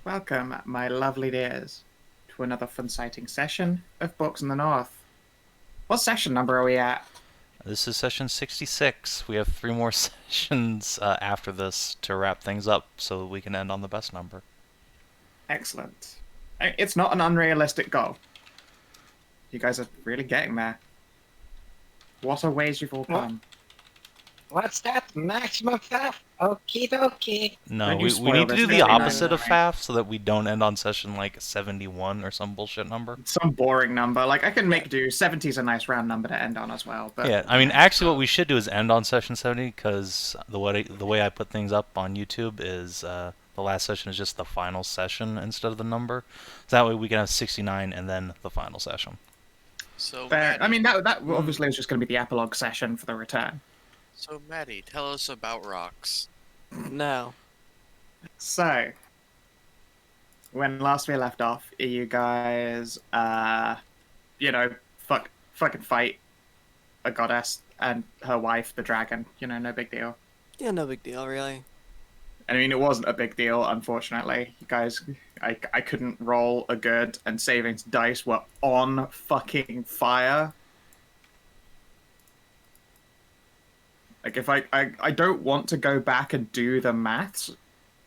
Welcome, my lovely dears, to another fun-sighting session of Books in the North. What session number are we at? This is session 66. We have 3 more sessions after this to wrap things up so we can end on the best number. Excellent. It's not an unrealistic goal. You guys are really getting there. What a ways you've all What? come. What's that? Maximum theft? Okie dokie. No, Don't you we spoil need to this do the very opposite nicely. of FAF so that we don't end on session like 71 or some bullshit number. Some boring number. Like, I can make do. 70's a nice round number to end on as well, but... Yeah, I mean, actually, what we should do is end on session 70 because the way I put things up on YouTube is the last session is just the final session instead of the number. So that way we can have 69 and then the final session. So Fair. I Maddie, mean, that obviously is just going to be the epilogue session for the return. so Maddie, tell us about rocks. No. So, when last we left off, you guys, fucking fight a goddess and her wife, the dragon. No big deal. Yeah, no big deal, really. I mean, it wasn't a big deal, unfortunately. You guys, I couldn't roll a good, and Savin's dice were on fucking fire. Like, if I don't want to go back and do the maths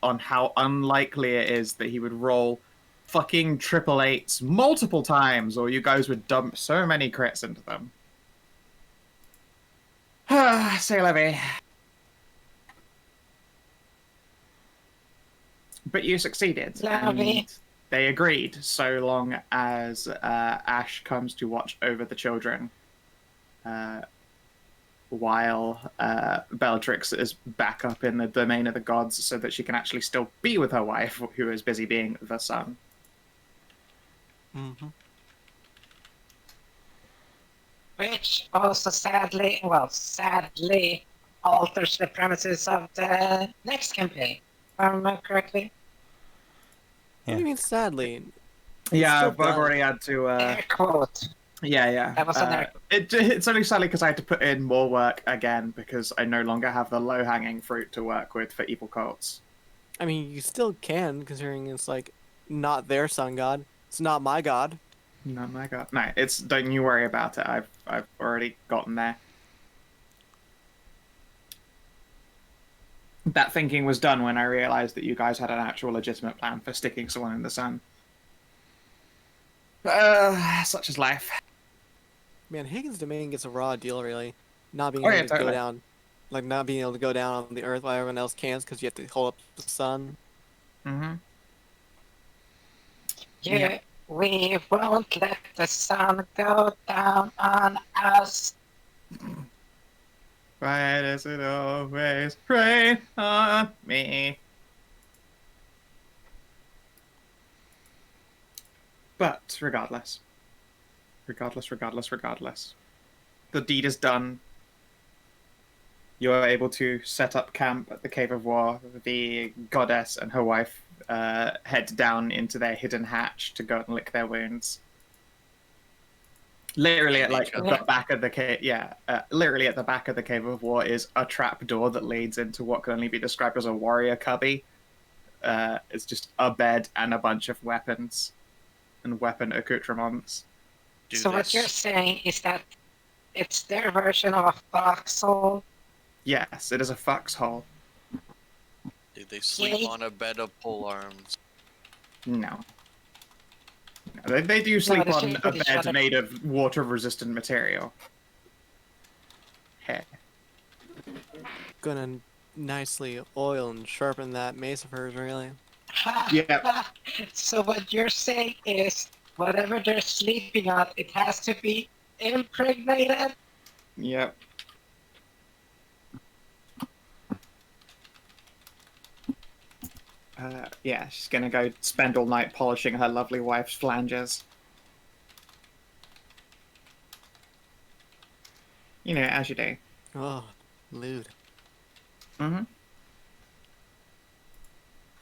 on how unlikely it is that he would roll fucking triple eights multiple times, or you guys would dump so many crits into them. Say Levy. But you succeeded. Levy. And they agreed, so long as Ash comes to watch over the children. While Bellatrix is back up in the domain of the gods so that she can actually still be with her wife, who is busy being the sun. Mm-hmm. Which also sadly alters the premises of the next campaign. If I remember correctly. What do you mean sadly? Yeah, still but I've done. already had to... Air quote. Yeah. That was an air It's only sadly because I had to put in more work again because I no longer have the low-hanging fruit to work with for evil cults. I mean, you still can, considering it's like not their sun god. It's not my god. No, my god. No, don't you worry about it. I've already gotten there. That thinking was done when I realized that you guys had an actual legitimate plan for sticking someone in the sun. Such is life. Man, Higgins' domain gets a raw deal, really. Not being Oh, able yeah, to totally. go down, like not being able to go down on the earth while everyone else can, because you have to hold up the sun. Mm-hmm. Yeah, we won't let the sun go down on us. Why does it always rain on me? But regardless, the deed is done. You are able to set up camp at the Cave of War. The goddess and her wife head down into their hidden hatch to go and lick their wounds. Literally at like the back of the cave, literally at the back of the Cave of War is a trap door that leads into what can only be described as a warrior cubby. It's just a bed and a bunch of weapons and weapon accoutrements. So what you're saying is that it's their version of a foxhole? Yes, it is a foxhole. Do they sleep on a bed of pole arms? No. They do sleep they on sleep a with each bed other. made of water-resistant material. Hey. Gonna nicely oil and sharpen that mace of hers, really. Yeah. So what you're saying is, whatever they're sleeping on, it has to be impregnated? Yep. Yeah, she's gonna go spend all night polishing her lovely wife's flanges. As you do. Oh, lewd. Mm-hmm.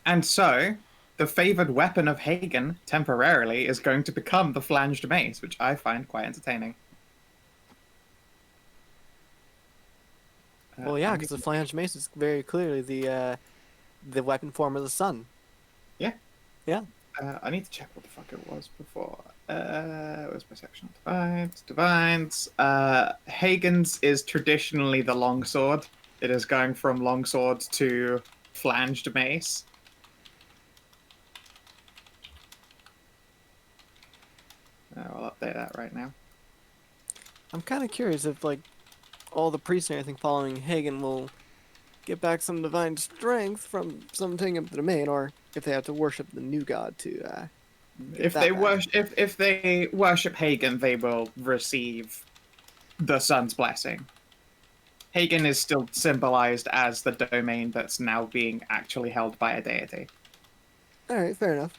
And so, the favoured weapon of Hagen, temporarily, is going to become the flanged mace, which I find quite entertaining. Well, yeah, because the flanged mace is very clearly the weapon form of the sun. Yeah. Yeah. I need to check what the fuck it was before. Where's my section? Divines. Divines. Hagen's is traditionally the longsword. It is going from longsword to flanged mace. I'll update that right now. I'm kind of curious if, like, all the priests and everything following Hagen will get back some divine strength from something of the domain, or if they have to worship the new god to. If they worship Hagen, they will receive the sun's blessing. Hagen is still symbolized as the domain that's now being actually held by a deity. All right, fair enough.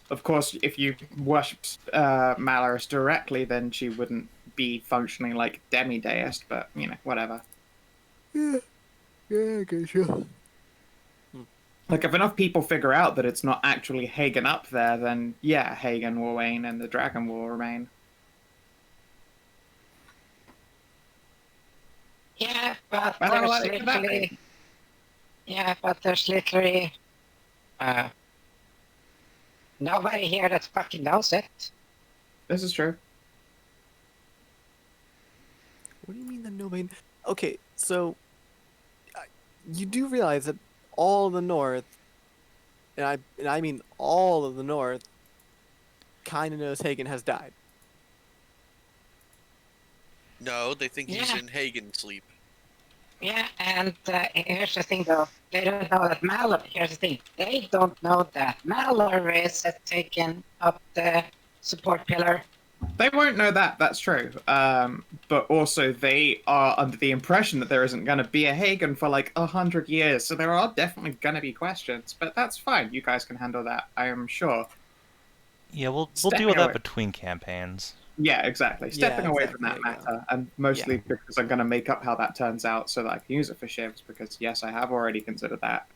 Of course, if you worshipped Malaris directly, then she wouldn't be functioning like demi-deist, but, you know, whatever. Yeah, okay, sure. Like, if enough people figure out that it's not actually Hagen up there, then, yeah, Hagen will wane and the dragon will remain. Yeah, but I don't know there's what it could happen. literally... Yeah, but there's literally... nobody here that fucking knows it. This is true. What do you mean the domain? Okay, so you do realize that all of the north, and I mean all of the north, kind of knows Hagen has died. No, they think he's Yeah. in Hagen sleep. Yeah, and here's the thing though. They don't know that Malor... Here's the thing. They don't know that Malaris has taken up the support pillar. They won't know that, that's true. But also, they are under the impression that there isn't going to be a Hagen for like 100 years, so there are definitely going to be questions, but that's fine. You guys can handle that, I am sure. Yeah, we'll Stepping deal with that away. between campaigns. Yeah, exactly. Stepping away from that exactly, matter, and mostly because I'm going to make up how that turns out so that I can use it for shivs, because yes, I have already considered that.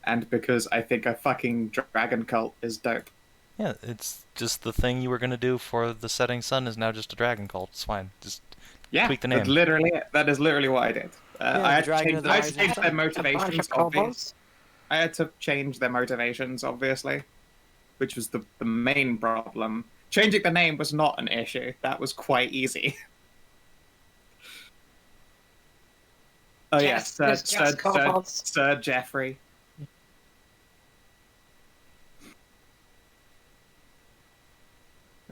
And because I think a fucking dragon cult is dope. Yeah, it's just the thing you were gonna do for the setting sun is now just a dragon cult. It's fine. Just Yeah, tweak the that's name. literally it. That is literally what I did. Yeah, I the had to Dragon change, of the I had to Rising change Sun. their A bunch motivations, of obviously. kobolds. I had to change their motivations, obviously, which was the main problem. Changing the name was not an issue. That was quite easy. Oh yeah, Just- it's just kobolds. Sir Geoffrey.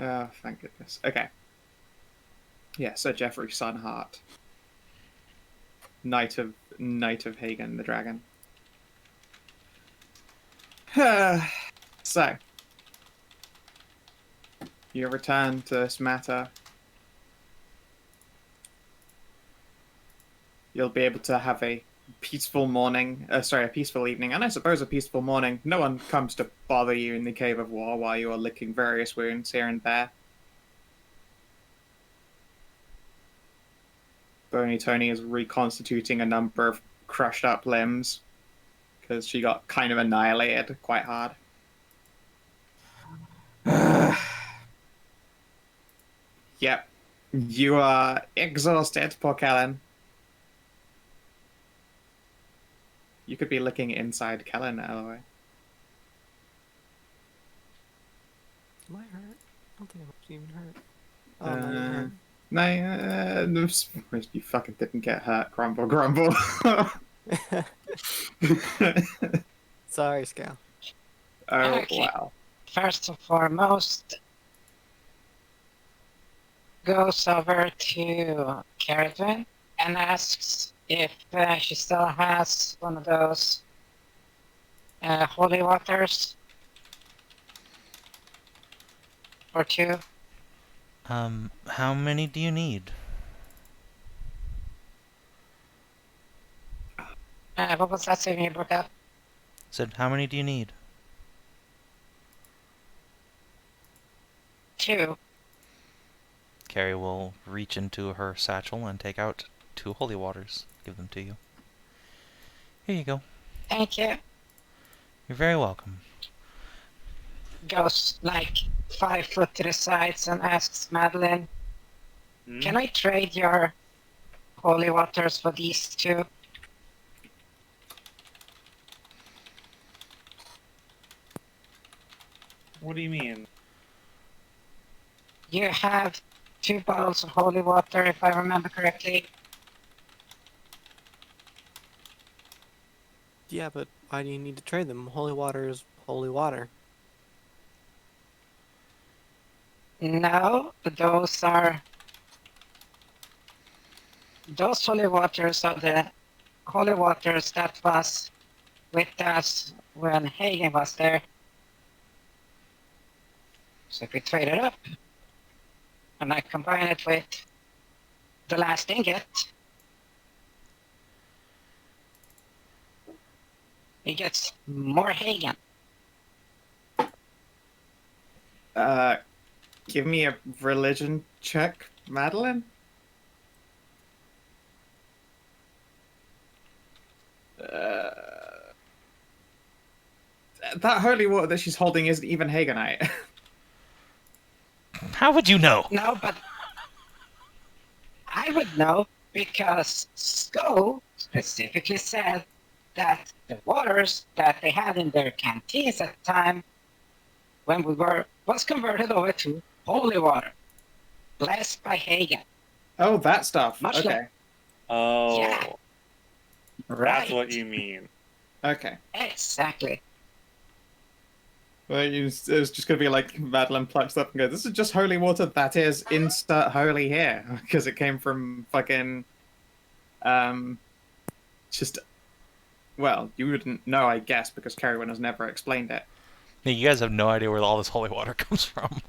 Oh, thank goodness. Okay. Yeah, Sir Geoffrey Sunheart. Knight of Hagen the Dragon. So, you return to this matter. You'll be able to have a peaceful morning, a peaceful evening, and I suppose a peaceful morning. No one comes to bother you in the Cave of War while you are licking various wounds here and there. Bony Tony is reconstituting a number of crushed up limbs because she got kind of annihilated quite hard. Yep. You are exhausted, poor Kellin. You could be looking inside Kellin, Elloe. Am I hurt? I don't think I'm even hurt. Oh, I'm not even hurt. No, you fucking didn't get hurt, grumble, grumble. Sorry, Scal. Oh, Okay. wow. First and foremost, goes over to Ceridwen and asks if she still has one of those holy waters. Or two. How many do you need? What was that saving you broke up? Said, how many do you need? 2. Carrie will reach into her satchel and take out 2 holy waters. Give them to you. Here you go. Thank you. You're very welcome. Goes like 5 foot to the sides and asks Madilyn, can I trade your holy waters for these 2? What do you mean? You have 2 bottles of holy water, if I remember correctly. Yeah, but why do you need to trade them? Holy water is holy water. No, those holy waters are the holy waters that was with us when Hagen was there. So if we trade it up, and I combine it with the last ingot, he gets more Hagen. Give me a religion check, Madilyn. That holy water that she's holding isn't even Hagenite. How would you know? No, but I would know because Sko specifically said that the waters that they had in their canteens at the time when we were was converted over to holy water, blessed by Hagen. Oh, that stuff. Much Okay. like- Oh, Yeah. Right. that's what you mean. Okay. Exactly. Well, it was just going to be like Madilyn plucks up and goes, "This is just holy water that is insert holy here." Because it came from fucking. Just. Well, you wouldn't know, I guess, because Ceridwen has never explained it. Yeah, you guys have no idea where all this holy water comes from.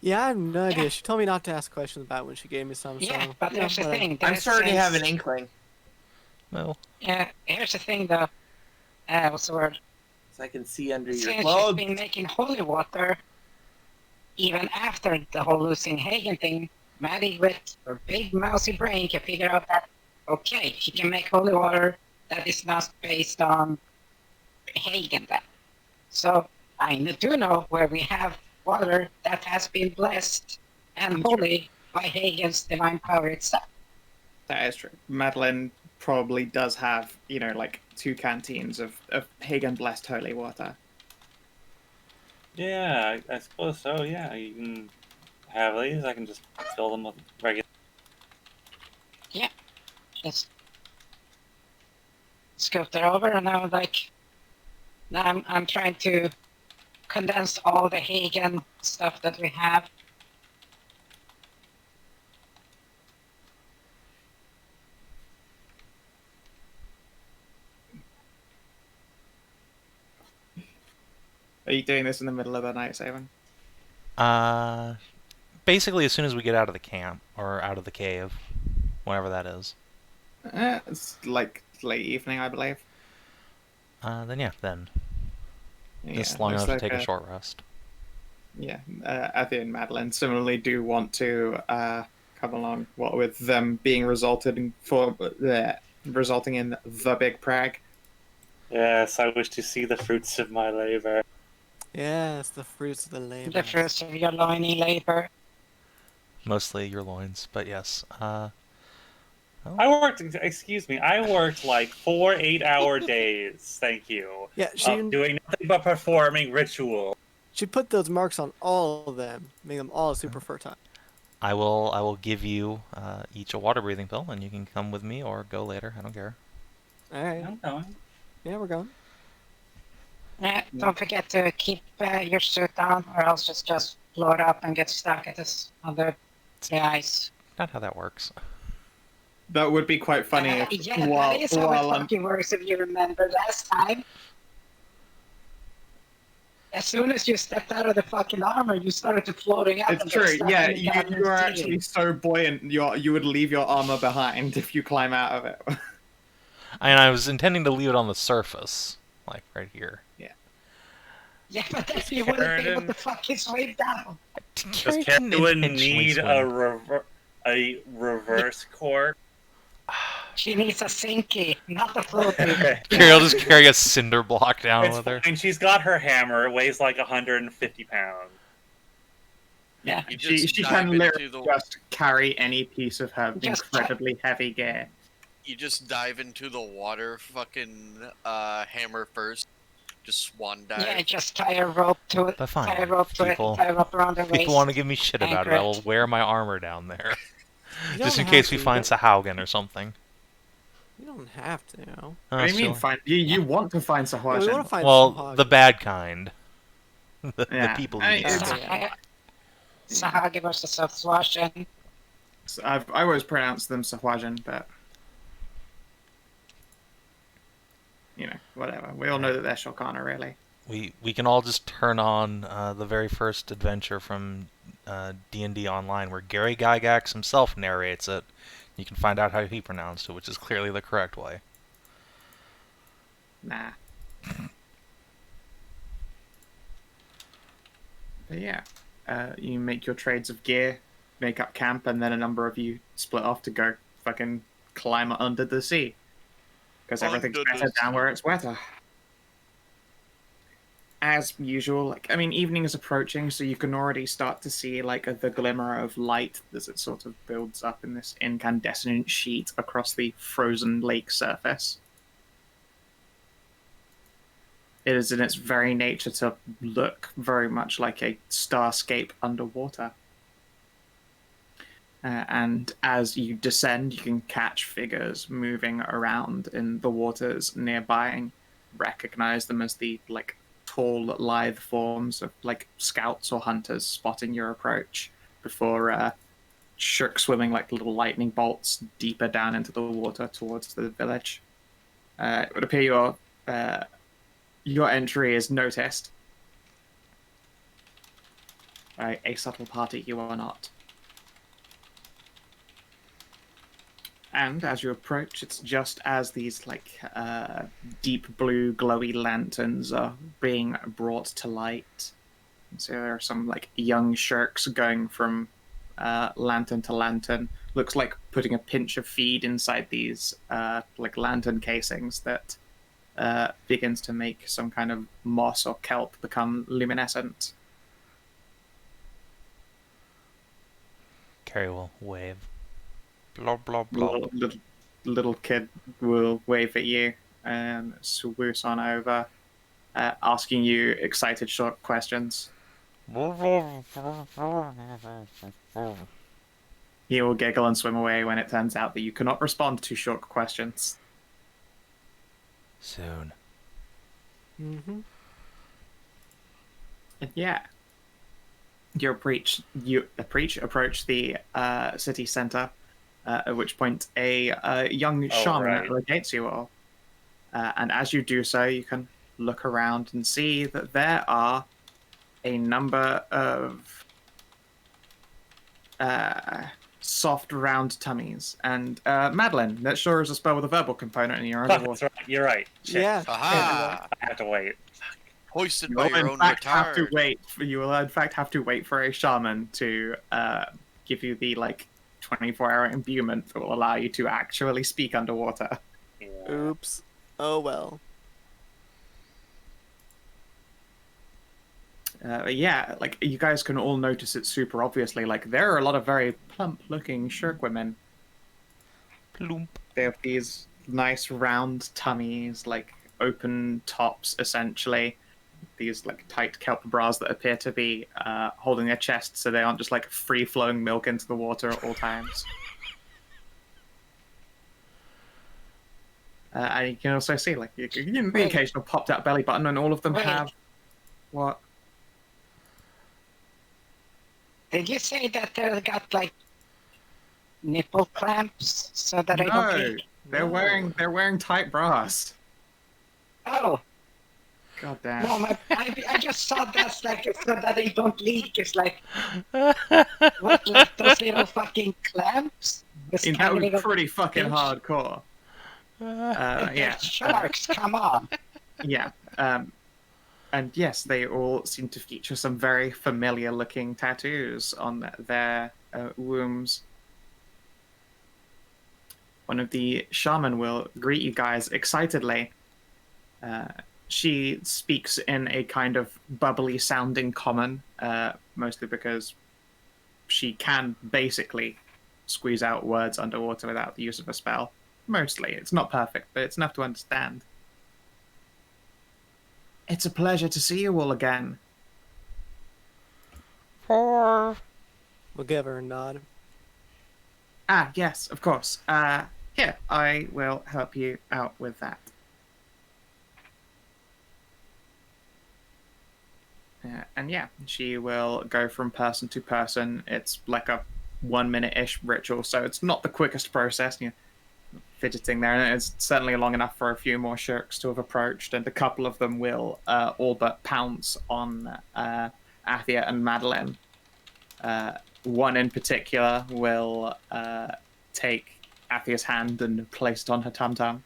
Yeah, I have no idea. She told me not to ask questions about it when she gave me some. Yeah, so, but yeah, there's the whatever. thing. I'm starting to have an there's- inkling. Well, Yeah, here's the thing though. What's the word? So I can see under your Since she's clothes. been making holy water, even after the whole losing Hagen thing, Maddie with her big mousy brain can figure out that, okay, she can make holy water that is not based on Hagen then. So I do know where we have water that has been blessed and holy by Hagen's divine power itself. That is true. Madilyn probably does have, like 2 canteens of Hagen blessed holy water. Yeah, I suppose so. Yeah, you can have these. I can just fill them with regular. Just scooped it over, and now I'm trying to condense all the Hagen stuff that we have. Are you doing this in the middle of the night, Savin? basically as soon as we get out of the camp, or out of the cave, whenever that is. It's like late evening, I believe. Then Yeah, just long looks enough to like take a short rest. Yeah, Athia and Madilyn similarly do want to come along. What with them being resulting in the big prag. Yes, I wish to see the fruits of my labor. Yes, the fruits of the labor. The fruits of your loiny labor. Mostly your loins, but yes. I worked like 4 8-hour days, thank you. Yeah, Doing nothing but performing ritual. she put those marks on all of them, make them all super fertile. I will give you each a water breathing pill, and you can come with me or go later. I don't care. All right. I'm going. Yeah, we're going. Don't forget to keep your suit on, or else just float up and get stuck at this under the ice. Not how that works. That would be quite funny if Yeah, while, that is how while it I'm fucking works if you remember last time. As soon as you stepped out of the fucking armor, you started to floating up. It's and get true. stuck Yeah, in the goddamn you are sea. actually so buoyant. You would leave your armor behind if you climb out of it. And I was intending to leave it on the surface, like right here. Yeah, but then you wouldn't be able to fucking swim down. Does Kellin need a reverse cork? She needs a sinky, not a floaty. Carrie will just carry a cinder block down It's with her. fine. She's got her hammer. It weighs like 150 pounds. Yeah. You she just can dive literally into the just carry any piece of her Just incredibly heavy gear. you just dive into the water, fucking hammer first. Just swan dive. Yeah, just tie a rope to it. But fine, Tie a rope to it. Tie a rope around their if waist. people want to give me shit about it, I will anchor it. wear my armor down there. You Just don't in case have we to, find Sahaugen or something. You don't have to. What do you mean find? You want to find Yeah, we want to Sahaugen? find Well, Sahaugen. the bad kind. The Yeah. people I- eating it's- kind. Sahage versus Sahashin. I always pronounce them Sahaugen, but you know, whatever. We all know that they're Shulkana, really. We can all just turn on the very first adventure from D&D Online, where Gary Gygax himself narrates it. You can find out how he pronounced it, which is clearly the correct way. Nah. But yeah, you make your trades of gear, make up camp, and then a number of you split off to go fucking climb under the sea. Because everything's Under the better down sea. where it's wetter. As usual, evening is approaching, so you can already start to see the glimmer of light as it sort of builds up in this incandescent sheet across the frozen lake surface. It is in its very nature to look very much like a starscape underwater. And as you descend, you can catch figures moving around in the waters nearby and recognize them as the tall, lithe forms of scouts or hunters spotting your approach before shirk swimming like little lightning bolts deeper down into the water towards the village. It would appear your entry is noticed by a subtle party you are not. And as you approach, it's just as these deep blue glowy lanterns are being brought to light. And so there are some young shirks going from lantern to lantern. Looks like putting a pinch of feed inside these lantern casings that begins to make some kind of moss or kelp become luminescent. Carrie will wave. Blah, blah, blah. Little kid will wave at you and swoosh on over, asking you excited short questions. He will giggle and swim away when it turns out that you cannot respond to short questions. Soon. Mm-hmm. And yeah. You approach the city center, at which point a young shaman right. regates you all. And as you do so, you can look around and see that there are a number of soft, round tummies. And Madilyn, that sure is a spell with a verbal component in your Oh, underwater. that's right. You're right. Shit. Yeah. Aha! I have to wait. Hoisted You by will your in own fact have to retard. wait. You will in fact have to wait for a shaman to give you the 24-hour imbuement that will allow you to actually speak underwater. Yeah. Oops. Oh well. Yeah, you guys can all notice it super obviously. There are a lot of very plump-looking shirk women. Plump. They have these nice round tummies, open tops essentially. These tight kelp bras that appear to be holding their chests, so they aren't just free-flowing milk into the water at all times. And you can also see the occasional popped-out belly button, and all of them Wait. have what? Did you say that they got nipple clamps so that I don't No, leak? they're No. wearing tight bras. Oh, God damn. no, I just saw that's so that they don't leak. It's what, those little fucking clamps? This That tiny was little pretty fucking pinch? hardcore. They're Yeah. sharks, come on. Yeah. And yes, they all seem to feature some very familiar-looking tattoos on their wombs. One of the shaman will greet you guys excitedly. She speaks in a kind of bubbly-sounding common, mostly because she can basically squeeze out words underwater without the use of a spell. Mostly. It's not perfect, but it's enough to understand. It's a pleasure to see you all again. Four. We'll give her a nod. Ah, yes, of course. Here, I will help you out with that. And yeah, she will go from person to person. It's like a 1 minute-ish ritual, so it's not the quickest process. You're fidgeting there, and it's certainly long enough for a few more shirks to have approached, and a couple of them will all but pounce on Athia and Madilyn. One in particular will take Athia's hand and place it on her tum-tum.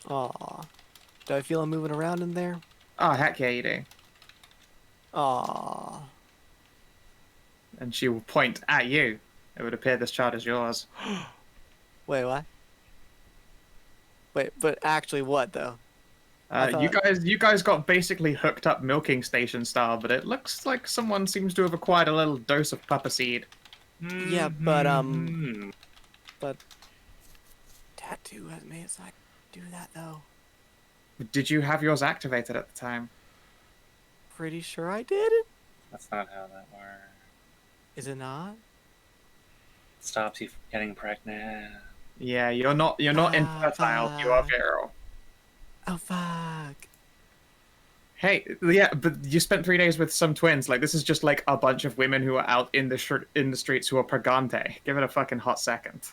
Aw. Do I feel him moving around in there? Oh, heck yeah, you do. Aw. And she will point at you. It would appear this child is yours. Wait, what? Wait, but actually what, though? I You guys got basically hooked up milking station style, but it looks like someone seems to have acquired a little dose of puppa seed. Yeah, but Tattoo has made it so I can do that, though. Did you have yours activated at the time? Pretty sure I did. That's not how that works. Is it not? It stops you from getting pregnant. Yeah, you're not infertile. You are virile. Oh, fuck. Hey, yeah, but you spent 3 days with some twins. Like, this is just like a bunch of women who are out in the streets who are pregante. Give it a fucking hot second.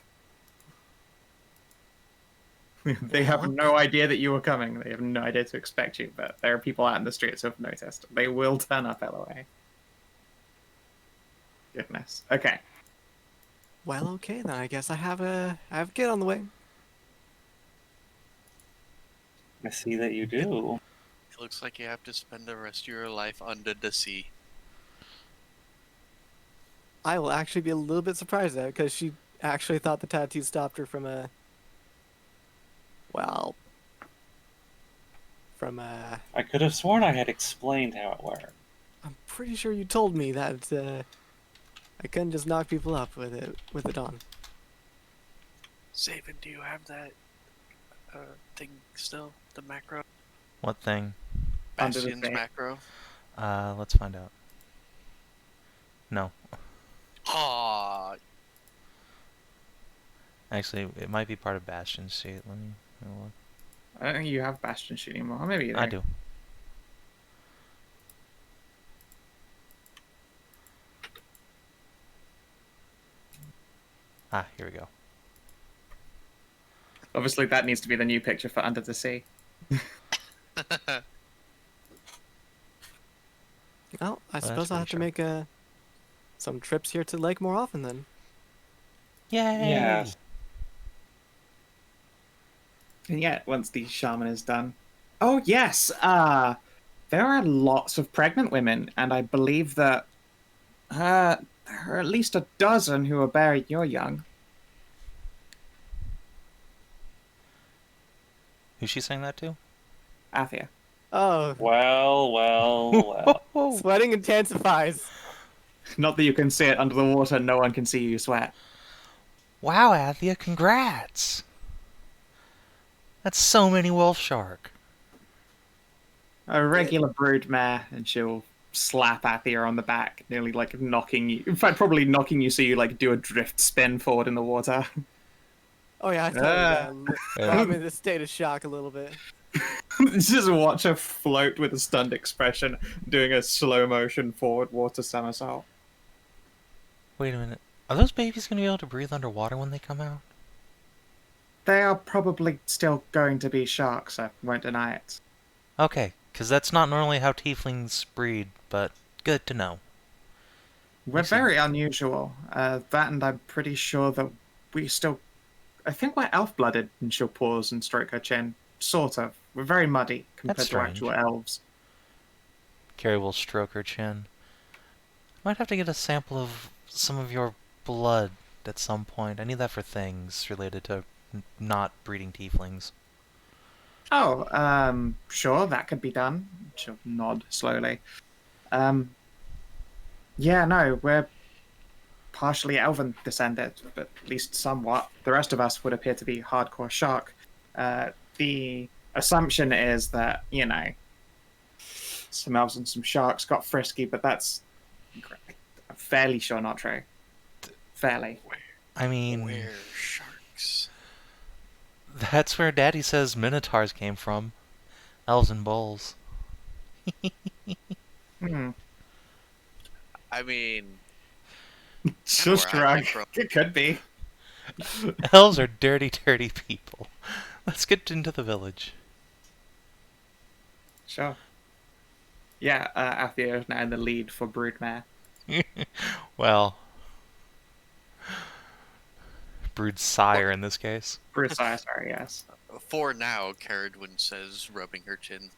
They have no idea that you were coming. They have no idea to expect you, but there are people out in the streets who have noticed. They will turn up, Elloe. Goodness. Okay. Well, okay, then I guess I have a kid on the way. I see that you do. It looks like you have to spend the rest of your life under the sea. I will actually be a little bit surprised at it, because she actually thought the tattoo stopped her from a... Well... From a... I could have sworn I had explained how it worked. I'm pretty sure you told me that I couldn't just knock people up with it on. Savin, do you have that thing still? The macro? What thing? Under the Bastion's thing. macro? Let's find out. No. Aw, Actually, it might be part of Bastion's sheet. Let me look. I don't think you have Bastion sheet anymore. Or maybe you do. I do. Ah, here we go. Obviously, that needs to be the new picture for Under the Sea. Well, I that's suppose I'll have to pretty make some trips here to Lake more often then. Yay! Yes. And yet, once the shaman is done... Oh, yes! There are lots of pregnant women, and I believe that there are at least a dozen who are bearing your young. Who's she saying that to? Athia. Oh, Well. sweating intensifies. Not that you can see it under the water, no one can see you sweat. Wow, Athia, congrats! That's so many wolf shark. A regular broodmare, and she'll slap Athia on the back, nearly like knocking you. In fact, probably knocking you so you like do a drift spin forward in the water. Oh yeah, I totally I'm in a state of shock a little bit. Just watch her float with a stunned expression, doing a slow motion forward water somersault. Wait a minute. Are those babies going to be able to breathe underwater when they come out? They are probably still going to be sharks, I won't deny it. Okay, because that's not normally how tieflings breed, but good to know. We're very unusual. That, and I'm pretty sure that we still... I think we're elf-blooded, and she'll pause and stroke her chin. Sort of. We're very muddy compared That's to actual strange. elves. Carrie will stroke her chin. Might have to get a sample of some of your blood at some point. I need that for things related to not breeding tieflings. Oh, sure, that could be done. She'll nod slowly. Yeah, no, we're partially elven descended, but at least somewhat. The rest of us would appear to be hardcore shark. The assumption is that, some elves and some sharks got frisky, but that's fairly sure not true. Fairly. I mean, Where sharks? that's where Daddy says minotaurs came from. Elves and bulls. Hmm. I mean, Just where I drug. come from. It could be. Elves are dirty, dirty people. Let's get into the village. Sure. Yeah, Athia is now in the lead for Broodmare. Well, brood sire in this case. Broodmare, sorry, yes. For now, Ceridwen says, rubbing her chin.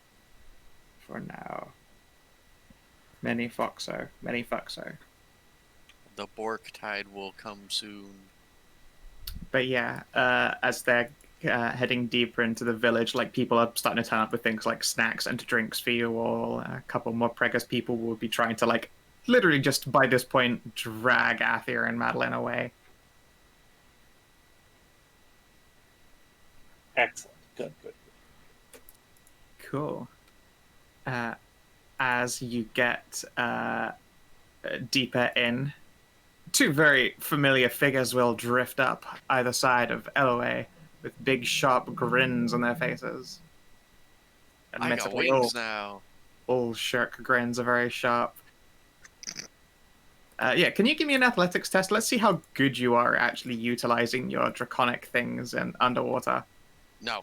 For now. Many foxo. Many fuxo. The Bork tide will come soon. But yeah, as they're heading deeper into the village, like people are starting to turn up with things like snacks and drinks for you all. A couple more preggers people will be trying to like literally just by this point drag Athia and Madilyn away. Excellent. Good. Cool. As you get deeper in, two very familiar figures will drift up either side of Elloe with big sharp grins on their faces. I got Admittedly, wings now. all shirk grins are very sharp. Yeah, can you give me an athletics test? Let's see how good you are actually utilizing your draconic things in underwater. No.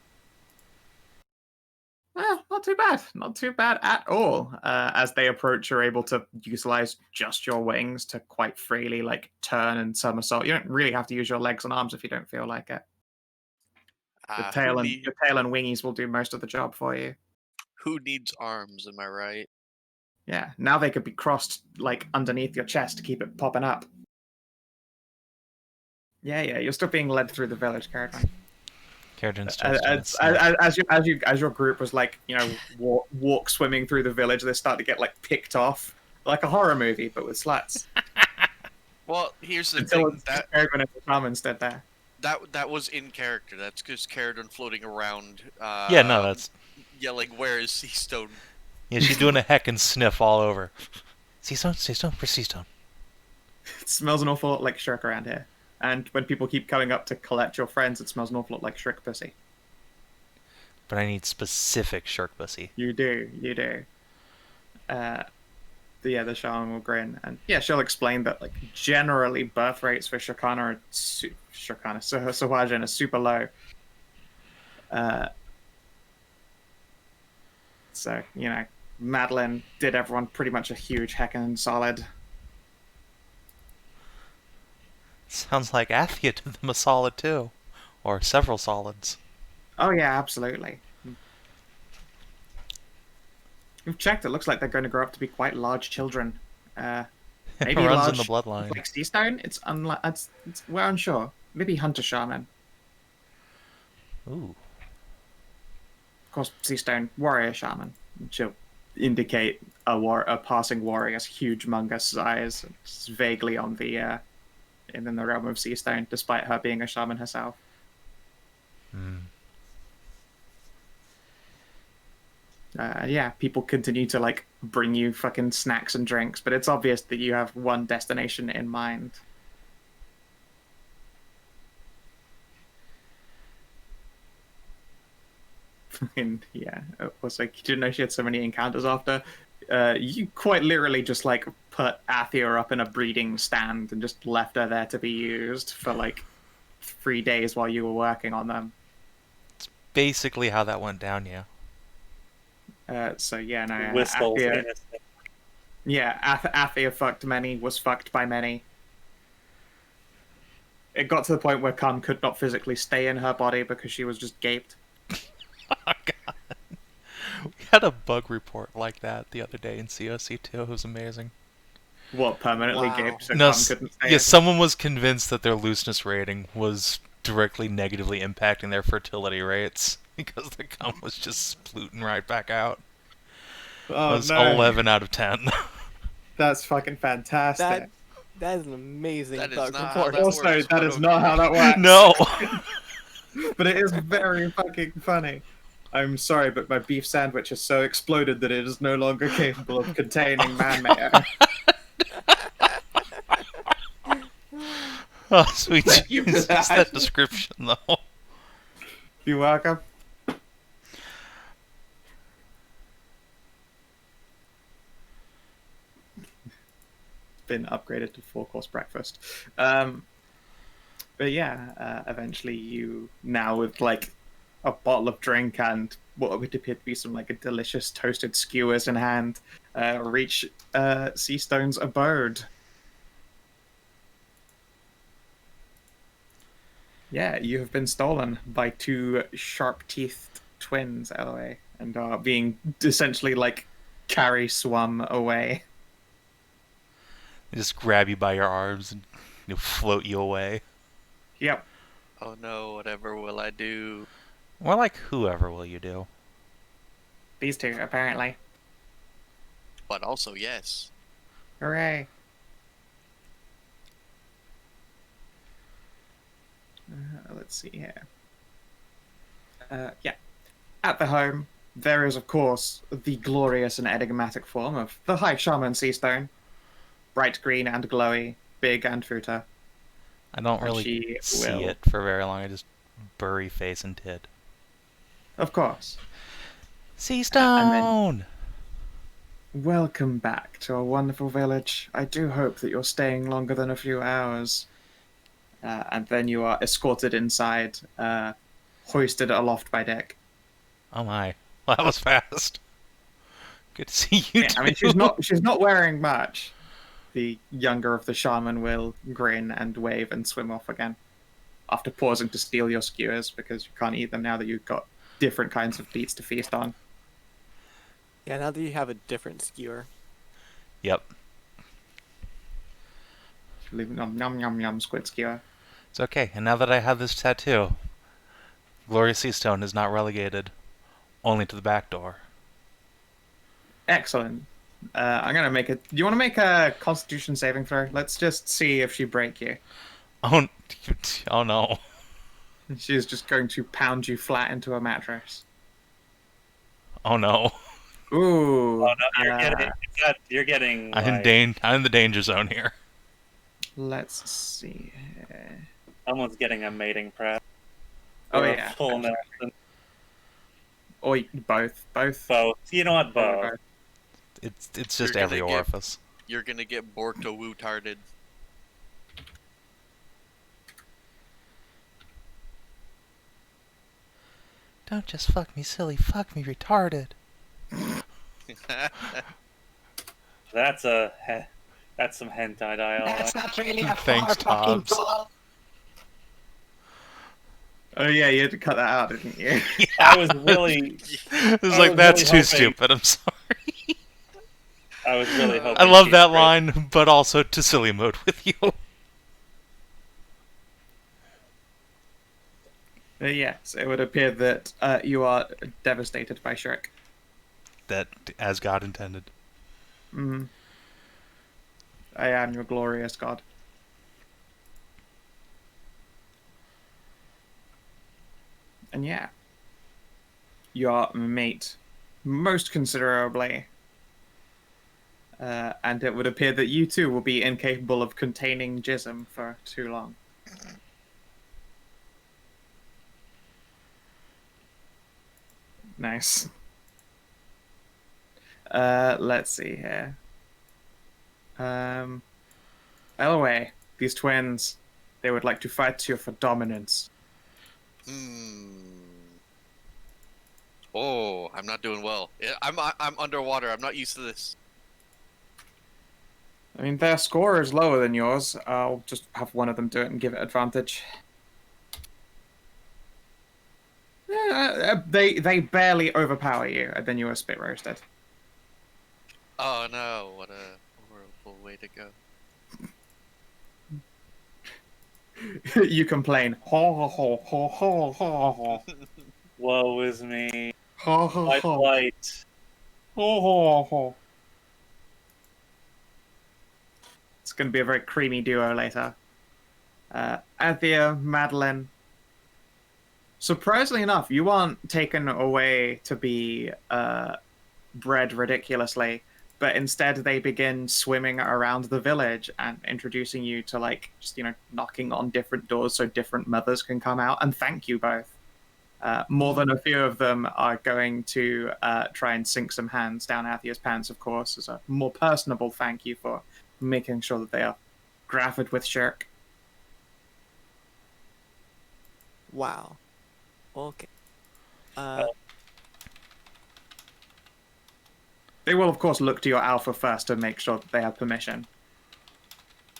Not too bad. Not too bad at all. As they approach, you're able to utilize just your wings to quite freely like turn and somersault. You don't really have to use your legs and arms if you don't feel like it. Your tail and wingies will do most of the job for you. Who needs arms, am I right? Yeah, now they could be crossed like underneath your chest to keep it popping up. Yeah, you're still being led through the village, Ceridwen. Ceridwen's As your group was like, walk swimming through the village, they start to get like picked off like a horror movie, but with sluts. Well, here's the Until thing. That Ceridwen and the shaman stood there. that was in character. That's because Ceridwen floating around. Yeah, no, that's... Yelling, "Where is Seastone?" Yeah, she's doing a heck and sniff all over. Seastone? Where's Seastone? It smells an awful lot like shirk around here. And when people keep coming up to collect your friends, it smells an awful lot like shirk pussy. But I need specific shark pussy. You do. The shaman will grin, and yeah, she'll explain that like generally birth rates for Sawajin are super low. So Madilyn did everyone pretty much a huge heckin' solid. Sounds like Athia did them a solid too. Or several solids. Oh yeah, absolutely. We've checked. It looks like they're going to grow up to be quite large children. Maybe It runs large, in the bloodline. like Seastone. We're unsure. Maybe Hunter Shaman. Ooh. Of course, Seastone Warrior Shaman. She'll indicate a passing warrior's huge mungus size. It's vaguely on the in the realm of Seastone, despite her being a shaman herself. Yeah, people continue to like bring you fucking snacks and drinks, but it's obvious that you have one destination in mind. And yeah, it was like, you didn't know she had so many encounters after. You quite literally just like put Athia up in a breeding stand and just left her there to be used for like 3 days while you were working on them. It's basically how that went down, yeah. So yeah, no, Whistles Athia, innocent. yeah, Athia fucked many, was fucked by many. It got to the point where cum could not physically stay in her body because she was just gaped. Oh, God. We had a bug report like that the other day in COC too. It was amazing. What, permanently Wow. gaped so No, cum couldn't stay yeah, in? someone was convinced that their looseness rating was directly negatively impacting their fertility rates because the cum was just splooting right back out. Oh, It was no. 11 out of 10. That's fucking fantastic. That is an amazing That is bug not how report. that Also, works, that but is not how that okay. works. No! But it is very fucking funny. I'm sorry, but my beef sandwich has so exploded that it is no longer capable of containing man mayo. Oh, sweet Thank you for Jesus, that. that description, though. You're welcome. Been upgraded to 4-course breakfast. But yeah, eventually you, now with like a bottle of drink and what would appear to be some like a delicious toasted skewers in hand, reach Seastone's abode. Yeah, you have been stolen by two sharp-teethed twins, Elloe, and are being essentially like carry swum away. They just grab you by your arms and float you away. Yep. Oh no, whatever will I do? More like whoever will you do? These two, apparently. But also, yes. Hooray. Let's see here. Yeah. At the home, there is, of course, the glorious and enigmatic form of the High Shaman Seastone. Bright green and glowy, big and fruiter. I don't And really she see will- it for very long. I just bury face and tit. Of course. Sea Stone! Welcome back to a wonderful village. I do hope that you're staying longer than a few hours. And then you are escorted inside, hoisted aloft by deck. Oh my. Well, that was fast. Good to see you Yeah, too. I mean, she's not wearing much. The younger of the shaman will grin and wave and swim off again, after pausing to steal your skewers because you can't eat them now that you've got different kinds of beets to feast on. Yeah, now that you have a different skewer. Yep. Leave yum yum yum yum squid skewer. It's okay. And now that I have this tattoo, Glorious Sea Stone is not relegated only to the back door. Excellent. I'm gonna make it. Do you want to make a Constitution saving throw? Let's just see if she break you. Oh, oh no. She's just going to pound you flat into a mattress. Oh no. Ooh. Oh no, you're getting. I'm Like, in the danger zone here. Let's see. Here. someone's getting a mating prep. Oh Or a yeah. full medicine. Or both. Both. Both. You know what? Probably Both. It's just You're every gonna get- orifice. You're gonna get borked woo-tarded. Don't just fuck me silly, fuck me retarded. That's some hentai dialogue. That's not really a Thanks, far fucking Tobbs. pull. Oh yeah, you had to cut that out, didn't you? I was really, It was I like, was that's really too hoping- stupid, I'm sorry. I was really hoping. I love she'd that break. line, but also to silly mode with you. Yes, it would appear that you are devastated by Shrek. That, as God intended. Mm. I am your glorious god. And yeah, your mate most considerably. And it would appear that you too will be incapable of containing jism for too long. Nice. Let's see here. Elloe, these twins, they would like to fight you for dominance. Oh, I'm not doing well. I'm underwater. I'm not used to this. I mean, their score is lower than yours. I'll just have one of them do it and give it advantage. They barely overpower you, and then you are spit roasted. Oh no, what a horrible way to go. You complain. Ho ho ho ho ho ho Woe is me. ho ho My ho plight. ho ho ho. It's going to be a very creamy duo later. Athia, Madilyn, Surprisingly enough, you aren't taken away to be bred ridiculously, but instead they begin swimming around the village and introducing you to, like, just, knocking on different doors so different mothers can come out and thank you both. More than a few of them are going to try and sink some hands down Athia's pants, of course, as a more personable thank you for making sure that they are grafted with shirk. Wow. Okay. They will, of course, look to your alpha first to make sure that they have permission.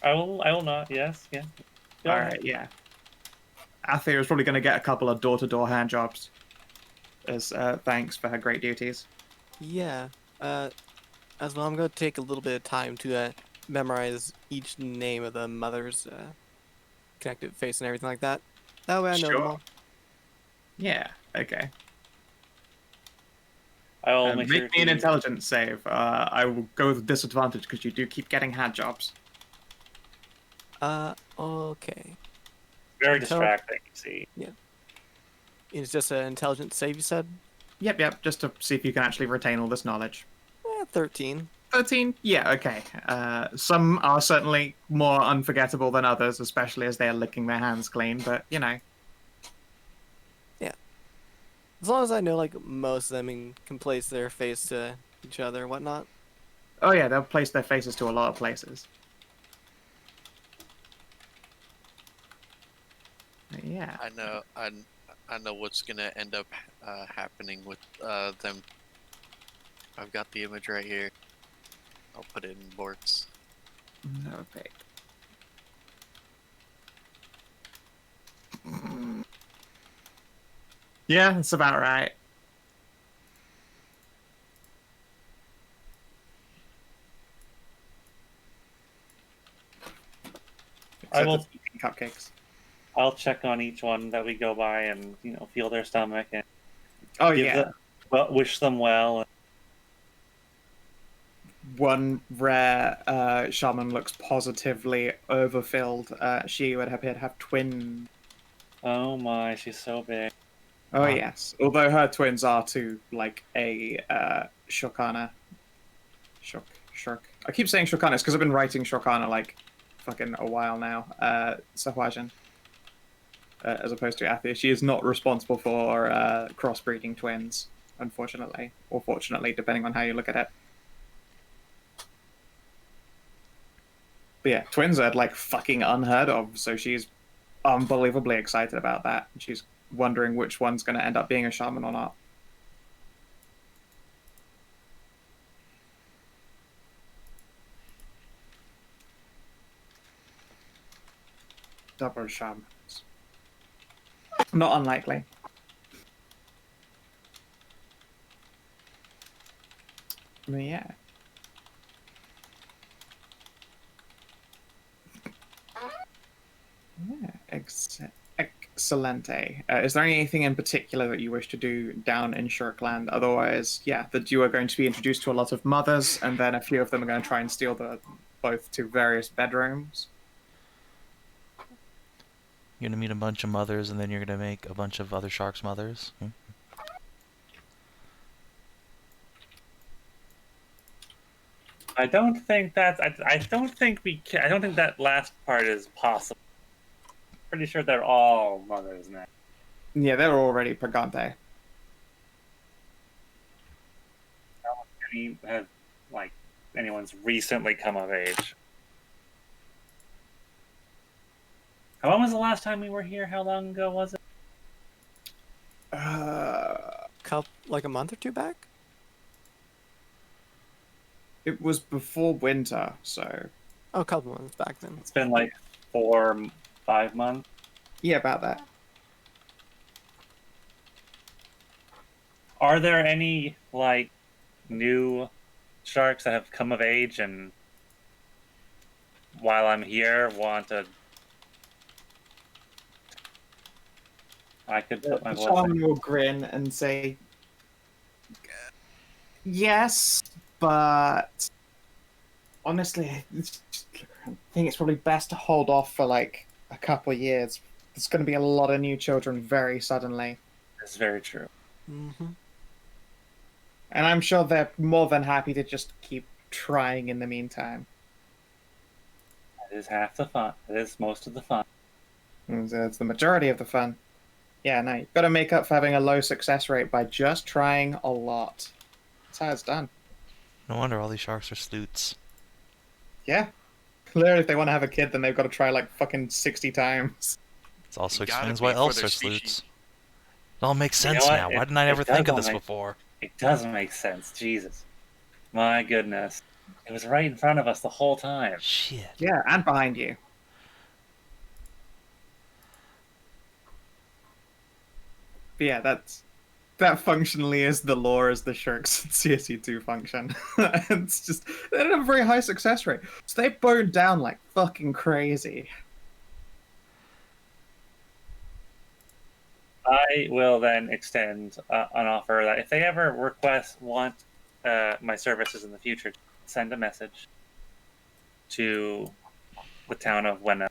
I will not. Yes. Yeah. Go All ahead. right, yeah. Athia is probably going to get a couple of door-to-door hand jobs as thanks for her great duties. Yeah. As well, I'm going to take a little bit of time to memorize each name of the mother's connected face and everything like that. That way I know them Sure. all. Yeah, okay. I will make Make sure me an to- intelligence save. I will go with disadvantage because you do keep getting hand jobs. Okay. Very Intel- distracting. See. It's just an intelligence save, you said? Yep, just to see if you can actually retain all this knowledge. 13. 13? Yeah, okay. Some are certainly more unforgettable than others, especially as they are licking their hands clean, but, As long as I know, like, most of them and can place their face to each other and whatnot. Oh yeah, they'll place their faces to a lot of places. Yeah. I know what's gonna end up happening with them. I've got the image right here. I'll put it in Borks. Okay. Yeah, that's about right. I Except will- it's eating cupcakes. I'll check on each one that we go by and feel their stomach and Oh give yeah. them, wish them well. One rare shaman looks positively overfilled. She would appear to have twin. Oh my, she's so big. Oh Wow. yes, although her twins are too, like a Shokana. Shurk. I keep saying Shokana because I've been writing Shokana like fucking a while now. Sahuajin. As opposed to Athia, she is not responsible for crossbreeding twins, unfortunately, or fortunately, depending on how you look at it. But yeah, twins are like fucking unheard of, so she's unbelievably excited about that. She's wondering which one's going to end up being a shaman or not. Double shamans. Not unlikely. But yeah. Yeah, excellente. Is there anything in particular that you wish to do down in Shirkland? Otherwise, yeah, that you are going to be introduced to a lot of mothers, and then a few of them are going to try and steal both to various bedrooms. You're gonna meet a bunch of mothers, and then you're gonna make a bunch of other sharks' mothers. I don't think that's. I don't think we can. I don't think that last part is possible. Pretty sure they're all mothers now. Yeah, they're already pregante. Any have like anyone's recently come of age. How long was the last time we were here? How long ago was it? Like a month or two back? It was before winter, so Oh, a couple months back then. It's been like 4, 5 months. yeah, about that. Are there any like new sharks that have come of age and while I'm here want to? I could put my The blessing. shaman will grin and say, "Yes, but honestly, I think it's probably best to hold off for like a couple of years there's going to be a lot of new children very suddenly. That's very true. Mm-hmm. And I'm sure they're more than happy to just keep trying in the meantime. That is half the fun. That is most of the fun. It's the majority of the fun. Yeah, no, you've got to make up for having a low success rate by just trying a lot. That's how it's done. No wonder all these sharks are sleuths. Yeah. Literally, if they want to have a kid, then they've got to try like fucking 60 times. It also You gotta explains be why for elves their are species. sleuths. It all makes You know sense what? now. Why It- didn't I it ever does think of all this make- before? It does make sense. Jesus. My goodness. It was right in front of us the whole time. Shit. Yeah, and behind you. But yeah, that functionally is the lore as the Shirks CSU2 function. It's just they don't have a very high success rate, so they burned down like fucking crazy. I will then extend an offer that if they ever want my services in the future, send a message to the town of Wenna.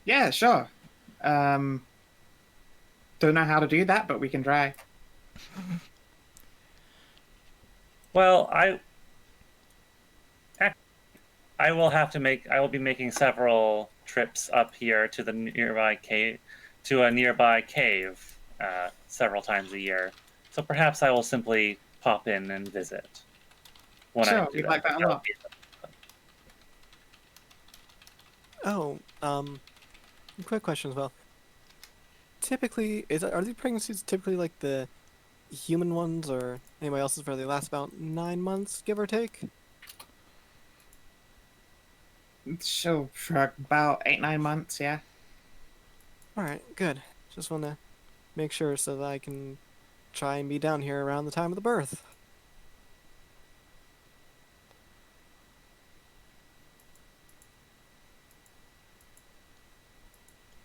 Yeah, sure. Don't know how to do that, but we can try. Well, I will have to make. I will be making several trips up here to the nearby cave, to a nearby cave, several times a year. So perhaps I will simply pop in and visit. When Sure, I do we'd like that a lot. Oh, quick question as well. Typically, are these pregnancies typically like the human ones, or anybody else's, where they last about 9 months, give or take? So for about 8-9 months, yeah. All right, good. Just want to make sure so that I can try and be down here around the time of the birth.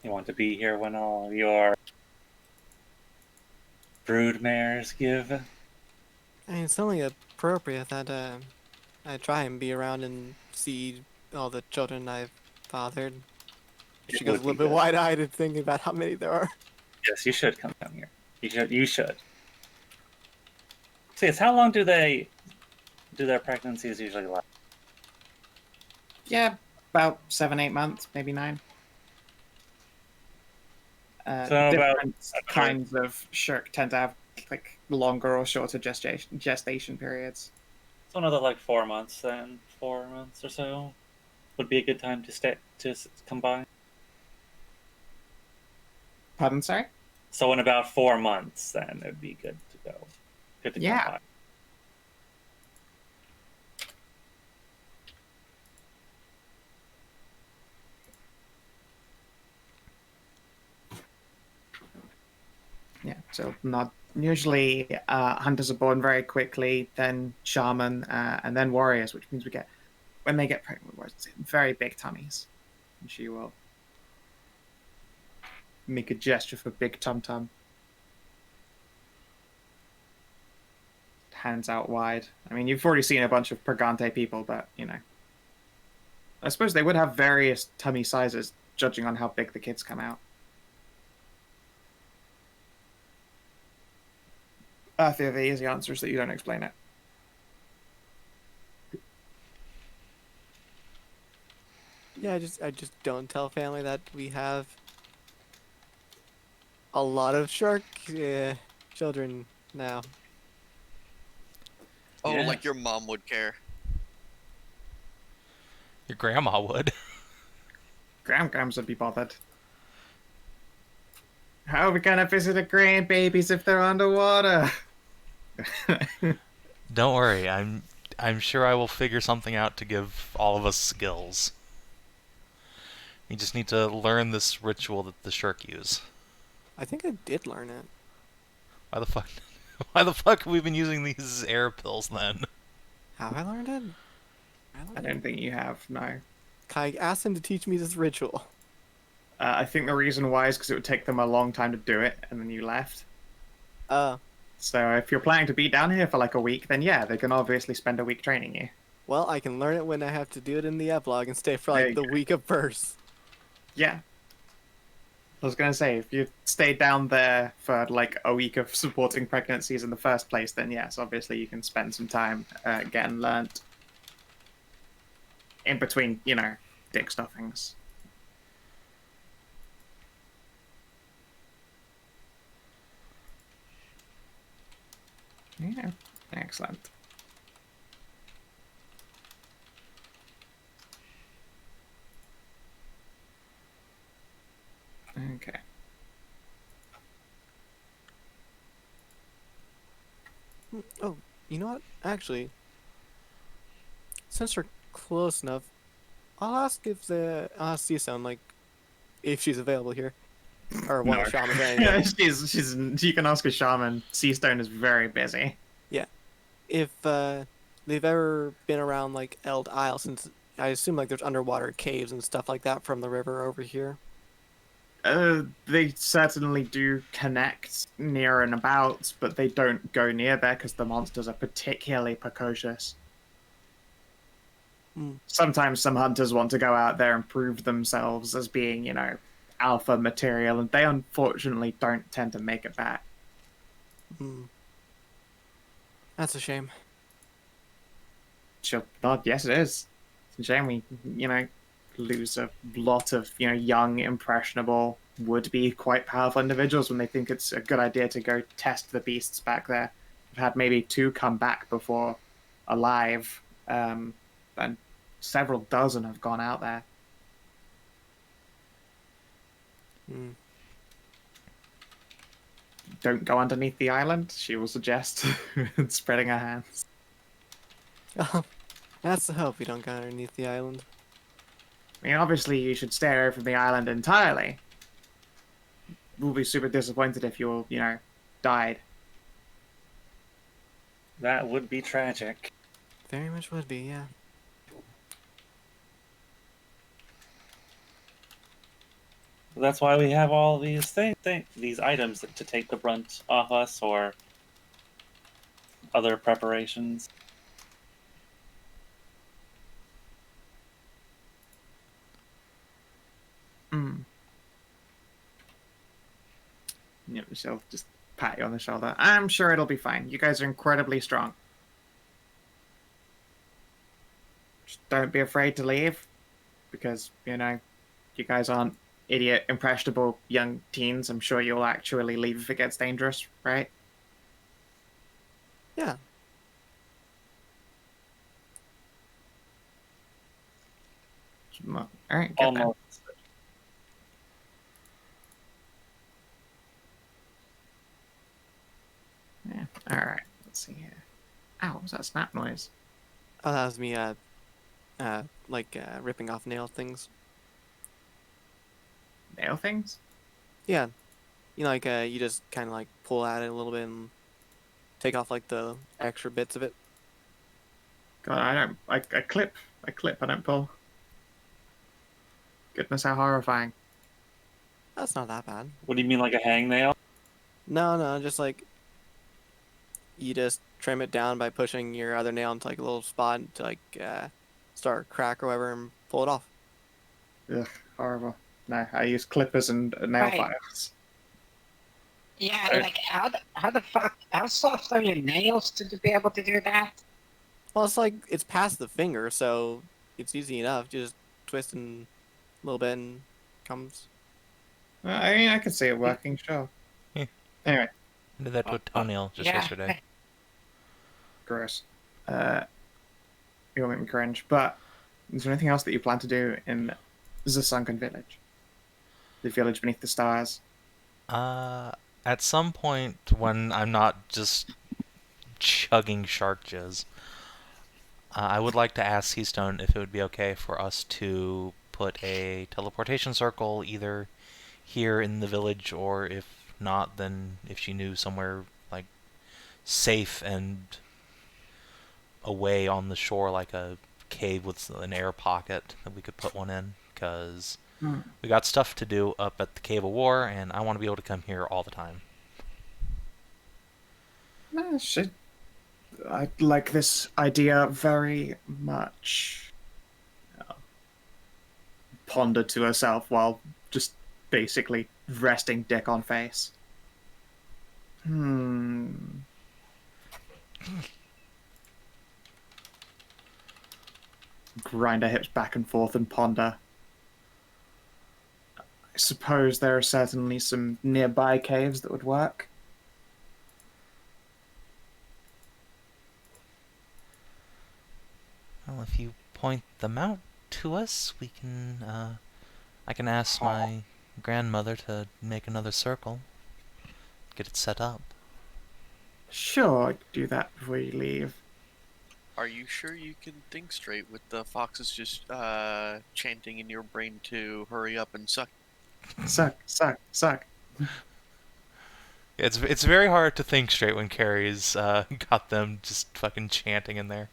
You want to be here when all your broodmares give? I mean, it's only appropriate that I try and be around and see all the children I've fathered. It She goes a would be little bit good. wide-eyed at thinking about how many there are. Yes, you should come down here. You should. See, how long do their pregnancies usually last? Yeah, about 7-8 months, maybe 9. So about- Different kinds of Shirk tend to have like longer or shorter gestation periods. So another like 4 months then. 4 months or so would be a good time to come by. Pardon, sorry? So in about 4 months, then it'd be good to go. Good to Yeah. come by. Yeah, so not usually hunters are born very quickly, then shaman, and then warriors, which means when they get pregnant with warriors, very big tummies. And she will make a gesture for big tum tum. Hands out wide. I mean, you've already seen a bunch of Purgante people, but I suppose they would have various tummy sizes, judging on how big the kids come out. Athia, the easy answer is that you don't explain it. Yeah, I just don't tell family that we have a lot of shark children now. Oh, Yeah. like your mom would care. Your grandma would. Grams would be bothered. How are we gonna visit the grandbabies if they're underwater? Don't worry, I'm sure I will figure something out to give all of us skills. We just need to learn this ritual that the Shirk use. I think I did learn it. Why the fuck? Why the fuck have we been using these air pills then? Have I learned it? I don't think you have, no. I asked him to teach me this ritual. I think the reason why is because it would take them a long time to do it, and then you left. So if you're planning to be down here for like a week, then yeah, they can obviously spend a week training you. Well, I can learn it when I have to do it in the epilogue and stay for There like you the go. week of birth. Yeah. I was going to say, if you stayed down there for like a week of supporting pregnancies in the first place, then yes, obviously you can spend some time getting learnt. In between, dick stuffings. Yeah, excellent. Okay. Oh, you know what? Actually, since we're close enough, I'll ask if I'll ask Seastone, like, if she's available here. Or one of the shamans or anything. You can ask a shaman. Seastone is very busy. Yeah. If they've ever been around, like, Eld Isle, since I assume, like, there's underwater caves and stuff like that from the river over here. They certainly do connect near and about, but they don't go near there because the monsters are particularly precocious. Sometimes some hunters want to go out there and prove themselves as being, alpha material, and they unfortunately don't tend to make it back. That's a shame. Sure. God, yes, it is. It's a shame we, lose a lot of, young, impressionable, would-be quite powerful individuals when they think it's a good idea to go test the beasts back there. We've had maybe 2 come back before alive, and several dozen have gone out there. Don't go underneath the island, she will suggest, spreading her hands. Oh, that's the hope we don't go underneath the island. I mean, obviously you should stay away from the island entirely. We'll be super disappointed if you, died. That would be tragic. Very much would be, yeah. That's why we have all these these items to take the brunt off us, or other preparations. Yeah, she'll just pat you on the shoulder. I'm sure it'll be fine. You guys are incredibly strong. Just don't be afraid to leave, because, you guys aren't idiot, impressionable young teens. I'm sure you'll actually leave if it gets dangerous, right? Yeah. All right, get that. Almost. Yeah. All right. Let's see here. Ow, what was that snap noise? Oh, that was me, ripping off nail things. Nail things? Yeah. You just kind of, like, pull at it a little bit and take off, like, the extra bits of it. God, I clip. I don't pull. Goodness, how horrifying. That's not that bad. What do you mean, like a hangnail? No, just, like, you just trim it down by pushing your other nail into, like, a little spot to, like, start a crack or whatever and pull it off. Ugh, horrible. No, I use clippers and nail Right. files. Yeah, Right. like how soft are your nails to be able to do that? Well, it's past the finger, so it's easy enough. Just twist and a little bit and comes. I mean, I can see it working, sure. Yeah. Anyway, I did that to a toenail just yesterday. gross. You'll make me cringe. But is there anything else that you plan to do in the Sunken Village? The village beneath the stars? At some point when I'm not just chugging shark jizz, I would like to ask Seastone if it would be okay for us to put a teleportation circle either here in the village, or if not, then if she knew somewhere like safe and away on the shore, like a cave with an air pocket, that we could put one in, because we got stuff to do up at the Cave of War, and I want to be able to come here all the time. Shit. I like this idea very much. ponder to herself while just basically resting dick on face. Grind her hips back and forth and ponder. I suppose there are certainly some nearby caves that would work. Well, if you point them out to us, we can, I can ask my grandmother to make another circle. Get it set up. Sure, I could do that before you leave. Are you sure you can think straight with the foxes just chanting in your brain to hurry up and suck? Suck, suck, suck. It's very hard to think straight when Carrie's got them just fucking chanting in there.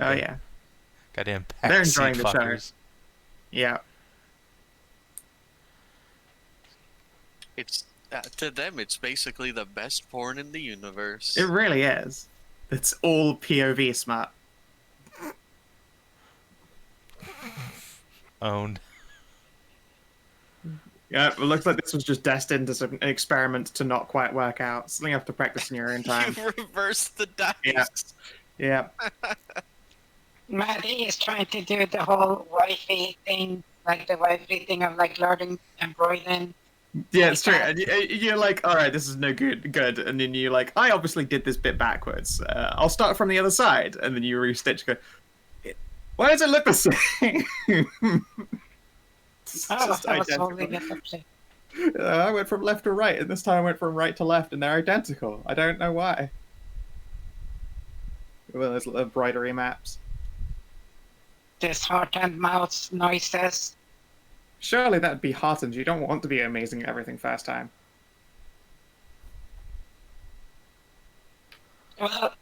Oh yeah, Goddamn they're backseat enjoying the show. fuckers. Yeah. It's to them, it's basically the best porn in the universe. It really is. It's all POV smart. Owned. Yeah, it looks like this was just destined as an experiment to not quite work out. Something you have to practice in your own time. You reverse the dice. Yeah. Yeah. Maddie is trying to do the whole wifey thing, like the wifey thing of like learning embroidering. Yeah, it's true. And you're like, all right, this is no good. And then you're like, I obviously did this bit backwards. I'll start from the other side. And then you restitch. Go, why does it look the same? It's Oh, just I was identical. holding it up to... I went from left to right, and this time I went from right to left, and they're identical. I don't know why. Well, there's embroidery maps. This heart and mouth noises. Surely that'd be heartened. You don't want to be amazing at everything first time. Well,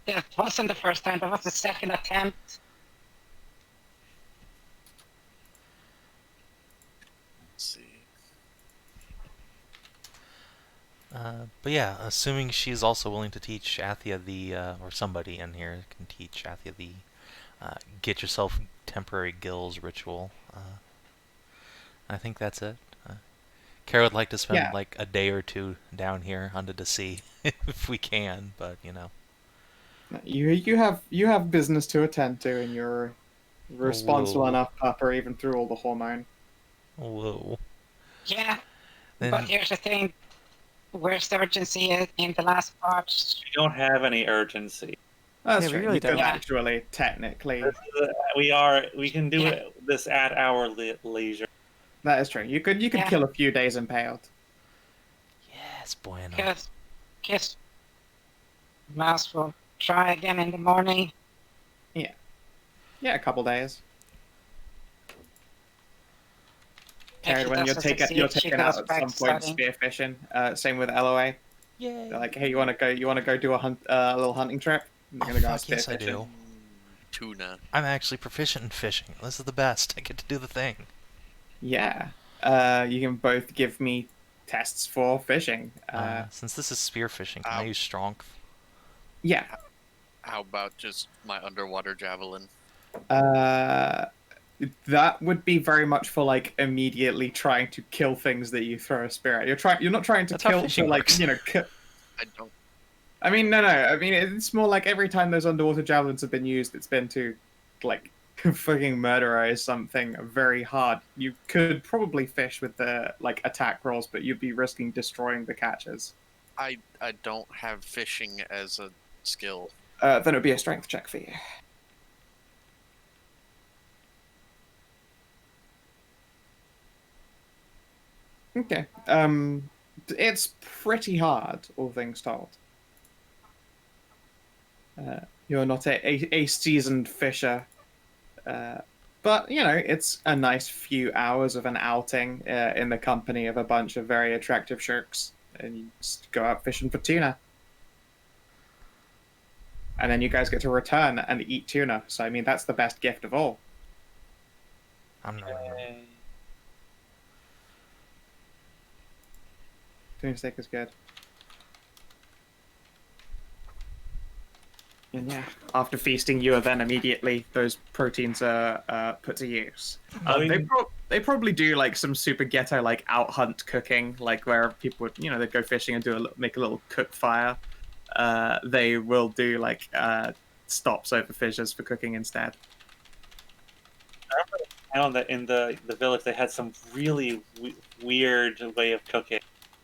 that wasn't the first time, that was the second attempt. Let's see. But yeah, assuming she's also willing to teach Athia the, or somebody in here can teach Athia the, get yourself temporary gills ritual. I think that's it. Kara would like to spend like a day or two down here under the sea if we can, but you know. You have business to attend to, and you're responsible Whoa. enough pupper even through all the hormone. Whoa. Yeah, Then, but here's the thing. Where's the urgency in the last part? We don't have any urgency. That's Yeah, we true. really You could don't. actually, technically, We can do this at our leisure. that is true. You could Yeah. kill a few days impaled. yes, bueno. Kiss. Mouse will try again in the morning. Yeah, a couple days. If he When you're doesn't taken succeed, she out goes at back some point studying. spearfishing. Same with Elloe. Yay. They're like, hey, you wanna go do a little hunting trip? I'm Oh, gonna go fuck, yes, I spearfishing. do. Tuna. I'm actually proficient in fishing. This is the best. I get to do the thing. Yeah. You can both give me tests for fishing. Since this is spearfishing, can I use strength? Yeah. How about just my underwater javelin? That would be very much for like immediately trying to kill things that you throw a spear at. You're not trying to That's how kill fishing to like works. I don't. I mean, no. I mean, it's more like every time those underwater javelins have been used, it's been to like fucking murder something very hard. You could probably fish with the like attack rolls, but you'd be risking destroying the catches. I don't have fishing as a skill. Then it would be a strength check for you. Okay. It's pretty hard, all things told. You're not a seasoned fisher, but you know it's a nice few hours of an outing in the company of a bunch of very attractive shirks, and you just go out fishing for tuna. And then you guys get to return and eat tuna. So I mean, that's the best gift of all. I'm not. Tuna steak is good. And yeah, after feasting, you are then immediately those proteins are put to use. They probably do like some super ghetto like out hunt cooking, like where people would they'd go fishing and make a little cook fire. They will do like stops over fissures for cooking instead. I remember that in the village they had some really weird way of cooking.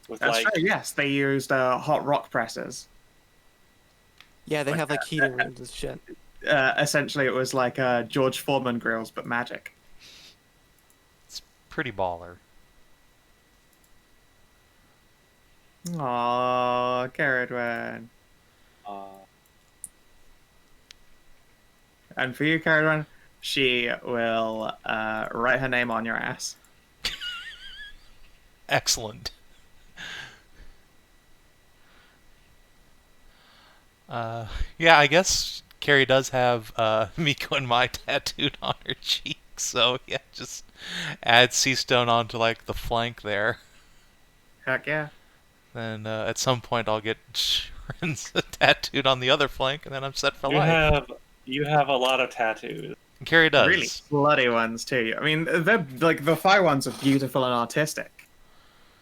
With That's true. Yes, they used hot rock presses. Yeah, they have like heating rooms and shit. Essentially, it was like George Foreman grills, but magic. It's pretty baller. Aww, Ceridwen. And for you, Ceridwen, she will write her name on your ass. Excellent. Yeah, I guess Carrie does have Miko and Mai tattooed on her cheek, so yeah, just add sea stone onto like the flank there. Heck yeah. Then at some point I'll get Shrins tattooed on the other flank, and then I'm set for life. You have a lot of tattoos. Carrie does. Really bloody ones too. I mean, they're like the fire ones are beautiful and artistic.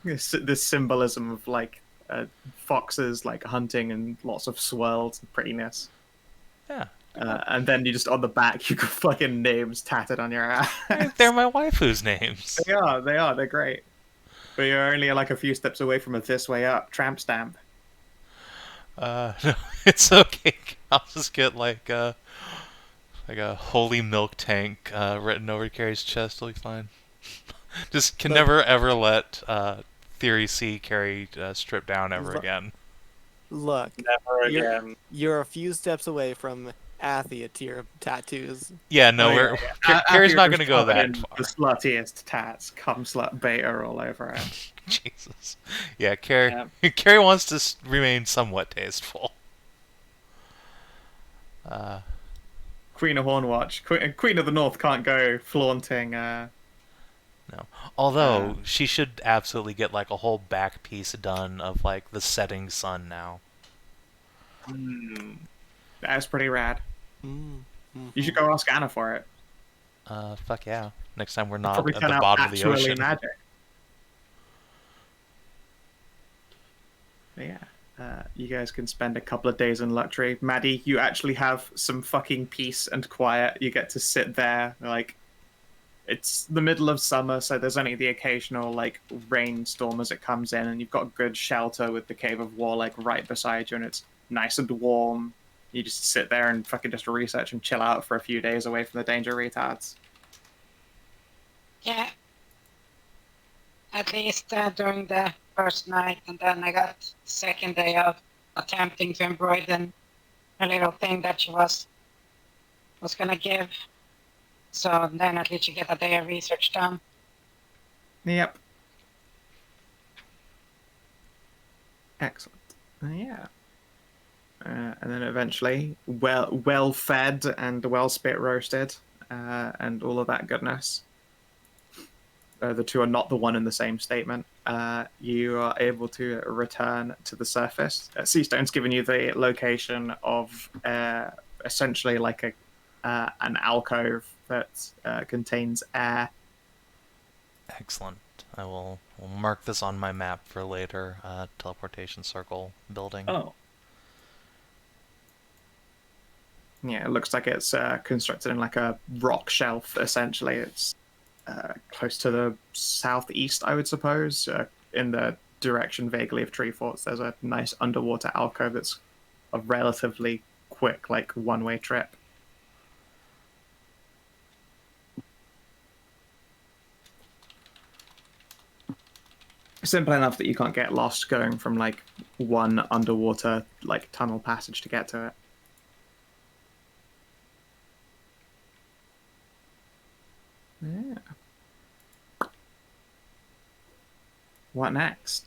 This symbolism of like foxes like hunting and lots of swirls and prettiness. Yeah. And then you just on the back you got fucking names tatted on your ass. They're my waifu's names. They are. They're great. But you're only like a few steps away from a this way up tramp stamp. No, it's okay. I'll just get like a holy milk tank written over Carrie's chest. It'll be fine. Just can never ever let Theory C Carrie strip down ever again. Look, Never again. You're a few steps away from Athia tier tattoos. Yeah, no, Carrie's not going to go that far. The sluttiest tats, cum slut beta all over it. Jesus. Yeah, Carrie wants to remain somewhat tasteful. Queen of Hornwatch. Queen of the North can't go flaunting. No. Although, she should absolutely get like a whole back piece done of like the setting sun now. That's pretty rad. Mm-hmm. You should go ask Anna for it. Fuck yeah. Next time we're not Probably at turn the out bottom of the actually ocean. Magic. But yeah. You guys can spend a couple of days in luxury. Maddie, you actually have some fucking peace and quiet. You get to sit there, like, it's the middle of summer, so there's only the occasional, like, rainstorm as it comes in, and you've got good shelter with the Cave of War, like, right beside you, and it's nice and warm. You just sit there and fucking just research and chill out for a few days away from the danger retards. Yeah. At least during the first night, and then I got second day of attempting to embroider a little thing that she was gonna give. So then at least you get a day of research done. Yep. Excellent. Yeah. And then eventually, well fed and well spit roasted, and all of that goodness. The two are not the one in the same statement. You are able to return to the surface. Seastone's given you the location of essentially like an alcove that contains air. Excellent. We'll mark this on my map for later. Teleportation circle building. Oh. Yeah, it looks like it's constructed in like a rock shelf, essentially. It's close to the southeast, I would suppose, in the direction vaguely of Tree Forts. There's a nice underwater alcove that's a relatively quick, like, one-way trip. Simple enough that you can't get lost going from, like, one underwater, like, tunnel passage to get to it. Yeah. What next?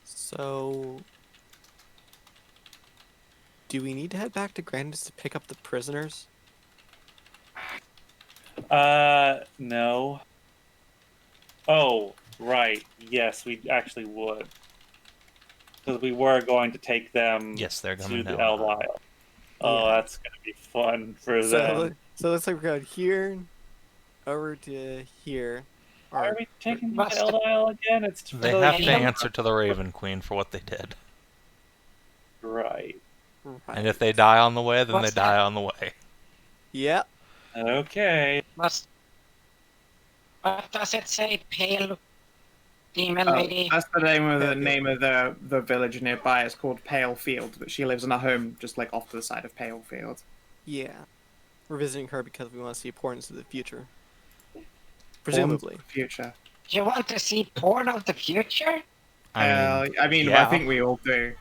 So, do we need to head back to Grandis to pick up the prisoners? No. Oh, right. Yes, we actually would. Because we were going to take them Yes, they're to coming the down. Elloe. Oh, Yeah. that's gonna be fun for So, them. so let's like we're going here, over to here. Why are Or we taking them What's to the- Eldisle again? It's They for have the to Haven? answer to the Raven Queen for what they did. Right. And if they die on the way, then What's they die that? on the way. Yep. Okay. What does it say? Pale demon Oh, lady. that's the name of Pale Field. the village nearby. It's called Pale Field, but she lives in a home just like off to the side of Pale Field. Yeah. We're visiting her because we want to see portents of the future. Presumably. Future. You want to see porn of the future? I mean, I yeah. think we all do.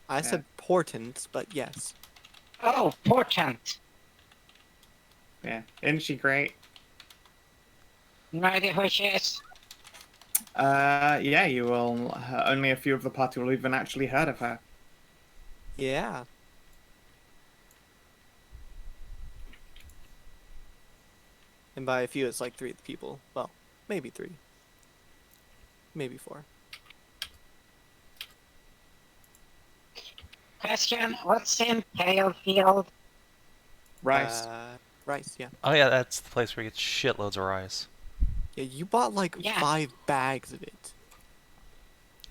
I said portents, but yes. Oh, portent. Yeah, isn't she great? No idea who she is. Yeah, you will. Only a few of the party will even actually heard of her. Yeah. And by a few, it's like 3 of the people. Well, maybe 3. Maybe 4. Question, what's in Pale Field? Rice. Rice, yeah. Oh yeah, that's the place where you get shitloads of rice. Yeah, you bought like Yeah. 5 bags of it.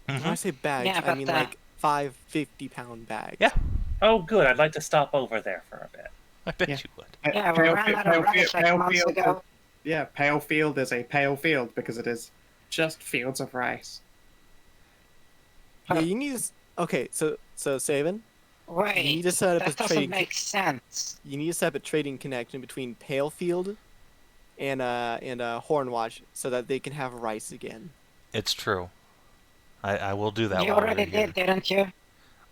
When I say bags, Yeah, I but mean the- like 5 50-pound bags. Yeah. Oh, good. I'd like to stop over there for a bit. I bet Yeah. you would. Yeah, we ran out of rice like months ago. Yeah, Pale Field is a pale field because it is just fields of rice. Yeah, you need to... Okay, so Savin, Wait, you need to set up that a doesn't trading... make sense. You need to set up a trading connection between Pale Field and Hornwatch so that they can have rice again. It's true. I will do that You while already we're here. did, didn't you?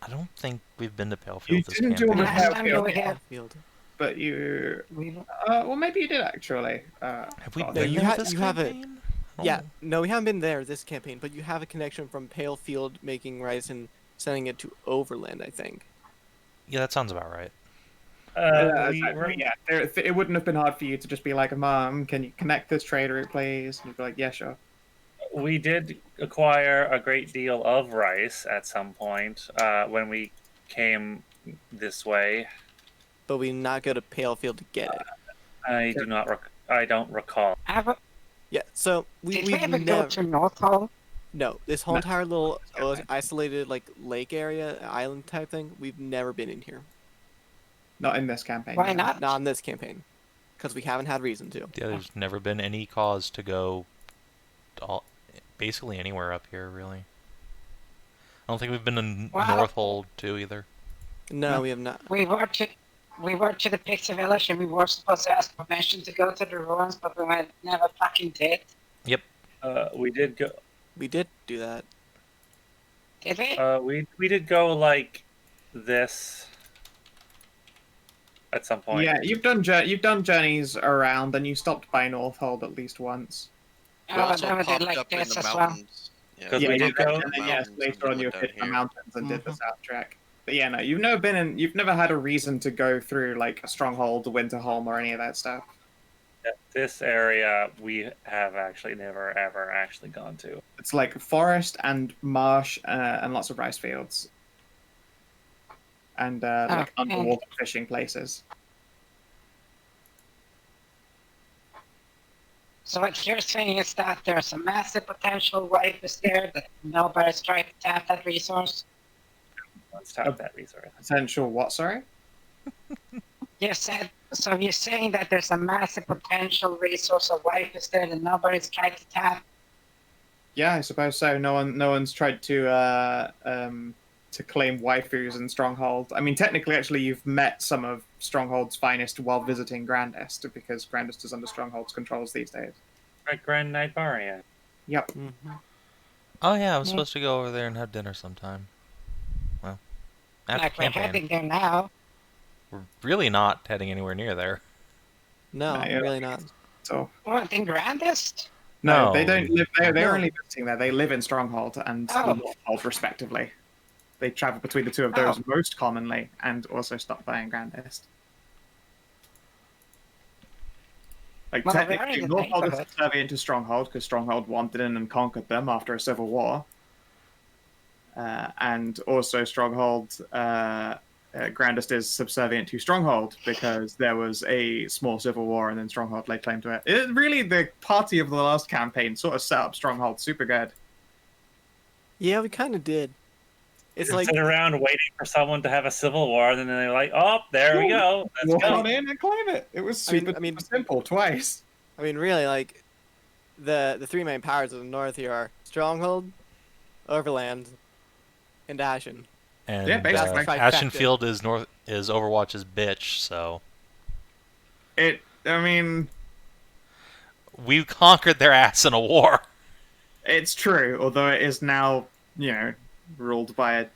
I don't think we've been to Palefield You this didn't do campaign. them Last Pale time you Field, were here, Field. but you. we Well, maybe you did actually. Have we God, been you there ha- this you have a- campaign? Oh. Yeah, no, we haven't been there this campaign, but you have a connection from Pale Field making rice and sending it to Overland, I think. Yeah, that sounds about right. Exactly, yeah. It wouldn't have been hard for you to just be like, "Mom, can you connect this trade route, please?" And you'd be like, "Yeah, sure." We did acquire a great deal of rice at some point when we came this way. But we did not go to Pale Field to get it. I do not. I don't recall. Yeah, so did we we've ever go never... to North Hall? No, this whole No. entire little Okay. isolated like lake area, island type thing, we've never been in here. Not in this campaign. Why no. not? Not in this campaign. Because we haven't had reason to. Yeah, there's never been any cause to go basically anywhere up here, really. I don't think we've been to Wow. Northold, too, either. No, No. we have not. We were to the Pixie Village and we were supposed to ask permission to go to the ruins, but we never fucking did. We did go. We did do that. Did we? We did go like this at some point. Yeah, you've done journeys around, and you stopped by Northold at least once. We Oh, also then we did popped like up in this the as well. mountains. Yeah, 'Cause Yeah, we you did did, go- and then yes, mountains later and on you went down hit the here. mountains and did the south track. But yeah, no, you've never had a reason to go through like a Stronghold, Winterholm, or any of that stuff. This area we have actually never ever actually gone to. It's like forest and marsh and lots of rice fields. And like Oh, underwater fishing places. So what you're saying is that there's a massive potential rifles there that nobody's tried to tap that resource? Let's tap that resource. Potential what, sorry? You said, so you're saying that there's a massive potential resource of rifles there that nobody's tried to tap? Yeah, I suppose so. No one's tried to claim waifus in Stronghold. I mean, technically, actually, you've met some of Stronghold's finest while visiting Grandest, because Grandest is under Stronghold's controls these days. Right, Grand Knight Barbarian. Yep. Mm-hmm. Oh, yeah, I was Yeah. supposed to go over there and have dinner sometime. Well, after Like we're campaign. heading there now. We're really not heading anywhere near there. No, No, yeah. really not. So What, in Grandest? no, they No. don't live. They're No. only visiting there. They live in Stronghold and Oh. Northhold, respectively. They travel between the two of those most commonly, and also stop by in Grandest. Like Well, they're technically, in the Northhold is neighborhood. subservient to Stronghold because Stronghold wanted in and conquered them after a civil war. And also Stronghold Grandest is subservient to Stronghold because there was a small civil war and then Stronghold laid claim to it. Really, the party of the last campaign sort of set up Stronghold super good. Yeah, we kind of did. It's like sit around waiting for someone to have a civil war, and then they're like, "Oh, there we go. Let's Walk go." on in and claim it. It was super simple twice. I mean, really, like the three main powers of the north here are Stronghold, Overland, and Ashen. And Yeah, basically. Ashenfield is Overwatch's bitch, so I mean, we conquered their ass in a war. it's true, although it is now, ruled by a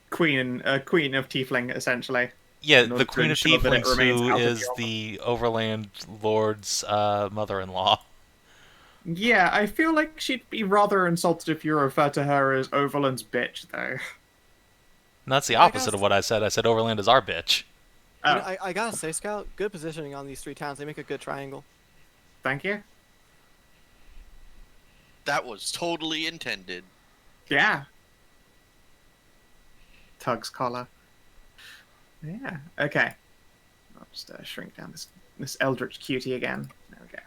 queen of Tiefling, essentially. Yeah, in order the to Queen of ensure that it Tieflings, remains who out of is the the Overland Lord's mother-in-law. Yeah, I feel like she'd be rather insulted if you refer to her as Overland's bitch, though. And that's the opposite of what I said. I said Overland is our bitch. Oh, I gotta say, Scout, good positioning on these three towns. They make a good triangle. thank you. That was totally intended. Yeah. Tug's collar. Yeah, okay. I'll just shrink down this eldritch cutie again. There we go.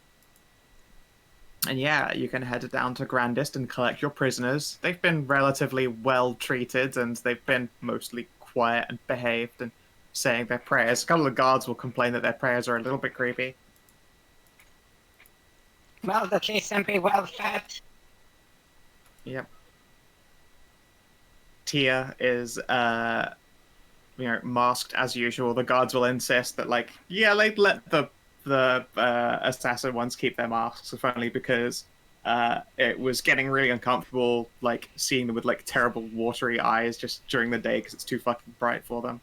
And yeah, you can head down to Grandest and collect your prisoners. They've been relatively well treated, and they've been mostly quiet and behaved and saying their prayers. A couple of guards will complain that their prayers are a little bit creepy. Well, the case can be well fed. Yep. Tia is, masked as usual. The guards will insist that, let the assassin ones keep their masks, if only because it was getting really uncomfortable, seeing them with terrible watery eyes just during the day because it's too fucking bright for them.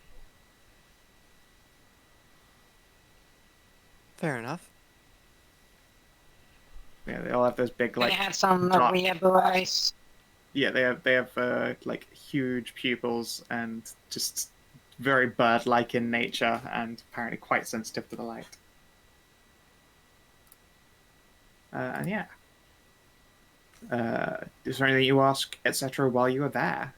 Fair enough. Yeah, they all have those big They had some drop- weird eyes. Yeah, they have huge pupils and just very bird-like in nature and apparently quite sensitive to the light. And yeah. Is there anything you ask, etc., while you were there?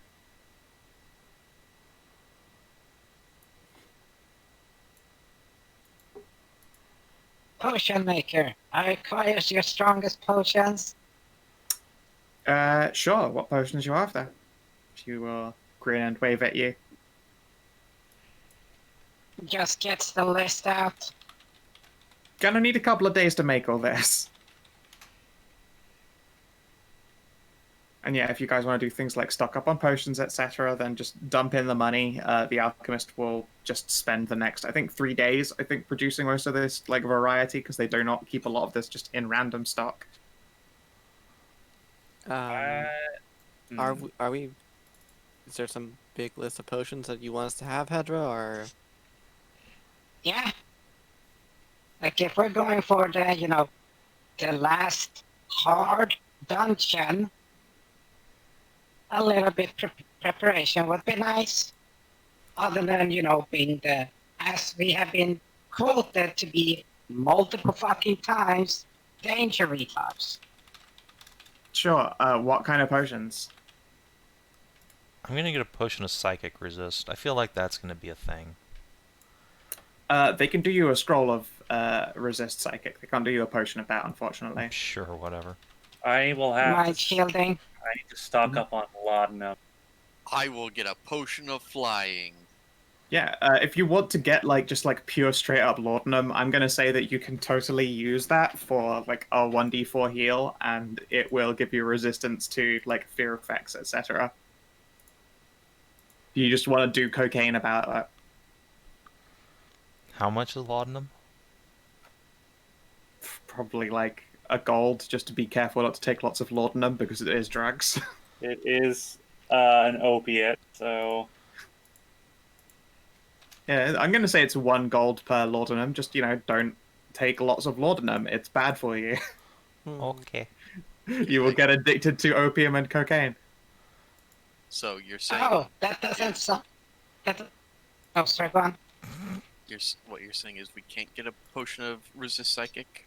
Potion maker. I require your strongest potions. Sure. What potions you after? She will grin and wave at you. Just gets the list out. Gonna need a couple of days to make all this. And yeah, if you guys want to do things like stock up on potions, etc., then just dump in the money. The alchemist will just spend the next, 3 days, producing most of this variety, because they do not keep a lot of this just in random stock. Are we? Is there some big list of potions that you want us to have, Hedrah, or? Yeah. If we're going for the, the last hard dungeon, a little bit preparation would be nice. Other than, being as we have been quoted to be multiple fucking times, danger retards. Sure. What kind of potions? I'm gonna get a potion of psychic resist. I feel like that's gonna be a thing. They can do you a scroll of resist psychic. They can't do you a potion of that, unfortunately. Sure, whatever. I will have My to, shielding. I need to stock up on laudanum. I will get a potion of flying. Yeah, if you want to get just pure straight up laudanum, I'm gonna say that you can totally use that for a 1d4 heal, and it will give you resistance to fear effects, etc. You just want to do cocaine about that. How much is laudanum? Probably a gold, just to be careful not to take lots of laudanum because it is drugs. It is an opiate, so Yeah, I'm gonna say it's 1 gold per laudanum. Just don't take lots of laudanum. It's bad for you. Okay. You will get addicted to opium and cocaine. So you're saying Oh, that doesn't sound... Oh, sorry, go on. what you're saying is we can't get a potion of resist psychic?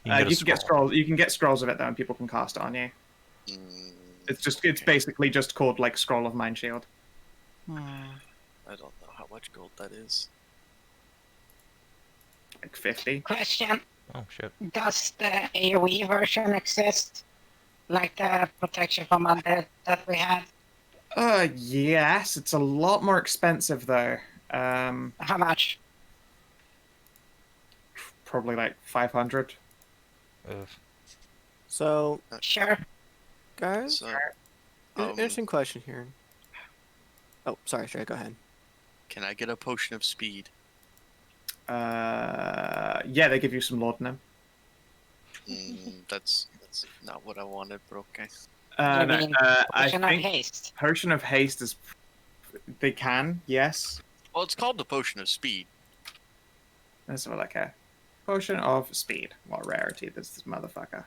You can get a get scroll. scrolls. You can get scrolls of it though, and people can cast it on you. It's basically just called Scroll of Mind Shield. I don't know how much gold that is. Like 50. Question: Oh shit. does the AoE version exist? Like the protection from undead that we had? Yes, it's a lot more expensive though. How much? Probably like 500. So, Sure. guys, So, interesting question here. Oh, sorry, Stray, go ahead. can I get a potion of speed? Yeah, they give you some laudanum. That's not what I wanted, but okay. You No, mean I potion of think haste? potion of haste is. They can, yes. Well, it's called the potion of speed. That's what I care. Potion of speed. What rarity is this motherfucker?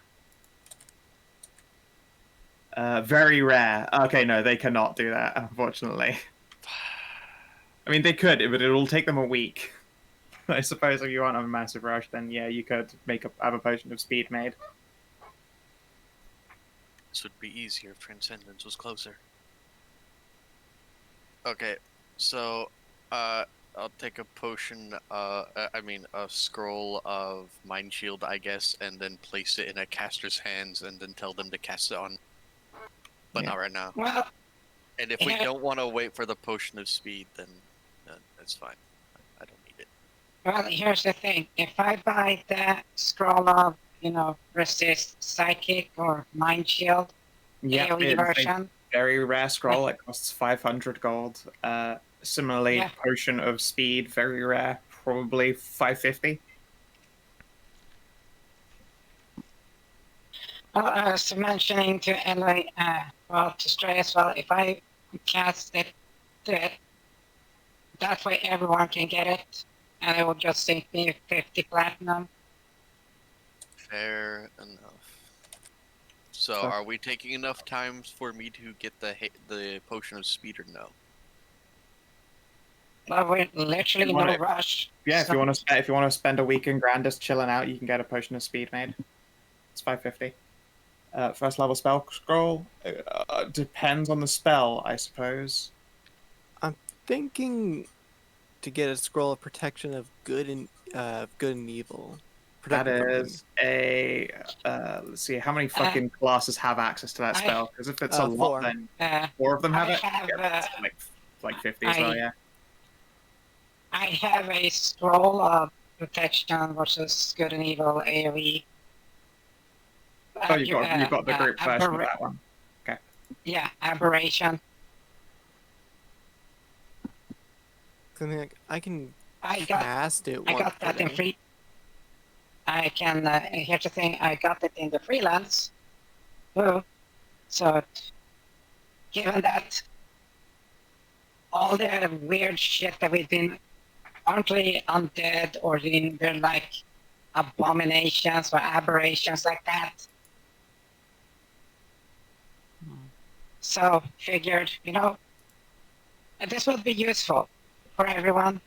Very rare. Okay, no, they cannot do that, unfortunately. I mean, they could, but it'll take them a week. I suppose if you aren't on a massive rush, then yeah, you could have a potion of speed made. This would be easier if Transcendence was closer. Okay, so I'll take a potion. A scroll of Mind Shield, I guess, and then place it in a caster's hands, and then tell them to cast it on. But Yeah. not right now. Well, And if we don't want to wait for the potion of speed, then that's fine. I don't need it. well, here's the thing. If I buy the scroll of, resist psychic or mind shield, Yeah, AoE it's a version, very rare scroll. It costs 500 gold. Similarly, Yeah. potion of speed, very rare, probably 550. so mentioning to Elloe, to Stray as well, if I cast it to it, that way everyone can get it, and it will just save me 50 platinum. Fair enough. So, Fuck. are we taking enough time for me to get the potion of speed or no? But we're literally You no want it- rush. Yeah, So- if you want to spend a week in Grandis chilling out, you can get a potion of speed made. It's 550. First level spell scroll depends on the spell, I suppose. Thinking to get a scroll of protection of good and evil. That Protect me from is a let's see how many fucking classes have access to that I- spell. Because if it's a lot, 4. then 4 of them have I it. have, Yeah, it's like 50 as well. Yeah. I have a scroll of protection versus good and evil AoE. Oh, you've got the group version of that one. Yeah, aberration. Something like I can I got cast it. I once got per that in day. free. I can. Here's the thing. I got it in the freelance. Oh, so given that all the weird shit that we've been aren't really undead or they're like abominations or aberrations like that. So figured, this would be useful for everyone.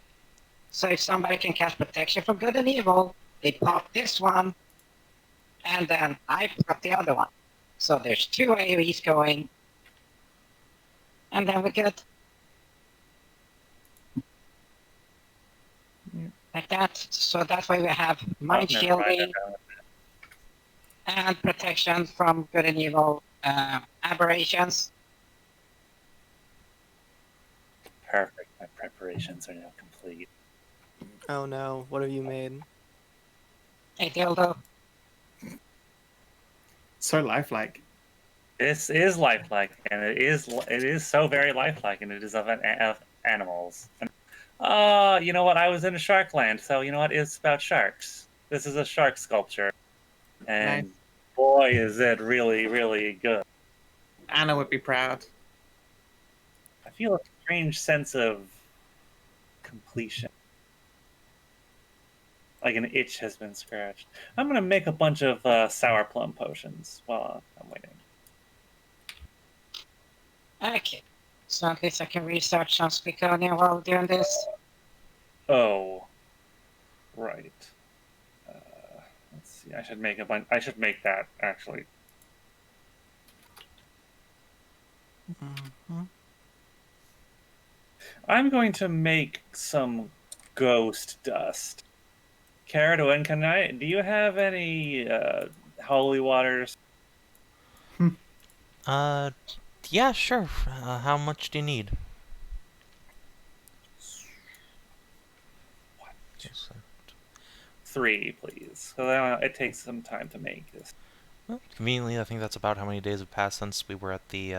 So if somebody can cast protection from good and evil, they pop this one, and then I pop the other one. So there's 2 AoEs going, and then we get like that. So that way we have mind Oh, never mind, shielding and protection from good and evil aberrations. Perfect. My preparations are now complete. Oh no! What have you made? A dildo. So lifelike. This is lifelike, and it is so very lifelike, and it is of animals. You know what? I was in a shark land, so you know what? It's about sharks. This is a shark sculpture, and Nice. boy, is it really, really good. Anna would be proud. I feel a strange sense of completion. Like an itch has been scratched. I'm gonna make a bunch of sour plum potions while I'm waiting. Okay. So at least I can research some Squeakling while doing this. Oh, right. Let's see. I should make a bunch. I should make that actually. I'm going to make some ghost dust. Ceridwen, do you have any holy waters? Yeah, sure. How much do you need? Just, 3, please. So it takes some time to make this. well, conveniently, I think that's about how many days have passed since we were at the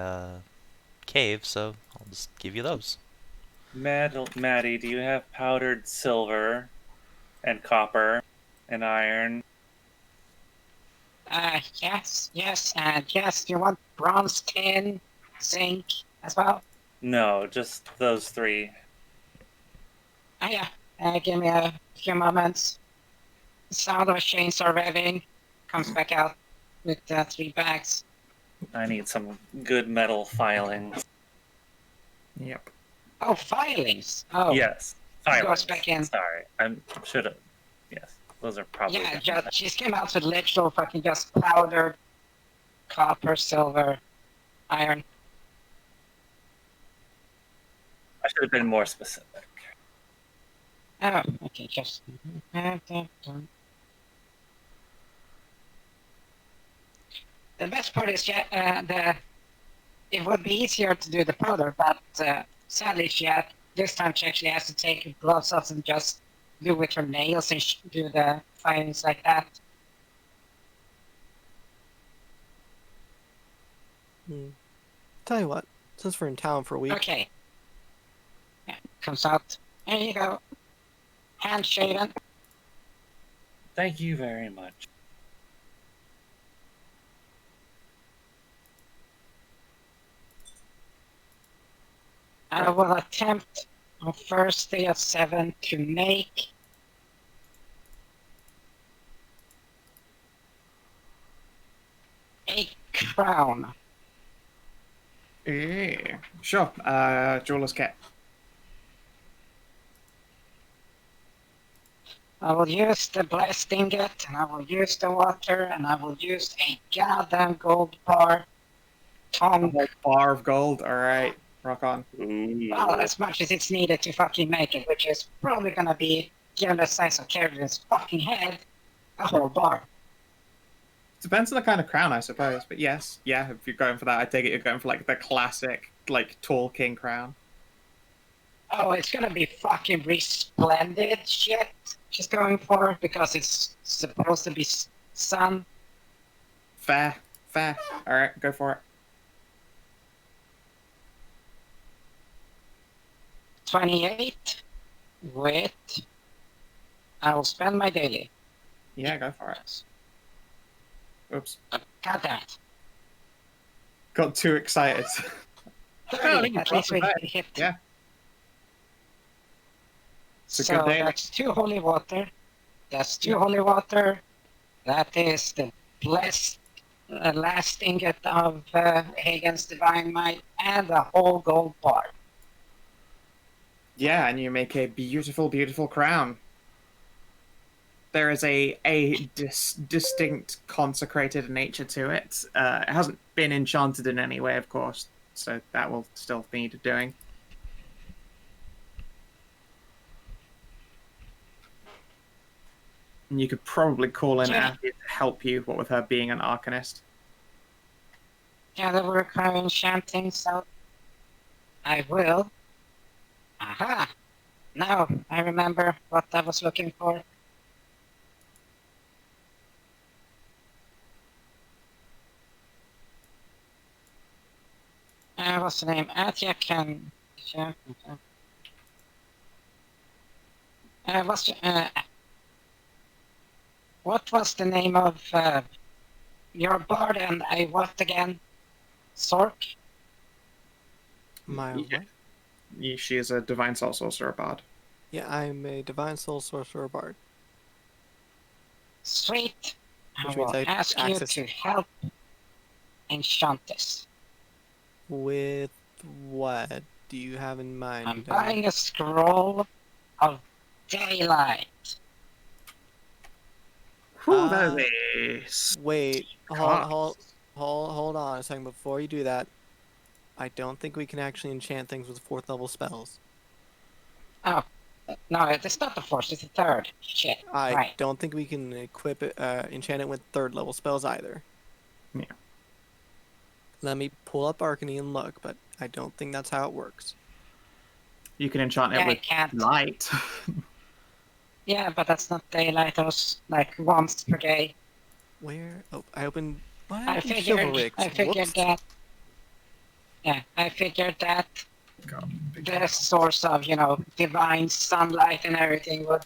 cave, so I'll just give you those. Maddie, do you have powdered silver and copper and iron? Yes, and yes, you want bronze, tin, zinc as well? No, just those 3. Oh yeah, give me a few moments. The sound of a chainsaw revving comes back out with 3 bags. I need some good metal filings. Yep. Oh, filings! Oh, Yes, goes filings. back in. Sorry, I should have. Yes, those are probably. Yeah, she came out with literal fucking just powdered copper, silver, iron. I should have been more specific. Oh, okay, just. The best part is, it would be easier to do the powder, but sadly, this time she actually has to take her gloves off and just do with her nails and do the filings like that. Tell you what, since we're in town for a week, Okay. Yeah, comes out. There you go. Hand shaven. Thank you very much. I will attempt on first day of 7 to make a crown. Yeah. Sure. Jeweler's kit. I will use the blessed ingot, and I will use the water, and I will use a goddamn gold bar. A whole bar of gold. All right. Rock on. Well, as much as it's needed to fucking make it, which is probably gonna be, given the size of Ceridwen's fucking head, a whole bar. Depends on the kind of crown, I suppose. But yes, yeah, if you're going for that, I take it you're going for like the classic, like tall king crown. Oh, it's gonna be fucking resplendent shit she's going for, because it's supposed to be sun. Fair. All right, go for it. 28 with. I will spend my daily. Yeah, go for it. Oops. Got that. Got too excited. 30, at least we hit. Yeah. It's a So good day. that's 2 holy water. That's 2 holy water. That is the blessed last ingot of Hagen's Divine Might and a whole gold bar. Yeah, and you make a beautiful, beautiful crown. There is a distinct consecrated nature to it. It hasn't been enchanted in any way, of course, so that will still need doing. And you could probably call in Yeah. Athia to help you, what with her being an arcanist. Yeah, that will require enchanting, so I will. Aha! Now I remember what I was looking for. What's the name? Athia can. What was the name of your bard and what again? Sork? my Yeah. She is a divine soul sorcerer bard. yeah, I'm a divine soul sorcerer bard. Sweet. I Which will means I ask you access- to help enchant this. With what do you have in mind? I'm buying a scroll of daylight. Whew, that is a Wait, cost. hold on a second. Before you do that, I don't think we can actually enchant things with 4th level spells. Oh, no, it's not the fourth, it's the third. Shit. I Right. don't think we can equip it, enchant it with third level spells either. Yeah. Let me pull up Arcany and look, but I don't think that's how it works. You can enchant it Yeah, I with can't. light. Yeah, but that's not daylight. That was like once per day. Where? Oh, I opened. Why I opened figured. Chivalrix? I figured Whoops. that. Yeah, I figured that God, big the source of divine sunlight and everything would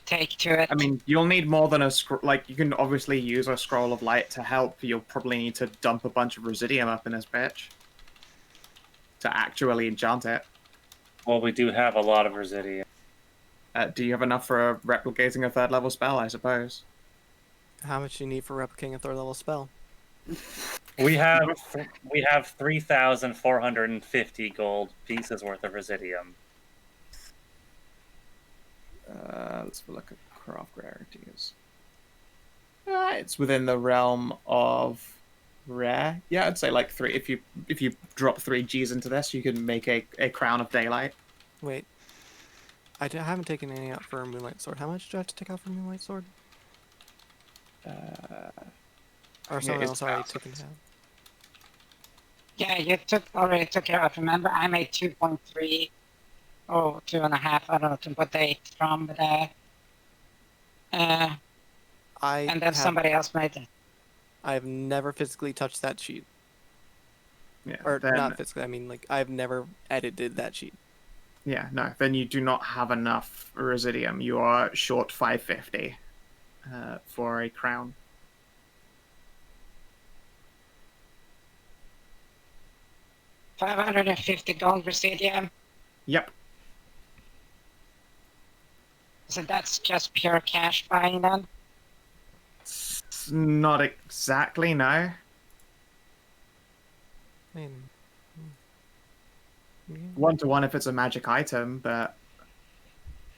take to it. I mean, you'll need more than a scroll. Like, you can obviously use a scroll of light to help. You'll probably need to dump a bunch of residium up in this bitch to actually enchant it. Well, we do have a lot of Residia. Do you have enough for replicating a third level spell? I suppose. How much do you need for replicating a third level spell? We have 3,450 gold pieces worth of Residium. Let's have a look at craft rarities. It's within the realm of rare. Yeah, I'd say like 3. If you drop 3 G's into this, you can make a crown of daylight. Wait. Haven't taken any out for a Moonlight Sword. How much do I have to take out for Moonlight Sword? Or someone it's else already 1,000. took it out? Yeah, you already took care of. Remember, I made 2.3 or 2.5. I don't know, 2.8 from the. And then somebody else made it. I've never physically touched that sheet. Yeah, Or then, not physically, I mean, like, I've never edited that sheet. Yeah, no. Then you do not have enough residium. You are short 550 for a crown. $550 Residium. Yep. So that's just pure cash buying then? Not exactly, no. I mean, 1-to-1 if it's a magic item, but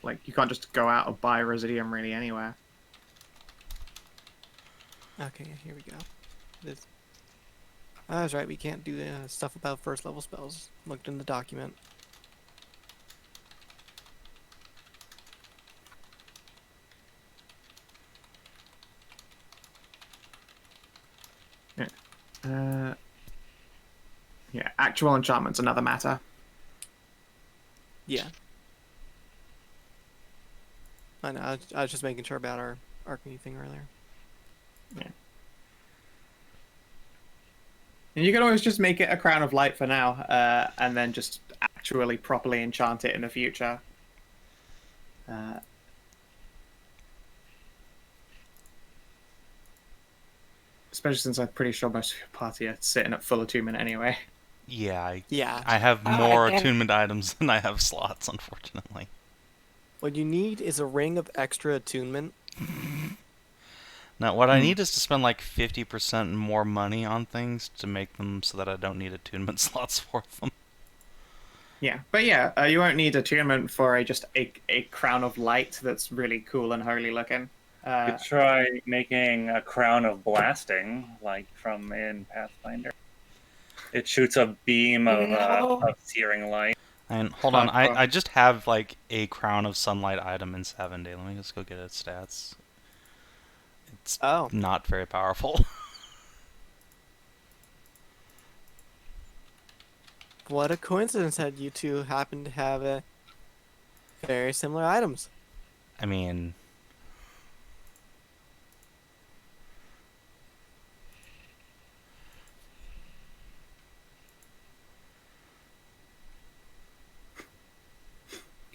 like you can't just go out and buy residium really anywhere. okay, here we go. This. I was right, we can't do stuff about first level spells. Looked in the document. Yeah, actual enchantment's another matter. Yeah. I know, I was just making sure about our Arcany thing earlier. Yeah. And you can always just make it a crown of light for now, and then just actually properly enchant it in the future. Especially since I'm pretty sure most of your party are sitting at full attunement anyway. Yeah, Yeah. I have Oh, more again. attunement items than I have slots, unfortunately. What you need is a ring of extra attunement. Now, what I need is to spend like 50% more money on things to make them so that I don't need attunement slots for them. Yeah, but yeah, you won't need attunement for just a crown of light that's really cool and holy looking. You could try making a crown of blasting, like from in Pathfinder. It shoots a beam of searing light. And hold on, I just have like a crown of sunlight item in 7 day. Let me just go get its stats. It's Oh. not very powerful. What a coincidence that you two happen to have very similar items. I mean,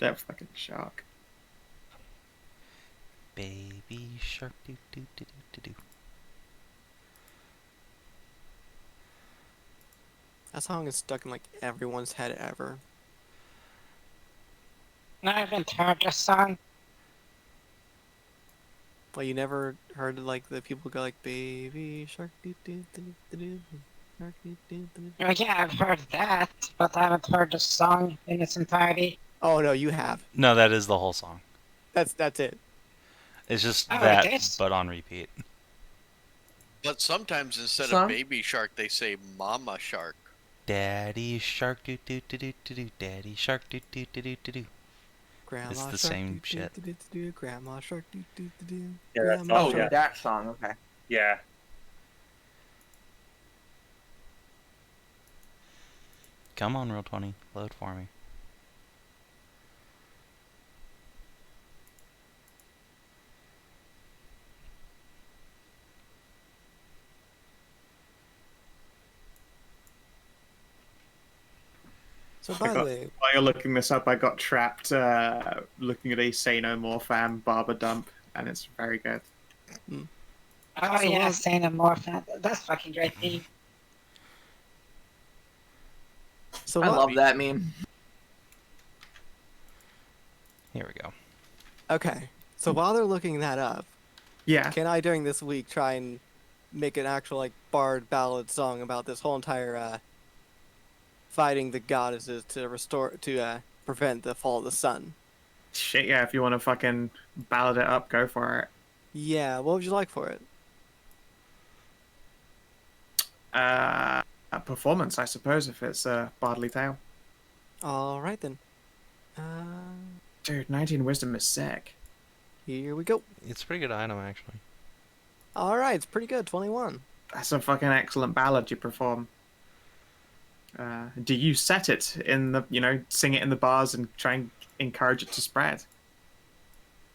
That fucking shark. baby shark doo doo doo doo doo. That song is stuck in like everyone's head ever. No, I haven't heard the song. Well, you never heard like the people go like baby shark doo doo doo doo doo shark doo doo doo. Oh, yeah, I've heard that, but I haven't heard the song in its entirety. Oh no, you have. No, that is the whole song. That's it. It's just Oh, that, it is? but on repeat. But sometimes instead Some? of baby shark, they say mama shark. Daddy shark do do do do do do. Daddy shark do do do do do do. Grandma It's the shark, same do, shit. do, do, do, do, Grandma shark, do, do, do, do. Yeah, that's Grandma all- Oh, shark. that song. Okay. Yeah. Come on, Roll20. Load for me. So by the way, While you're looking this up, I got trapped looking at a Say No More fan Barber Dump, and it's very good. Oh So yeah, what- saying a more fan. That's fucking great theme. so I what- love that meme. Here we go. Okay, so while they're looking that up, Yeah. can I during this week try and make an actual like bard ballad song about this whole entire fighting the goddesses to prevent the fall of the sun? Shit, yeah, if you want to fucking ballad it up, go for it. Yeah, what would you like for it? A performance, I suppose, if it's a Bardly Tale. All right then. Dude, 19 Wisdom is sick. Here we go. It's a pretty good item, actually. All right, it's pretty good. 21. That's a fucking excellent ballad you perform. Do you set it in the, sing it in the bars and try and encourage it to spread?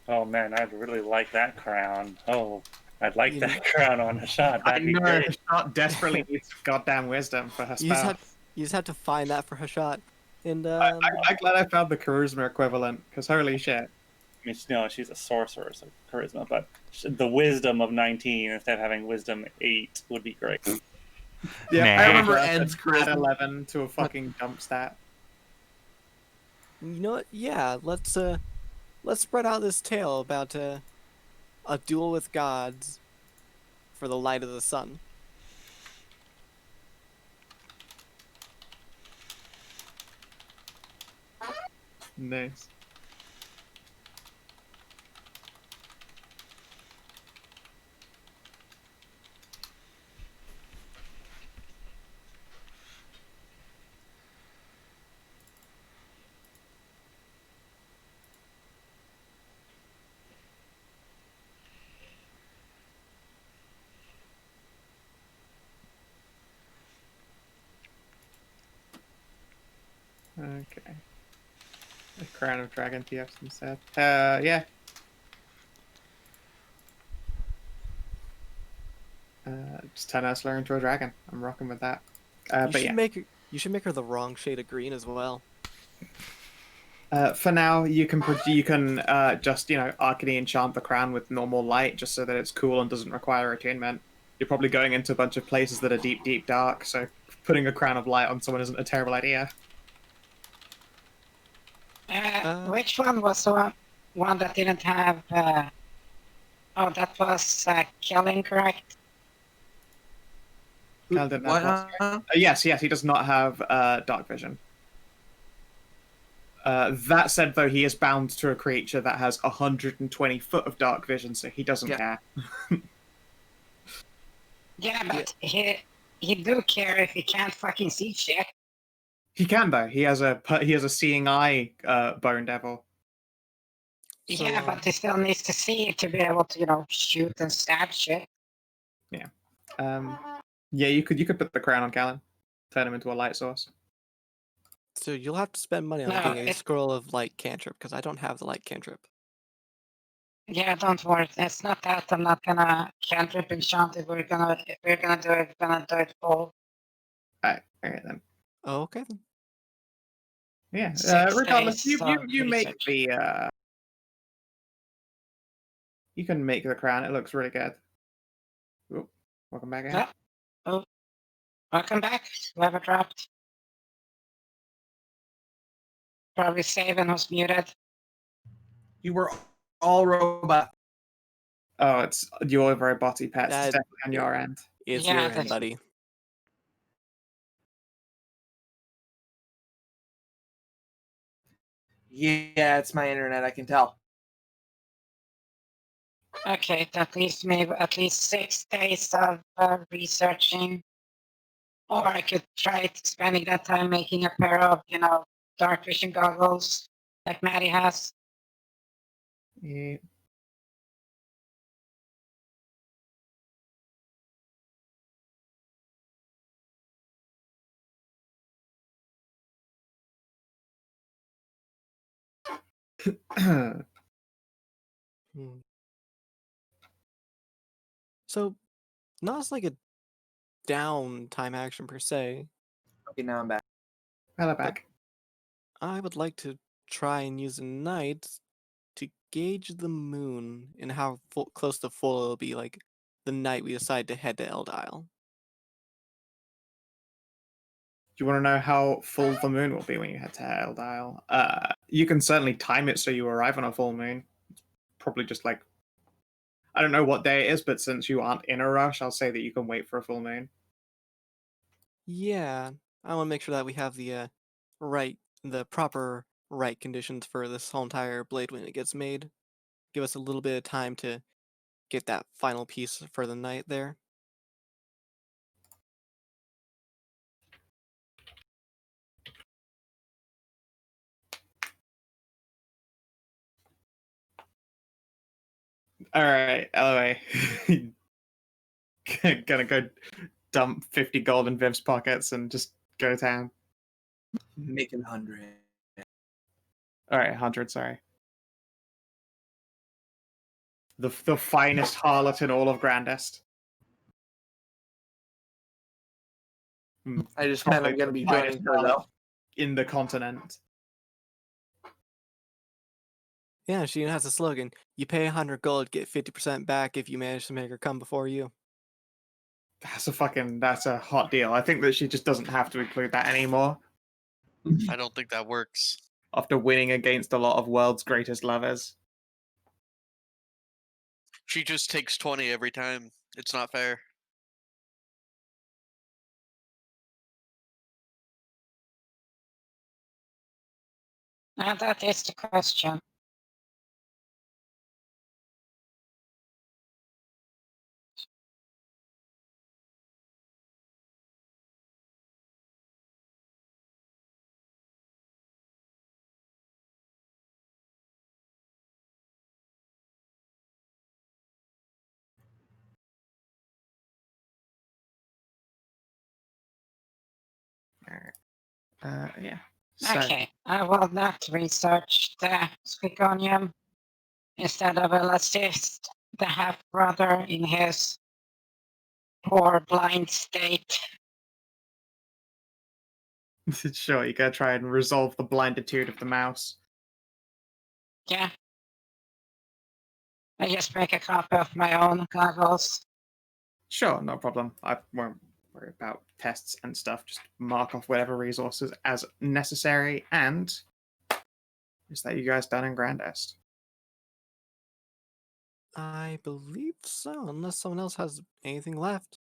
Oh man, I'd really like that crown. Oh, I'd like You that crown on a shot. I That'd be know, great. Hashat desperately needs goddamn wisdom for her You just, spell. you just have to find that for Hashat. And I'm glad I found the charisma equivalent, because holy shit. I mean, no, she's a sorceress of charisma, but the wisdom of 19 instead of having wisdom 8 would be great. Yeah, Nah. I remember Add Ed's charisma. 11 to a fucking dump stat. you know what? Yeah, let's spread out this tale about a duel with gods for the light of the sun. Nice. Okay. The Crown of Dragon TFs instead. Yeah. Just turn Ursula into a dragon. I'm rocking with that. But yeah. You should make her the wrong shade of green as well. For now, you can just arcany enchant the crown with normal light, just so that it's cool and doesn't require attunement. You're probably going into a bunch of places that are deep, deep dark, so putting a crown of light on someone isn't a terrible idea. Which one was the one that didn't have? Oh, that was Kellin, correct? Cal didn't What? have yes, he does not have dark vision. That said, though, he is bound to a creature that has 120 foot of dark vision, so he doesn't care. Yeah, but he do care if he can't fucking see shit. He can though. He has a seeing eye, bone devil. Yeah, So, but he still needs to see to be able to, shoot and stab shit. Yeah, you could put the crown on Kellin, turn him into a light source. So you'll have to spend money on No, getting a it- scroll of light cantrip because I don't have the light cantrip. Yeah, don't worry. It's not that I'm not gonna cantrip enchant it. We're gonna do it. We're gonna do it full. All right then. Oh, okay then. Yeah. 6 Regardless, days you of make research. the. You can make the crown. It looks really good. Oop, welcome back in. Yeah. Oh, welcome back. Whoever dropped. Probably Savin was muted. You were all robot. Oh, it's your very botty pets. That- It's definitely on your end. It's Yeah, your end, that's- buddy. Yeah, it's my internet. I can tell. Okay, that leaves me at least 6 days of researching. Or I could try spending that time making a pair of, dark vision goggles like Maddie has. Yeah. Hmm. So, not as like a downtime action per se, Okay, now I'm back. Hello back. I would like to try and use a night to gauge the moon and how close to full it'll be, like the night we decide to head to Eldile. Do you want to know how full the moon will be when you head to Eldile? You can certainly time it so you arrive on a full moon. Probably just like, I don't know what day it is, but since you aren't in a rush, I'll say that you can wait for a full moon. Yeah, I want to make sure that we have the proper right conditions for this whole entire blade when it gets made. Give us a little bit of time to get that final piece for the night there. All right, Elloe. Gonna go dump 50 gold in Viv's pockets and just go to town. Make it 100. All right, 100, sorry. The finest harlot in all of Grandest. I just meant Probably I'm going to be the finest joining her, harlot though. in the continent. Yeah, she even has a slogan: "You pay 100 gold, get 50% back if you manage to make her come before you." That's a hot deal. I think that she just doesn't have to include that anymore I don't think that works. after winning against a lot of world's greatest lovers. She just takes 20 every time. It's not fair. And that is the question. Yeah. So, Okay, I will not research the Squeakonium. Instead, I will assist the half-brother in his poor blind state. sure, you gotta try and resolve the blinditude of the mouse. Yeah. I just make a copy of my own goggles. Sure, no problem. I won't worry about tests and stuff. Just mark off whatever resources as necessary. And is that you guys done in Grandest? I believe so, unless someone else has anything left.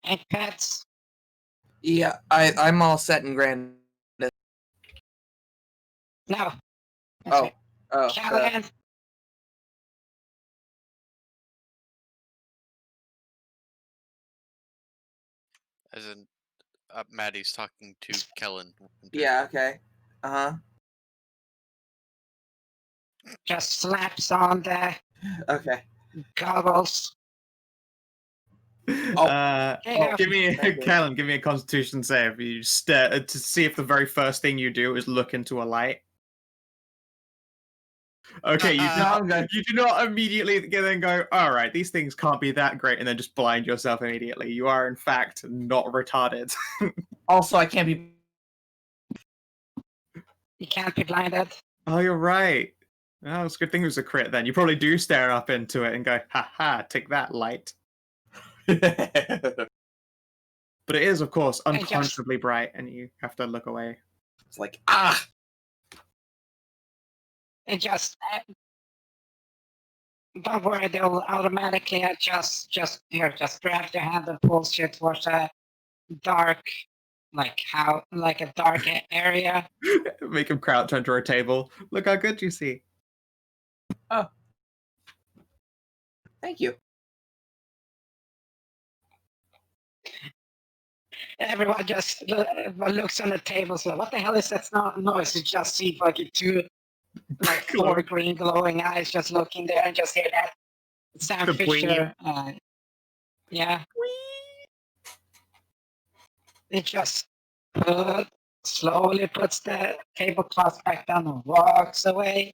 And pets. Yeah, I'm all set in Grand. No. Oh, Kellin. As in, Maddie's talking to Kellin. yeah, okay. Uh-huh. Just slaps on the Okay. goggles. Give me thank you. Kellin, give me a Constitution save. You stare to see if the very first thing you do is look into a light. Okay, you do not immediately then go, all right, these things can't be that great, and then just blind yourself immediately. You are, in fact, not retarded. Also, I can't be. You can't be blinded. Oh, you're right. Oh, it's a good thing it was a crit then. You probably do stare up into it and go, ha ha, take that, light. But it is, of course, uncomfortably bright, and you have to look away. It's like, ah! It just don't worry, they'll automatically adjust. Just grab your hand and pulls you towards a dark, like a dark area. Make him crouch under a table. Look how good you see. Oh. Thank you. Everyone just looks on the table. So what the hell is that noise? You just see fucking two, like four green glowing eyes just looking there, and just hear that Sam The Fisher. Yeah. It just slowly puts the tablecloth back down and walks away.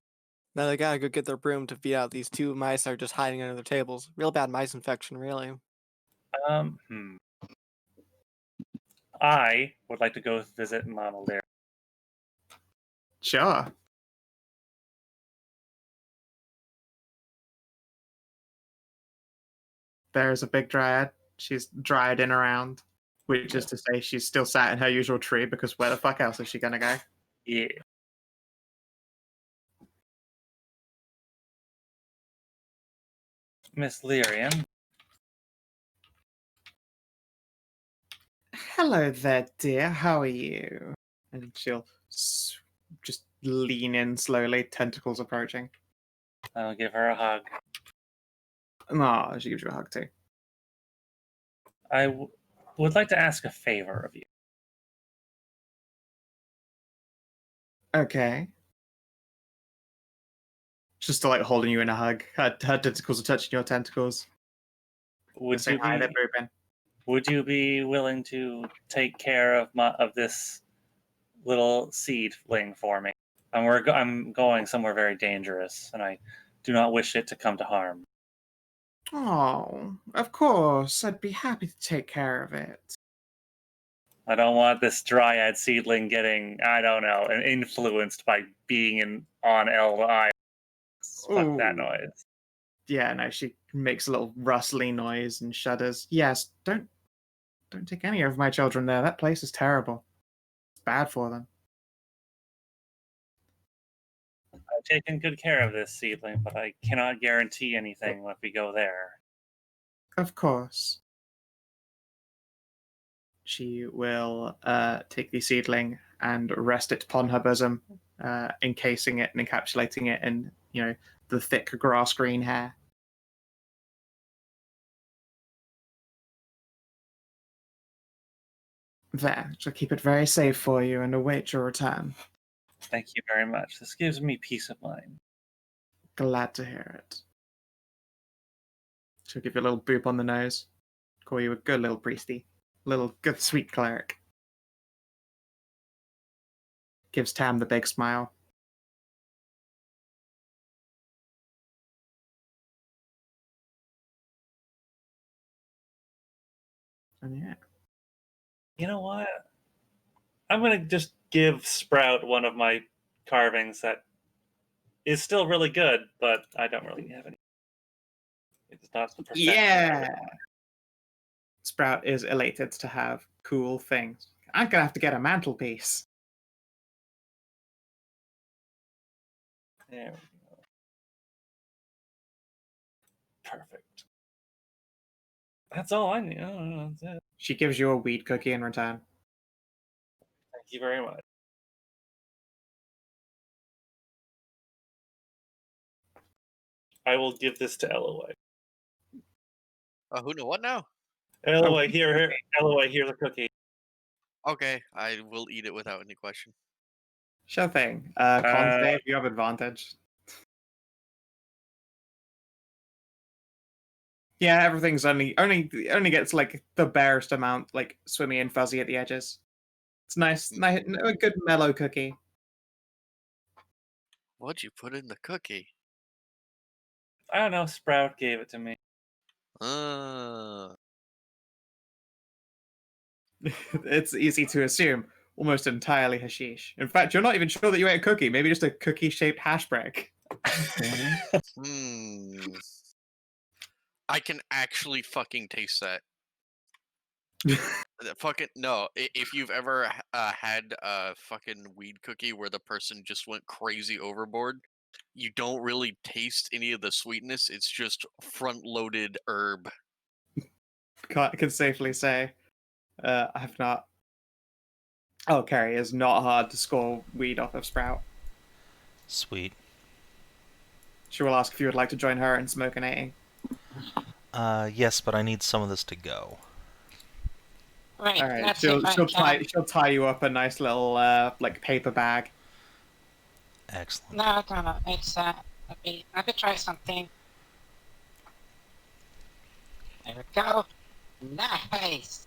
Now they gotta go get their broom to feed out these two mice that are just hiding under the tables. Real bad mice infection, really. I would like to go visit Mama Lear. Sure. There's a big dryad. She's dryading around, which is to say she's still sat in her usual tree, because where the fuck else is she gonna go? Yeah. Miss Lyrian. Hello there, dear. How are you? And she'll just lean in slowly, tentacles approaching. I'll give her a hug. Oh, she gives you a hug too. I would like to ask a favor of you. Okay. Just like holding you in a hug. Her tentacles are touching your tentacles. Would Saying you hi, be they're booping. Would you be willing to take care of this little seedling for me? I'm going somewhere very dangerous, and I do not wish it to come to harm. Oh, of course. I'd be happy to take care of it. I don't want this dryad seedling getting, I don't know, influenced by being on Elloe. Fuck that Ooh. noise. Yeah, no, she makes a little rustly noise and shudders. Yes, don't take any of my children there. That place is terrible. It's bad for them. I've taken good care of this seedling, but I cannot guarantee anything if we go there. Of course. She will take the seedling and rest it upon her bosom, encasing it and encapsulating it in, the thick grass green hair. There, she'll keep it very safe for you and await your return. Thank you very much. This gives me peace of mind. Glad to hear it. She'll give you a little boop on the nose. Call you a good little priesty. Little good sweet cleric. Gives Tam the big smile. And yeah. You know what? I'm going to just give Sprout one of my carvings that is still really good, but I don't really have any. It's not the perfection. Yeah! Sprout is elated to have cool things. I'm gonna have to get a mantelpiece. There we go. Perfect. That's all I need. Oh, that's it. She gives you a weed cookie in return. Thank you very much. I will give this to Elloe. Who know what now? Elloe, here. Elloe, here's a cookie. Okay, I will eat it without any question. Sure thing. Con save, you have advantage. Yeah, everything's only gets like the barest amount, like swimmy and fuzzy at the edges. It's nice, a good mellow cookie. What'd you put in the cookie? I don't know. Sprout gave it to me. It's easy to assume, almost entirely hashish. In fact, you're not even sure that you ate a cookie. Maybe just a cookie-shaped hash brick. I can actually fucking taste that. Fucking no! If you've ever had a fucking weed cookie where the person just went crazy overboard, you don't really taste any of the sweetness. It's just front-loaded herb. I can safely say, I have not. Oh, Carrie, it's not hard to score weed off of Sprout. Sweet. She will ask if you would like to join her in smoking. Yes, but I need some of this to go. Right, All right, let's see if I can. she'll tie you up a nice little like paper bag. Excellent. No. It's let me try something. There we go. Nice.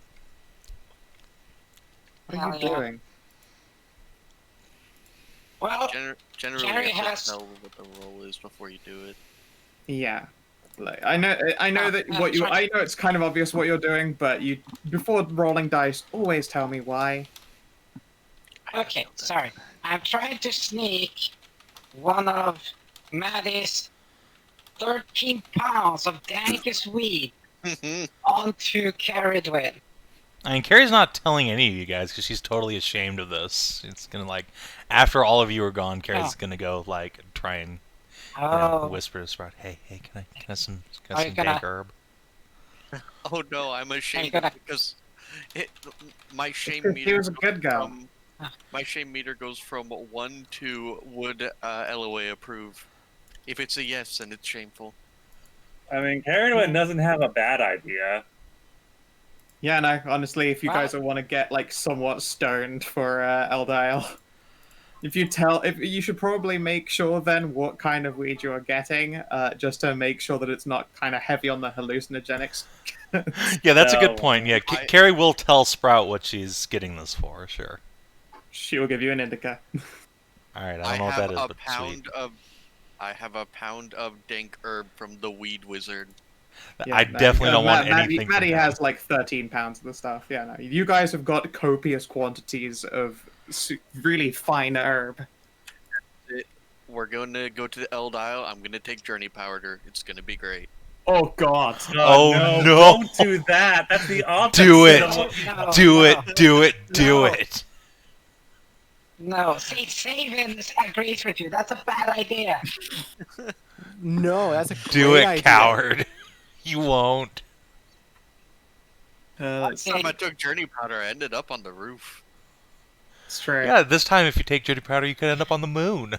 What are Hell you yeah. doing? Well, Generally, Jerry you have has- to tell what the role is before you do it. Yeah. Like, I know that what you. sorry. I know it's kind of obvious what you're doing, but you before rolling dice, always tell me why. okay, sorry. I'm trying to sneak one of Maddie's 13 pounds of dankest weed onto Ceridwen. I mean, Carrie's not telling any of you guys because she's totally ashamed of this. It's gonna like, after all of you are gone, Carrie's gonna go like try and whisper to Sprout, "Hey, can I have some Are you dank gonna- herb?" Oh no, I'm ashamed gonna- because my shame He meter was a good girl. my shame meter goes from 1 to would Elloe approve. If it's a yes, then it's shameful. I mean, Ceridwen doesn't have a bad idea. Yeah, no. Honestly, if you Wow. guys want to get like somewhat stoned for Eldile, if you should probably make sure then what kind of weed you are getting, just to make sure that it's not kind of heavy on the hallucinogenics. Yeah, that's a good No. point. Yeah, I- Carrie will tell Sprout what she's getting this for, sure. She will give you an indica. All right, I I don't know what have that is, a but pound sweet. of I have a pound of dank herb from the weed wizard. Yeah, I no, definitely don't want Maddie, anything. Maddie from has them. like 13 pounds of the stuff. Yeah, no. You guys have got copious quantities of really fine herb. We're going to go to the Eldile. I'm going to take journey powder. It's going to be great. Oh God. Oh, no! no. Don't do that. That's the opposite. Do it. of what- No, Do no, it, do it, do No. it. No, see, Savin agrees with you. That's a bad idea. No, that's a Do great it, idea. coward. You won't. That's Okay. Time I took journey powder, I ended up on the roof. true. Yeah, this time if you take Judy Powder, you could end up on the moon.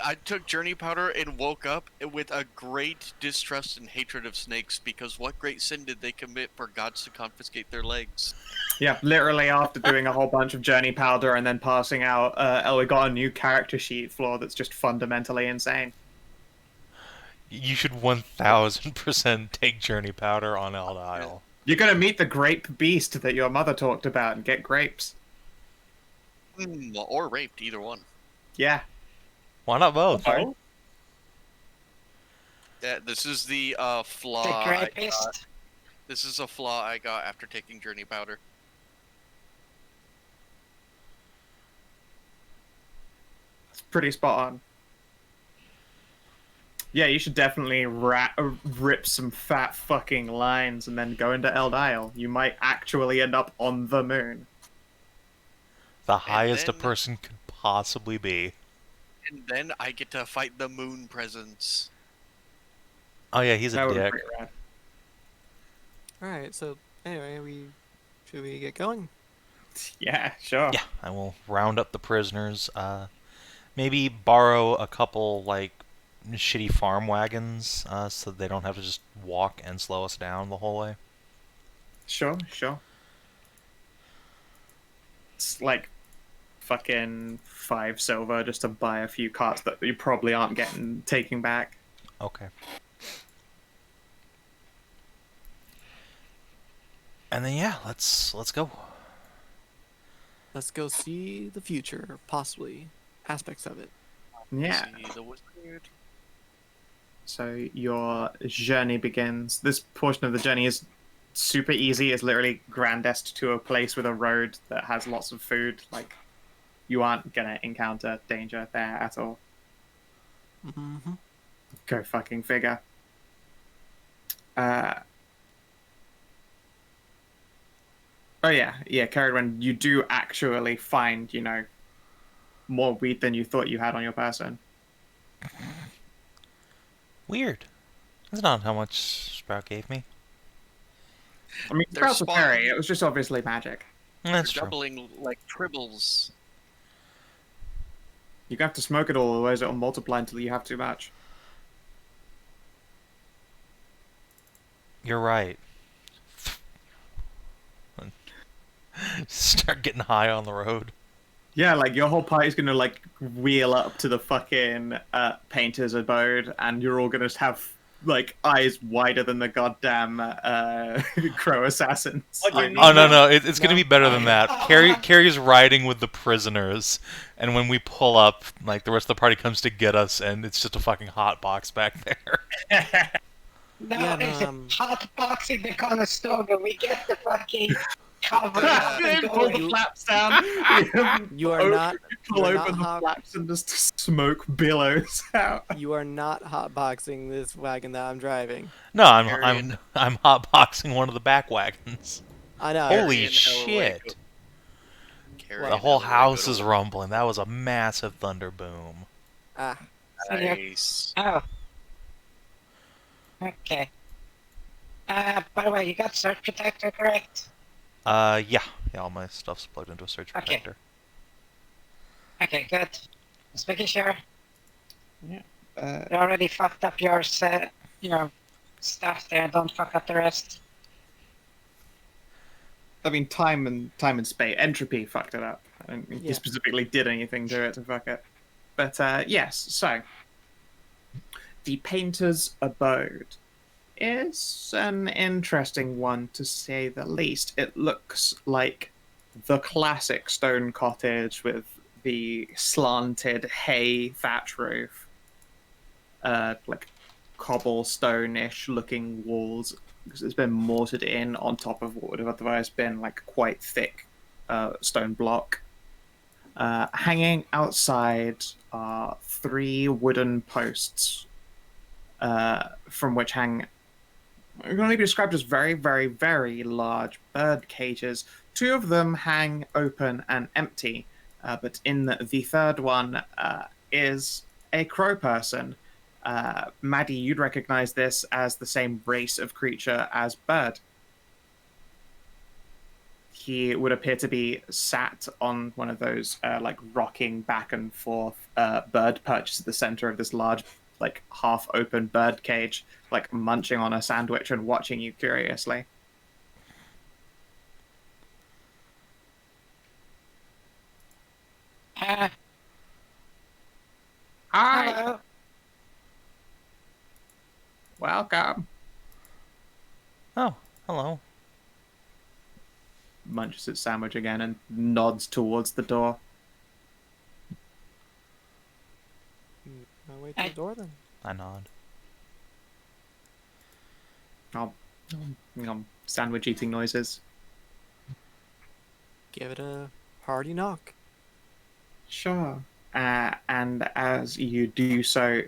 I took journey powder and woke up with a great distrust and hatred of snakes because what great sin did they commit for gods to confiscate their legs? Yeah, literally after doing a whole bunch of journey powder and then passing out, Elloe got a new character sheet floor that's just fundamentally insane. You should 1000% take Journey Powder on Eldile. You're gonna meet the grape beast that your mother talked about and get grapes. Or raped, either one. Yeah. Why not both? Oh, Yeah, this is the flaw. The I got. grapist. This is a flaw I got after taking journey powder. It's pretty spot on. Yeah, you should definitely rip some fat fucking lines and then go into Eldile. You might actually end up on the moon. The highest a then- person could possibly be. And then I get to fight the moon presence. Oh yeah, he's a That would be dick. pretty rad. All right. So anyway, should we get going? Yeah, sure. Yeah, I will round up the prisoners. Maybe borrow a couple like shitty farm wagons, so they don't have to just walk and slow us down the whole way. Sure. It's like fucking 5 silver just to buy a few carts that you probably aren't taking back. Okay. And then yeah, let's go. Let's go see the future, possibly aspects of it. Yeah. See the wizard. So your journey begins. This portion of the journey is super easy. It's literally grandest to a place with a road that has lots of food. Like, you aren't gonna encounter danger there at all. Mm-hmm. Go fucking figure. Oh yeah, Ceridwen, you do actually find, more weed than you thought you had on your person. Weird. That's not how much Sprout gave me. I mean, They're spells are spawn- fairy. It was just obviously magic. That's They're true. doubling like tribbles. You have to smoke it all, otherwise it'll multiply until you have too much. You're right. Start getting high on the road. Yeah, like your whole party's gonna like wheel up to the fucking painter's abode, and you're all gonna have like eyes wider than the goddamn crow assassins. What you Oh mean? no, it's gonna No. be better than that. Carrie's riding with the prisoners, and when we pull up, like the rest of the party comes to get us, and it's just a fucking hot box back there. No, Yeah, no, it's a hotboxing the Conestoga. We get the fucking cover up and Pull the going. flaps down. You are not. Pull You are open not the hot, flaps and just smoke billows out. you are not hotboxing this wagon that I'm driving. No, I'm hotboxing one of the back wagons. I know. Holy and Elloe shit! go- Carrie The and whole Elloe go house to is work. rumbling. That was a massive thunder boom. Ah, Nice. Oh. Okay. By the way, you got Surge Protector, correct? Yeah, all my stuff's plugged into a surge Okay. protector. Okay, good. Just making sure. Uh, You already fucked up your set, stuff there. Don't fuck up the rest. I mean, time and space, entropy fucked it up. I don't think Yeah. he specifically did anything to it to fuck it. But yes, so the painter's abode is an interesting one to say the least. It looks like the classic stone cottage with the slanted hay thatch roof, like cobblestone-ish looking walls, because it's been mortared in on top of what would have otherwise been like quite thick stone block. Hanging outside are 3 wooden posts, from which hang can only be described as very, very, very large bird cages. 2 of them hang open and empty, but in the third one is a crow person. Maddie, you'd recognize this as the same race of creature as bird. He would appear to be sat on one of those like rocking back and forth bird perches at the center of this large, like half-open bird cage, like munching on a sandwich and watching you curiously. Hi. Hello. Welcome. Oh, hello. Munches its sandwich again and nods towards the door. my way to the door then. I nod. Sandwich eating noises. Give it a hearty knock. Sure. And as you do so,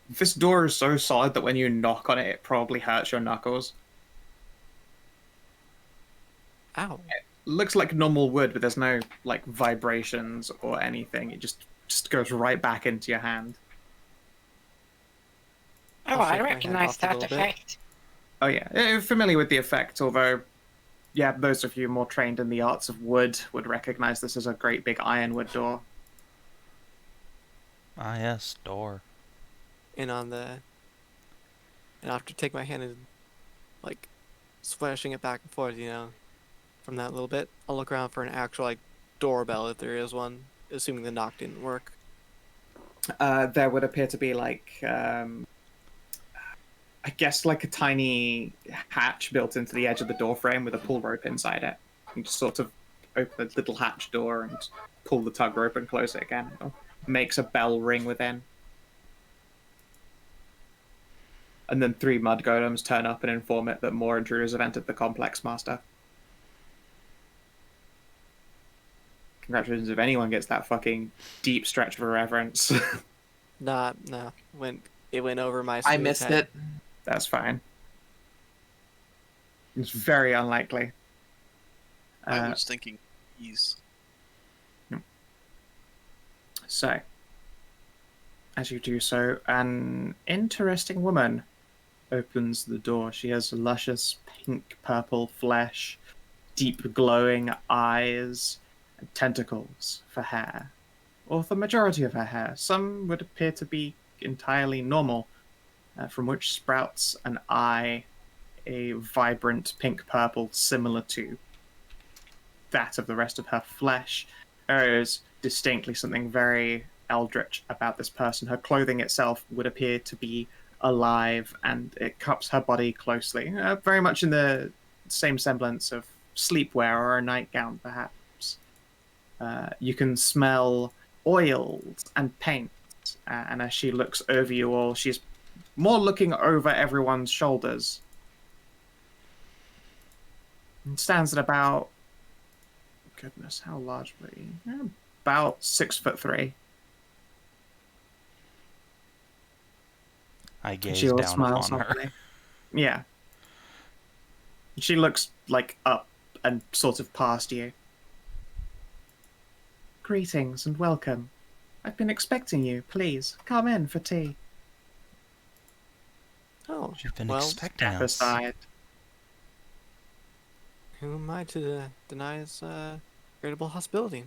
this door is so solid that when you knock on it, it probably hurts your knuckles. Ow. Looks like normal wood, but there's no like vibrations or anything. It just goes right back into your hand. Oh, I'll I shake my hand recognize off a that little bit. effect. Oh yeah, familiar with the effect, although, yeah, those of you more trained in the arts of wood would recognize this as a great big ironwood door. Ah, yes, door. And after take my hand and like splashing it back and forth, from that little bit, I'll look around for an actual like doorbell if there is one, assuming the knock didn't work. There would appear to be like, I guess like a tiny hatch built into the edge of the door frame with a pull rope inside it. You just sort of open the little hatch door and pull the tug rope and close it again. It makes a bell ring within. And then 3 mud golems turn up and inform it that more intruders have entered the complex, Master. Congratulations if anyone gets that fucking deep stretch of irreverence. No. It went over my I smooth missed head. it. That's fine. It's very unlikely. I was thinking he's So, as you do so, an interesting woman opens the door. She has luscious pink-purple flesh, deep glowing eyes, and tentacles for hair. Or the majority of her hair. Some would appear to be entirely normal, from which sprouts an eye, a vibrant pink-purple similar to that of the rest of her flesh. There is distinctly something very eldritch about this person. Her clothing itself would appear to be alive, and it cups her body closely, very much in the same semblance of sleepwear or a nightgown, perhaps. You can smell oils and paint, and as she looks over you all, she's more looking over everyone's shoulders. And stands at about, goodness, how large were you? About 6'3". I gaze She will down smile upon her. softly. Yeah. She looks like up and sort of past you. Greetings and welcome. I've been expecting you. Please, come in for tea. Oh, You've been well, expecting Step us. aside. who am I to deny his gradable hospitality?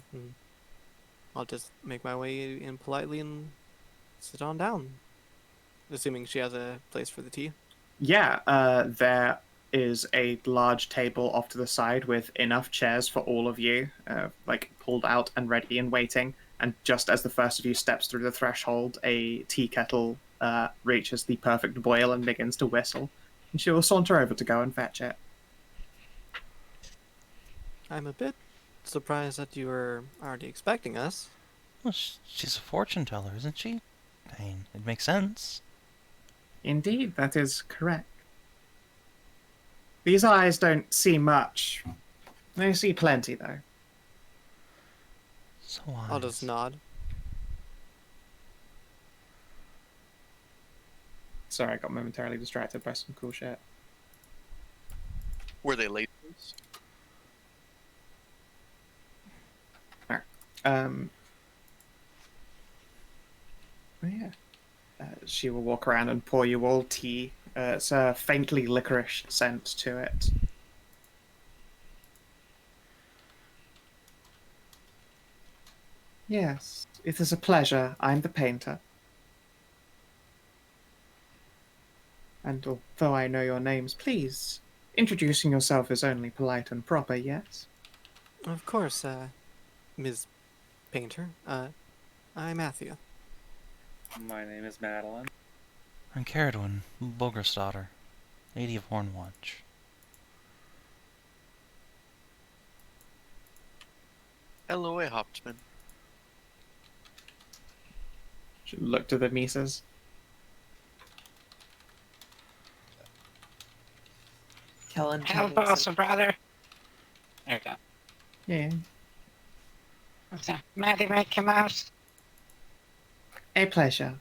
I'll just make my way in politely and sit on down. Assuming she has a place for the tea. Yeah, there is a large table off to the side with enough chairs for all of you, like pulled out and ready and waiting. And just as the first of you steps through the threshold, a tea kettle reaches the perfect boil and begins to whistle. And she will saunter over to go and fetch it. I'm a bit surprised that you were already expecting us. Well, she's a fortune teller, isn't she? I mean, it makes sense. Indeed, that is correct. These eyes don't see much. They see plenty, though. So wise. I'll just nod. Sorry, I got momentarily distracted by some cool shit. Were they late? Yeah. She will walk around and pour you all tea. It's a faintly licorice scent to it. Yes, it is a pleasure. I'm the painter. And although I know your names, please, introducing yourself is only polite and proper, yes? Of course, Ms. Painter. I'm Athia. My name is Madilyn. I'm Ceridwen, Astrasdotr, Lady of Hornwatch. Elloe Hauptmann. She looked to the Mises. Kellin. Help us, brother. There we go. Yeah. So, Maddie, make him out. A pleasure.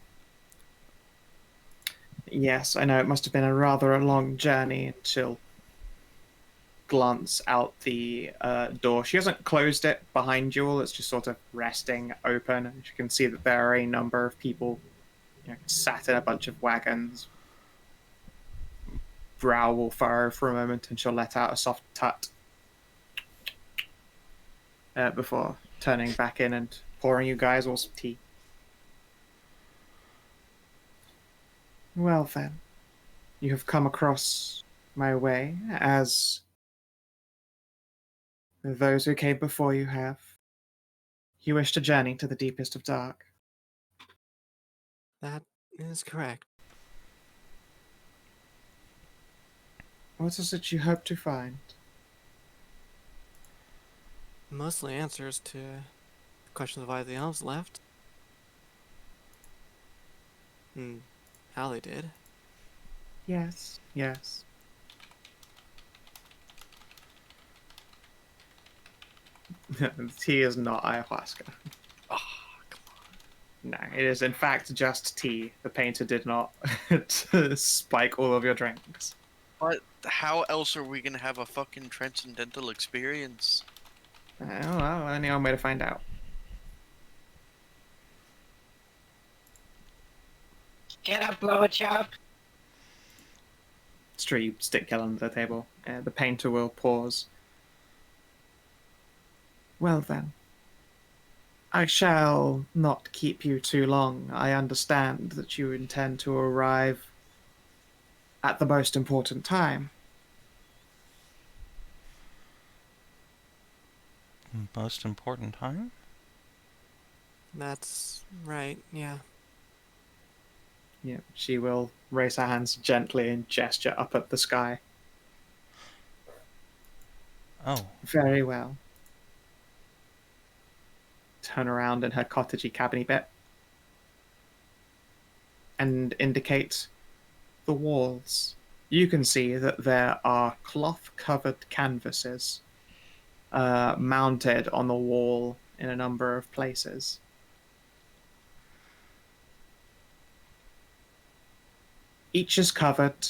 Yes, I know it must have been a rather long journey. She'll glance out the door. She hasn't closed it behind you all. It's just sort of resting open. And you can see that there are a number of people sat in a bunch of wagons. Brow will furrow for a moment, and she'll let out a soft tut before turning back in and pouring you guys all some tea. Well then, you have come across my way, as those who came before you have. You wish to journey to the deepest of dark. That is correct. What is it you hope to find? Mostly answers to questions of why the elves left. And how they did. Yes, yes. Tea is not ayahuasca. Oh, come on. No, it is in fact just tea. The painter did not spike all of your drinks. But how else are we gonna have a fucking transcendental experience? Well, only one way to find out. Get a blowjob. You stick Kellin to the table. The painter will pause. Well then, I shall not keep you too long. I understand that you intend to arrive at the most important time. Most important time? That's right, yeah. Yeah, she will raise her hands gently and gesture up at the sky. Oh, Very well. Turn around in her cottagey cabiny bit and indicate the walls. You can see that there are cloth-covered canvases mounted on the wall in a number of places. Each is covered.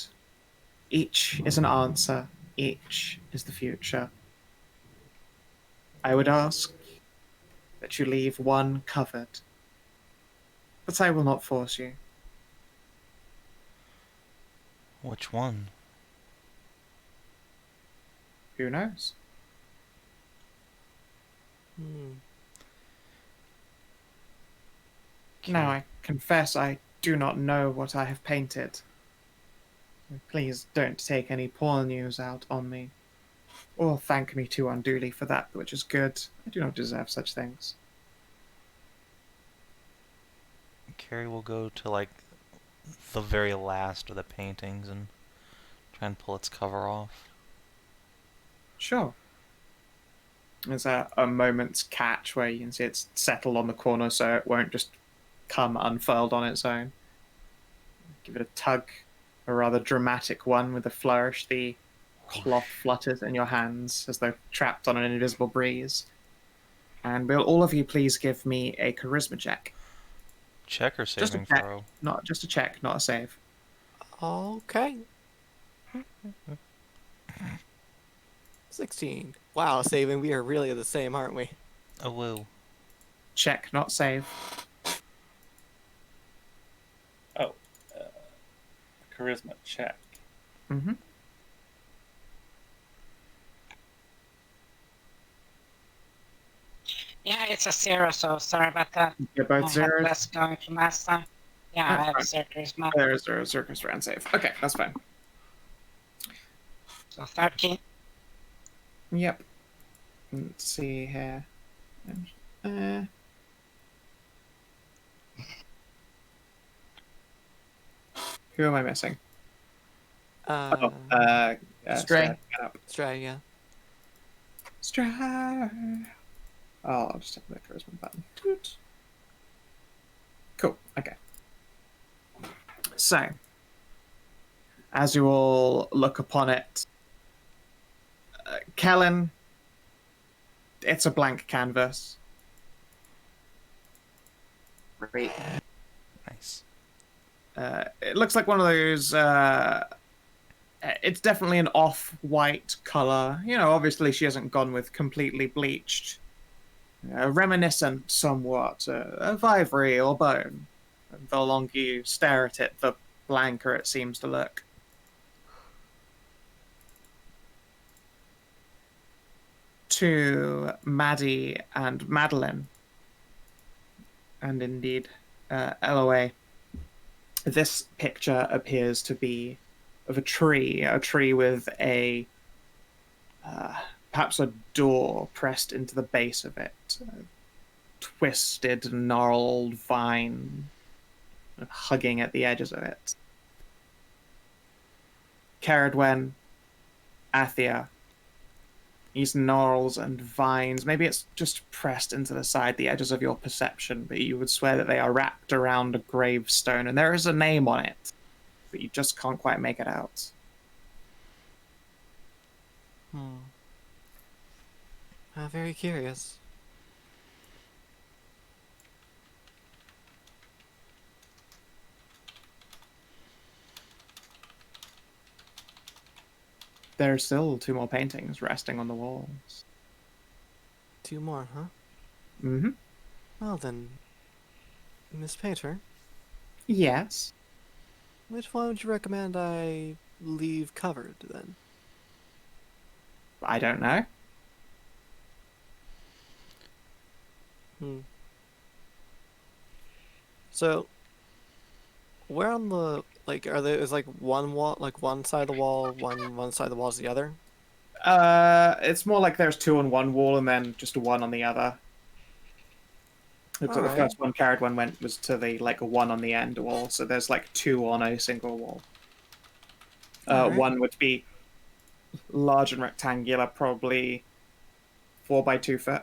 Each is an answer. Each is the future. I would ask that you leave one covered, but I will not force you. which one? Who knows? Hmm. Now I confess I do not know what I have painted. Please don't take any poor news out on me, or thank me too unduly for that which is good. I do not deserve such things. Carrie will go to, like, the very last of the paintings and try and pull its cover off. Sure. There's a moment's catch where you can see it's settled on the corner so it won't just come unfurled on its own. Give it a tug, a rather dramatic one with a flourish. The cloth flutters in your hands as though trapped on an invisible breeze. And will all of you please give me a charisma check? Check or Just a saving check. throw? Not just a check, not a save. Okay. 16. Wow, Savin, we are really the same, aren't we? Oh, woo. Check, not save. Oh, charisma check. Mm-hmm. Yeah, it's a 0, so sorry about that. You're I both had zeros. less going from last time. Yeah, I have zero charisma. There's a circus round save. Okay, that's fine. So 13. Yep. Let's see here. Who am I missing? Uh, Stray. Get up. Stray, yeah. Stray. Oh, I'll just hit the charisma button. Toot. Cool. Okay. So, as you all look upon it, Kellin, it's a blank canvas. Great. Nice. It looks like one of those. It's definitely an off-white color. You know, obviously she hasn't gone with completely bleached. Reminiscent somewhat of ivory or bone. And the longer you stare at it, the blanker it seems to look. To Maddie and Madilyn, and indeed Elloe, this picture appears to be of a tree with a perhaps a door pressed into the base of it, a twisted, gnarled vine hugging at the edges of it. Ceridwen, Athia, these gnarls and vines, maybe it's just pressed into the side, the edges of your perception, but you would swear that they are wrapped around a gravestone, and there is a name on it, but you just can't quite make it out. Very curious. There are still 2 more paintings resting on the walls. 2 more, huh? Mm-hmm. Well then, Miss Painter, Yes. which one would you recommend I leave covered, then? I don't know. So, where on the, like, are there, is like one wall, like one side of the wall, one side of the wall is the other? It's more like there's 2 on one wall and then just 1 on the other. Looks like the Alright. first one Ceridwen was to the like 1 on the end wall, so there's like 2 on a single wall. Alright. One would be large and rectangular, probably 4 by 2 foot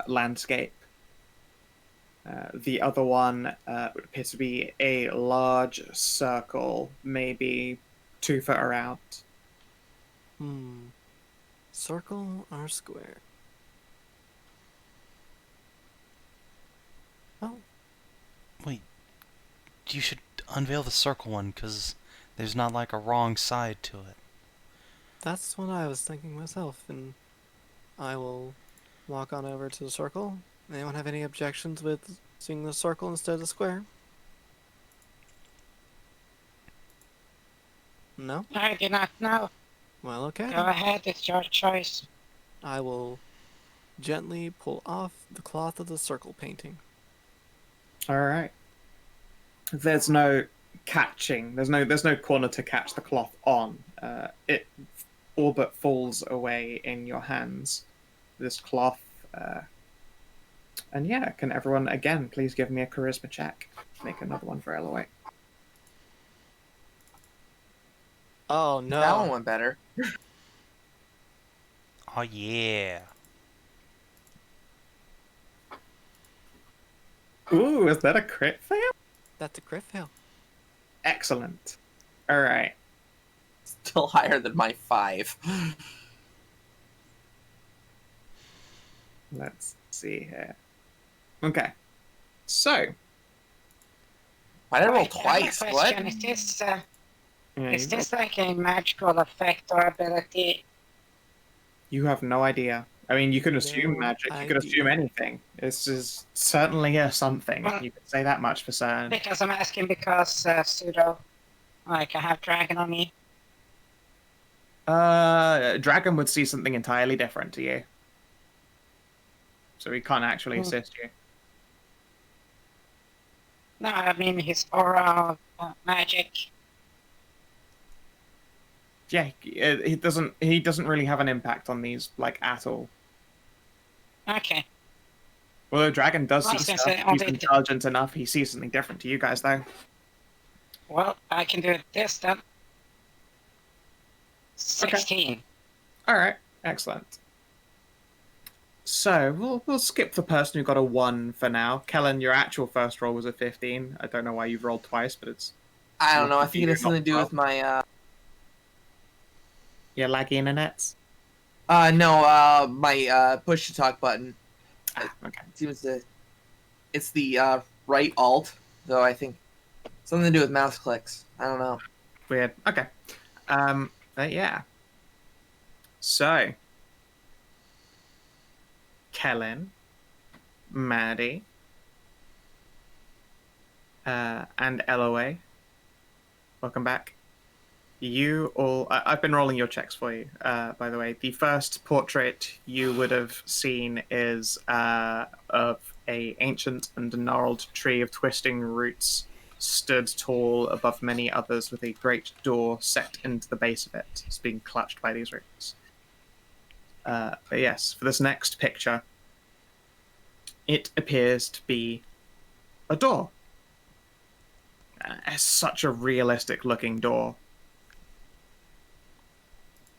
landscape. The other one would appear to be a large circle, maybe 2 foot around. Circle or square? Oh, Wait, you should unveil the circle one, because there's not like a wrong side to it. that's what I was thinking myself, and I will walk on over to the circle. Anyone have any objections with seeing the circle instead of the square? No? I do not know. Well, okay. Go ahead, it's your choice. I will gently pull off the cloth of the circle painting. All right. There's no catching. There's no corner to catch the cloth on. It all but falls away in your hands. This cloth. And yeah, can everyone again please give me a charisma check? Make another one for Elloe. Oh no. That one went better. Oh yeah. Ooh, is that a crit fail? That's a crit fail. Excellent. All right. Still higher than my 5. Let's see here. Okay. So. Why did I roll Wait, I have a twice? What? question. Is this like a magical effect or ability? You have no idea. I mean, you can assume No magic. You could idea. assume anything. This is certainly a something. Well- You could say that much for certain. Because I'm asking because pseudo, like I have dragon on me. Dragon would see something entirely different to you. So he can't actually assist you. No, I mean his aura of magic. Yeah, he doesn't. He doesn't really have an impact on these like at all. Okay. Although Dragon does I see was gonna stuff. say, He's they- intelligent enough. He sees something different to you guys, though. Well, I can do this then. 16. All right, excellent. So we'll skip the person who got a 1 for now. Kellin, your actual first roll was a 15. I don't know why you've rolled twice, but it's I don't know. I think it has something to do with my yeah, laggy internets. my push to talk button. Okay. It seems to. It's the right alt, though. I think something to do with mouse clicks. I don't know. Weird. Okay. But yeah. So, Kellin, Maddie, and Elloe, welcome back. You all... I've been rolling your checks for you, by the way. The first portrait you would have seen is of a ancient and gnarled tree of twisting roots stood tall above many others with a great door set into the base of it. It's being clutched by these roots. But yes, for this next picture, it appears to be a door. It's such a realistic looking door.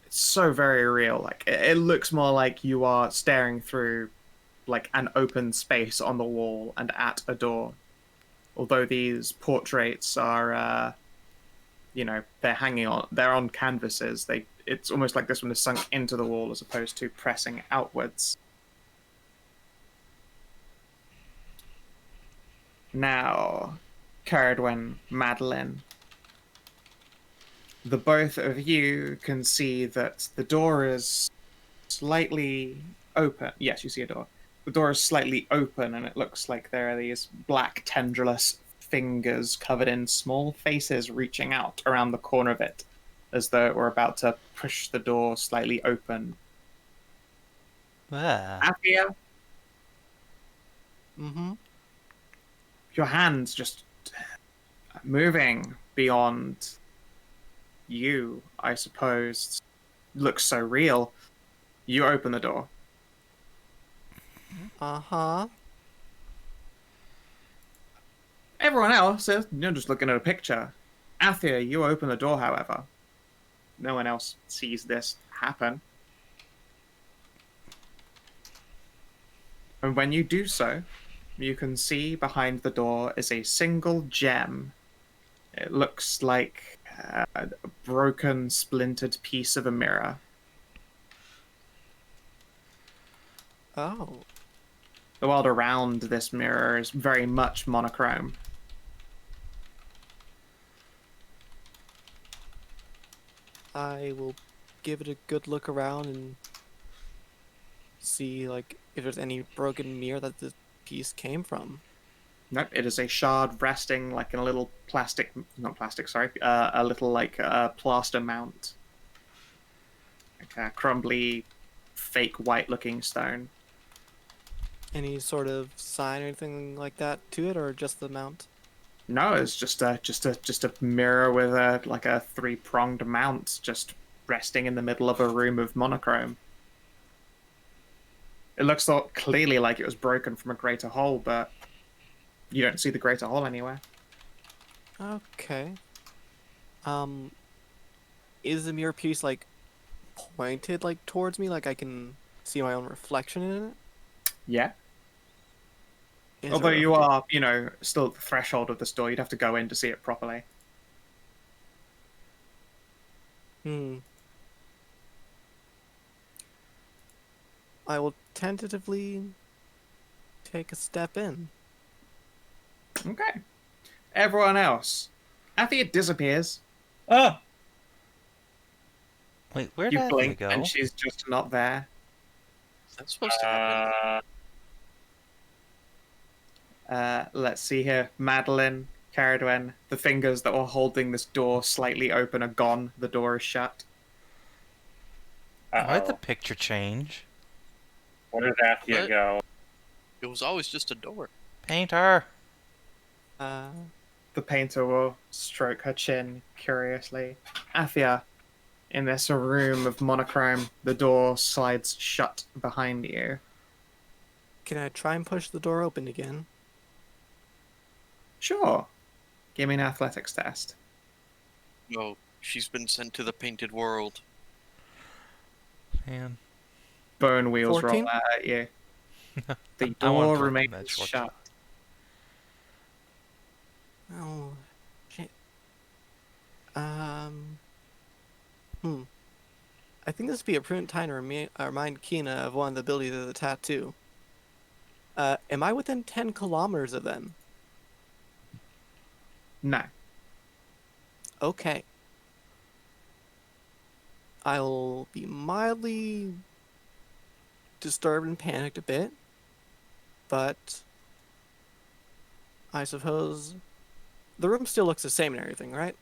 It's so very real. Like it looks more like you are staring through like an open space on the wall and at a door. Although these portraits are, they're on canvases. It's almost like this one is sunk into the wall as opposed to pressing outwards. Now, Ceridwen, Madilyn, the both of you can see that the door is slightly open. Yes, you see a door. The door is slightly open, and it looks like there are these black tendrillous fingers covered in small faces reaching out around the corner of it, as though it were about to push the door slightly open. Ah. Athia, Mm-hmm. your hands just moving beyond you, I suppose. looks so real. You open the door. Uh-huh. Everyone else, you're just looking at a picture. Athia, you open the door, however. No one else sees this happen. And when you do so, you can see behind the door is a single gem. It looks like a broken, splintered piece of a mirror. Oh. The world around this mirror is very much monochrome. I will give it a good look around and see, like, if there's any broken mirror that this piece came from. Nope, it is a shard resting like in a little plastic, not plastic, sorry, a little like plaster mount. Like a crumbly, fake white-looking stone. Any sort of sign or anything like that to it, or just the mount? No, it's just a mirror with a three-pronged mount just resting in the middle of a room of monochrome. It looks so clearly like it was broken from a greater hole, but you don't see the greater hole anywhere. Okay. Is the mirror piece, like, pointed, like, towards me, like I can see my own reflection in it? Yeah. Is Although there a- you are, still at the threshold of the store, you'd have to go in to see it properly. I will tentatively take a step in. Okay. Everyone else. Athia disappears. Oh! Wait, where You did blink, it go? and she's just not there. Is that supposed to happen? Let's see here. Madilyn, Ceridwen, the fingers that were holding this door slightly open are gone. The door is shut. Why'd the Uh-oh. picture change? Where did Athia What? go? It was always just a door. Painter! The painter will stroke her chin curiously. Athia, in this room of monochrome, the door slides shut behind you. Can I try and push the door open again? Sure. Give me an athletics test. No, she's been sent to the painted world. Man. Bone wheels 14? roll out at you. The I want door to remains match what shut. Oh, shit. I think this would be a prudent time to remind Kina of one of the abilities of the tattoo. Am I within 10 kilometers of them? No. Okay. I'll be mildly disturbed and panicked a bit, but I suppose the room still looks the same and everything, right?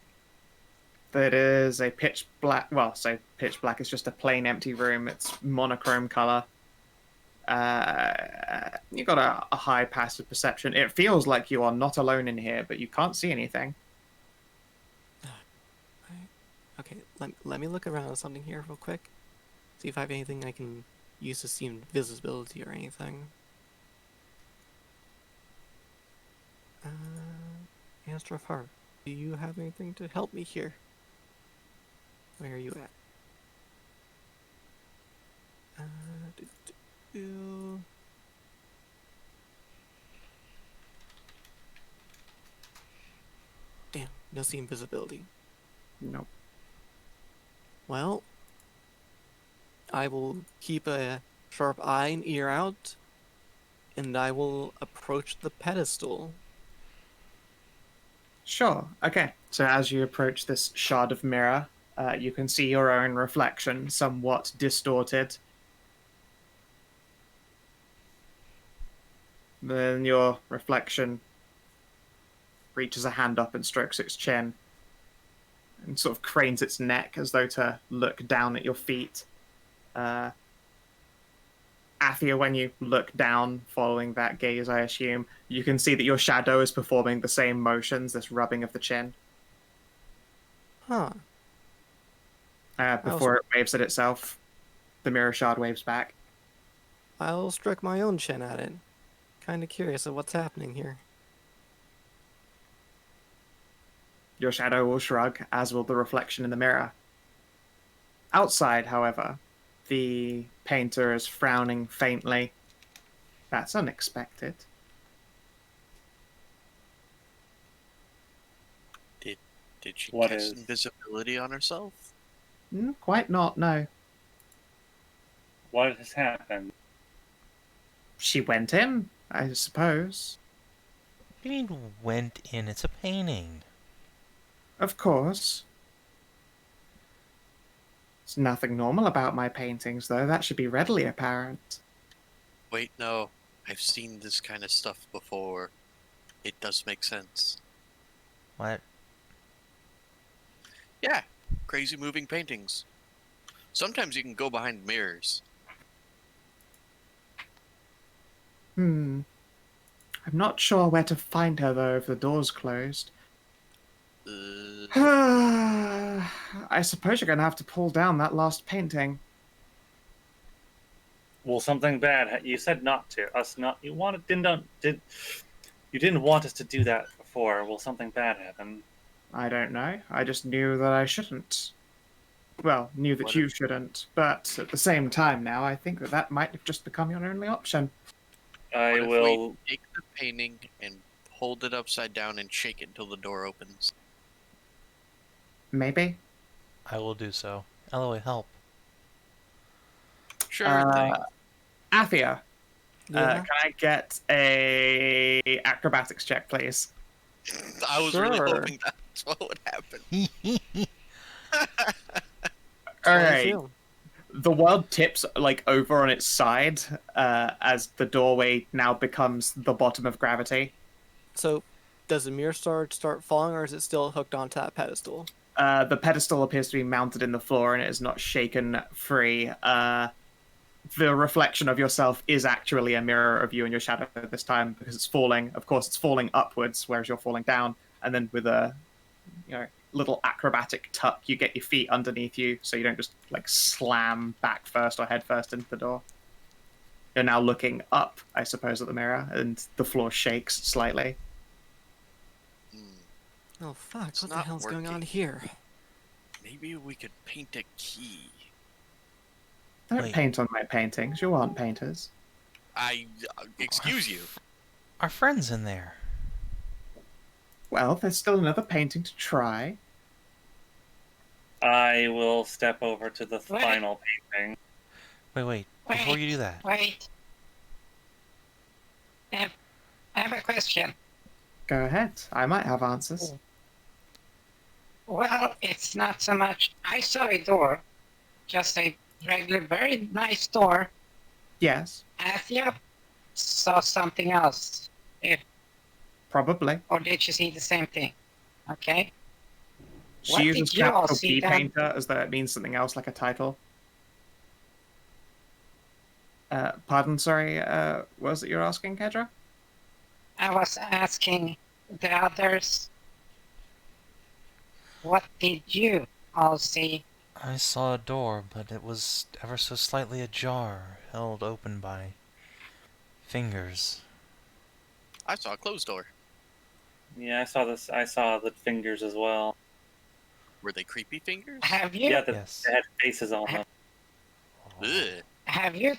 It is a pitch black, well, so pitch black is just a plain empty room. It's monochrome color. You got a high passive perception. It feels like you are not alone in here, but you can't see anything. Okay, let me look around at something here real quick. See if I have anything I can use to see invisibility or anything. Astrasdotr, do you have anything to help me here? Where are you at? Damn, no see invisibility. Nope. Well, I will keep a sharp eye and ear out, and I will approach the pedestal. Sure. Okay. So as you approach this shard of mirror, you can see your own reflection, somewhat distorted. Then your reflection reaches a hand up and strokes its chin and sort of cranes its neck as though to look down at your feet. Athia, when you look down following that gaze, I assume, you can see that your shadow is performing the same motions, this rubbing of the chin. Huh. Before it waves at itself, the mirror shard waves back. I'll strike my own chin at it. Kind of curious of what's happening here. Your shadow will shrug, as will the reflection in the mirror. Outside, however, the painter is frowning faintly. That's unexpected. Did she What cast is? invisibility on herself? Quite not, no. What has happened? She went in, I suppose. What do you mean went in? It's a painting. Of course. There's nothing normal about my paintings, though. That should be readily apparent. Wait, no. I've seen this kind of stuff before. It does make sense. What? Yeah, crazy moving paintings. Sometimes you can go behind mirrors. I'm not sure where to find her, though, if the door's closed. I suppose you're going to have to pull down that last painting. Well, something bad. You said not to. Us not. You wanted. You didn't want us to do that before. Will something bad happen? I don't know. I just knew that I shouldn't. Well, knew that you shouldn't. But at the same time now, I think that might have just become your only option. I What if will. we take the painting and hold it upside down and shake it until the door opens? Maybe? I will do so. Elloe, help. Sure thing. Athia, Yeah. can I get a acrobatics check, please? I was really Sure. hoping that's what would happen. All right. 22. The world tips like over on its side as the doorway now becomes the bottom of gravity. So, does the mirror start falling, or is it still hooked onto that pedestal? The pedestal appears to be mounted in the floor and it is not shaken free. The reflection of yourself is actually a mirror of you and your shadow this time because it's falling. Of course, it's falling upwards, whereas you're falling down. And then with a little acrobatic tuck, you get your feet underneath you so you don't just like slam back first or head first into the door. You're now looking up, I suppose, at the mirror, and the floor shakes slightly. Oh fuck! It's What the not hell's going on working. here? Maybe we could paint a key. Don't Wait. paint on my paintings. You aren't painters. Excuse you. Our friend's in there. Well, there's still another painting to try. I will step over to the Wait. final painting. Wait. Before you do that. Wait. I have a question. Go ahead. I might have answers. Well, it's not so much. I saw a door, just a regular, very nice door. Yes, Athia saw something else. probably. Or did she see the same thing? Okay. She What uses did you all capital see P then? painter as though it means something else, like a title. Pardon, sorry, what was it you're asking, Hedrah? I was asking the others, what did you all see? I saw a door, but it was ever so slightly ajar, held open by fingers. I saw a closed door. Yeah, I saw this. I saw the fingers as well. Were they creepy fingers? Have you? Yeah, Yes. they had faces on them. Ugh. Have you?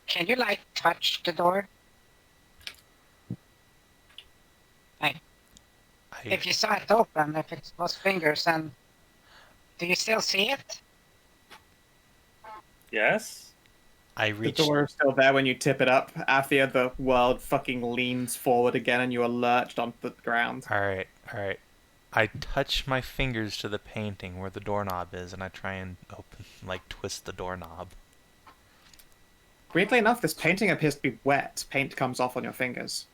Can you like touch the door? If you saw it open, if it was fingers, and do you still see it? Yes. I The reached. door is still there when you tip it up. Athia, the world fucking leans forward again and you are lurched onto the ground. Alright. I touch my fingers to the painting where the doorknob is, and I try and twist the doorknob. Weirdly enough, this painting appears to be wet. Paint comes off on your fingers.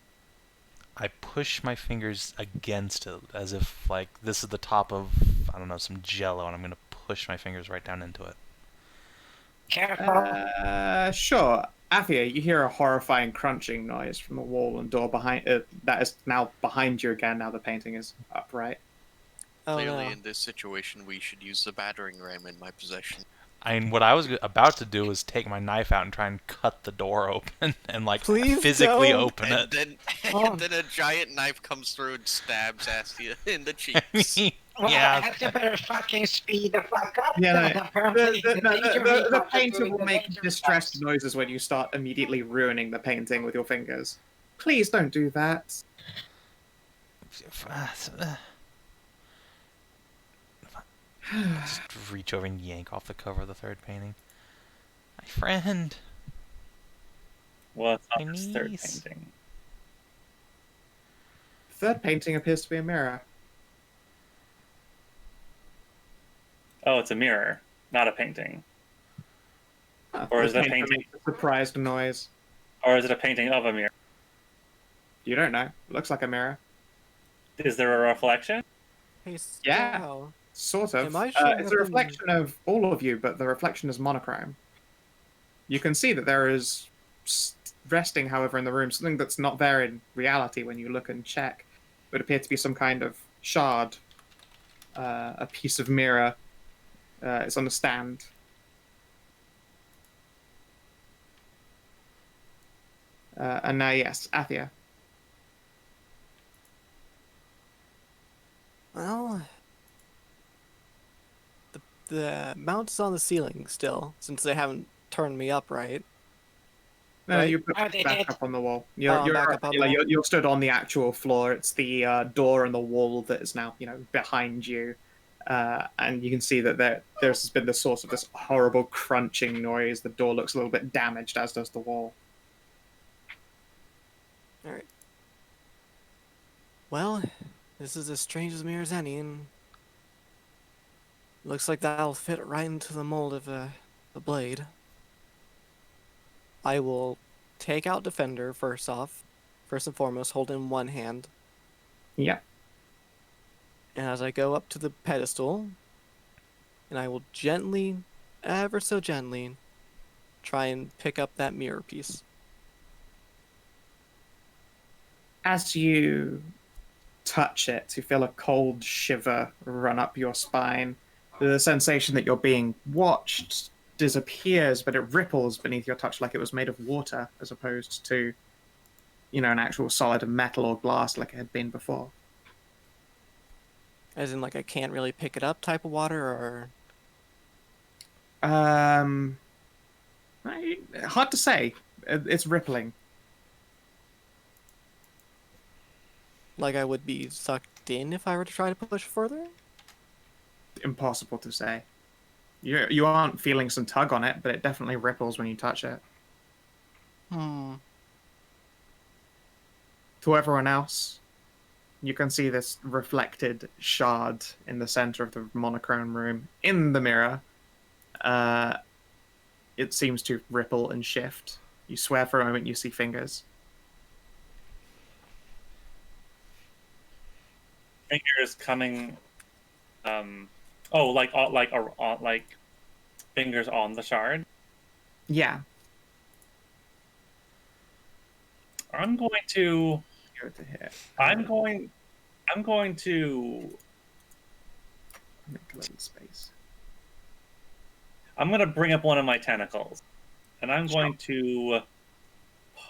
I push my fingers against it as if, this is the top of, I don't know, some jello, and I'm gonna push my fingers right down into it. Careful. Sure. Athia, you hear a horrifying crunching noise from the wall and door behind that is now behind you again. Now the painting is upright. Oh Clearly, no. in this situation, we should use the battering ram in my possession. I mean, what I was about to do was take my knife out and try and cut the door open and like Please physically don't. open And it. then, Oh. and then a giant knife comes through and stabs Athia in the cheeks. Well, Yeah. I have to better fucking speed the fuck up. Yeah, then. no, Apparently, the painter doing will the make danger distressed stuff. noises when you start immediately ruining the painting with your fingers. Please don't do that. Just reach over and yank off the cover of the third painting. My friend. Well, it's not My this third niece. painting. Third painting appears to be a mirror. Oh, it's a mirror, not a painting. Or The is that painter painting? makes a surprised noise. Or is it a painting of a mirror? You don't know. It looks like a mirror. Is there a reflection? Hey, Yeah. Scow. Sort of. Am I showing It's up a in- reflection of all of you, but the reflection is monochrome. You can see that there is resting, however, in the room, something that's not there in reality when you look and check. It would appear to be some kind of shard, a piece of mirror. It's on a stand. And now, yes, Athia. Well, the mount is on the ceiling still, since they haven't turned me up right. No, Right. you put Oh, they back did. up on the wall. Oh, I'm back up on the wall. You're stood on the actual floor. It's the door and the wall that is now, behind you. And you can see that there's been the source of this horrible crunching noise. The door looks a little bit damaged, as does the wall. Alright. Well, this is as strange a mirror as any, and looks like that'll fit right into the mold of the blade. I will take out Defender first and foremost, hold in one hand, Yeah. and as I go up to the pedestal, and I will gently, ever so gently, try and pick up that mirror piece. As you touch it, you feel a cold shiver run up your spine. The sensation that you're being watched disappears, but it ripples beneath your touch like it was made of water, as opposed to, an actual solid metal or glass like it had been before. As in, like, I can't really pick it up type of water, or... Hard to say. It's rippling. like I would be sucked in if I were to try to push further? Impossible to say. You aren't feeling some tug on it, but it definitely ripples when you touch it. Hmm. To everyone else, you can see this reflected shard in the center of the monochrome room. In the mirror, it seems to ripple and shift. You swear for a moment you see fingers. Fingers coming. Like fingers on the shard. Yeah. I'm going to. Go to here. I'm going to. Make a little space. I'm going to bring up one of my tentacles, and I'm going to.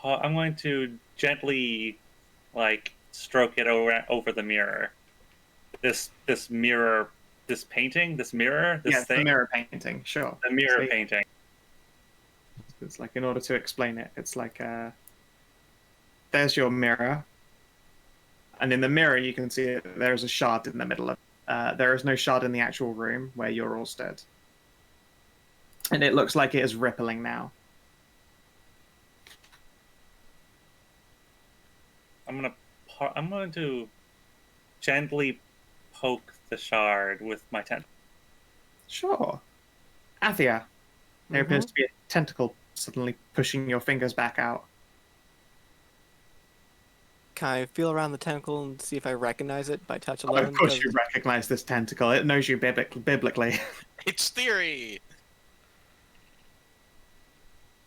I'm going to gently, stroke it over the mirror. This mirror, this painting, this mirror, this Yeah, thing. the mirror painting, sure. The mirror See? painting. It's like, in order to explain it, it's like, there's your mirror. And in the mirror, you can see there's a shard in the middle of it. There is no shard in the actual room where you're all stood. And it looks like it is rippling now. I'm going to gently poke the shard with my tentacle. Sure. Athia, there appears to be a tentacle suddenly pushing your fingers back out. Can I feel around the tentacle and see if I recognize it by touch Oh, alone? of course 'Cause- you recognize this tentacle. It knows you biblically. It's theory.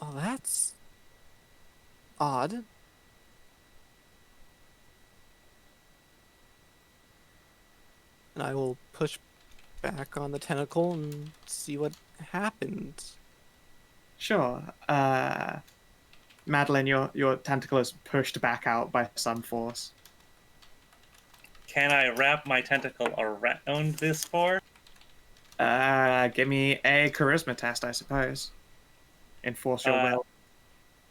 Oh, that's odd. and I will push back on the tentacle and see what happens. Sure. Madilyn, your tentacle is pushed back out by some force. Can I wrap my tentacle around this force? Give me a charisma test, I suppose. Enforce your will.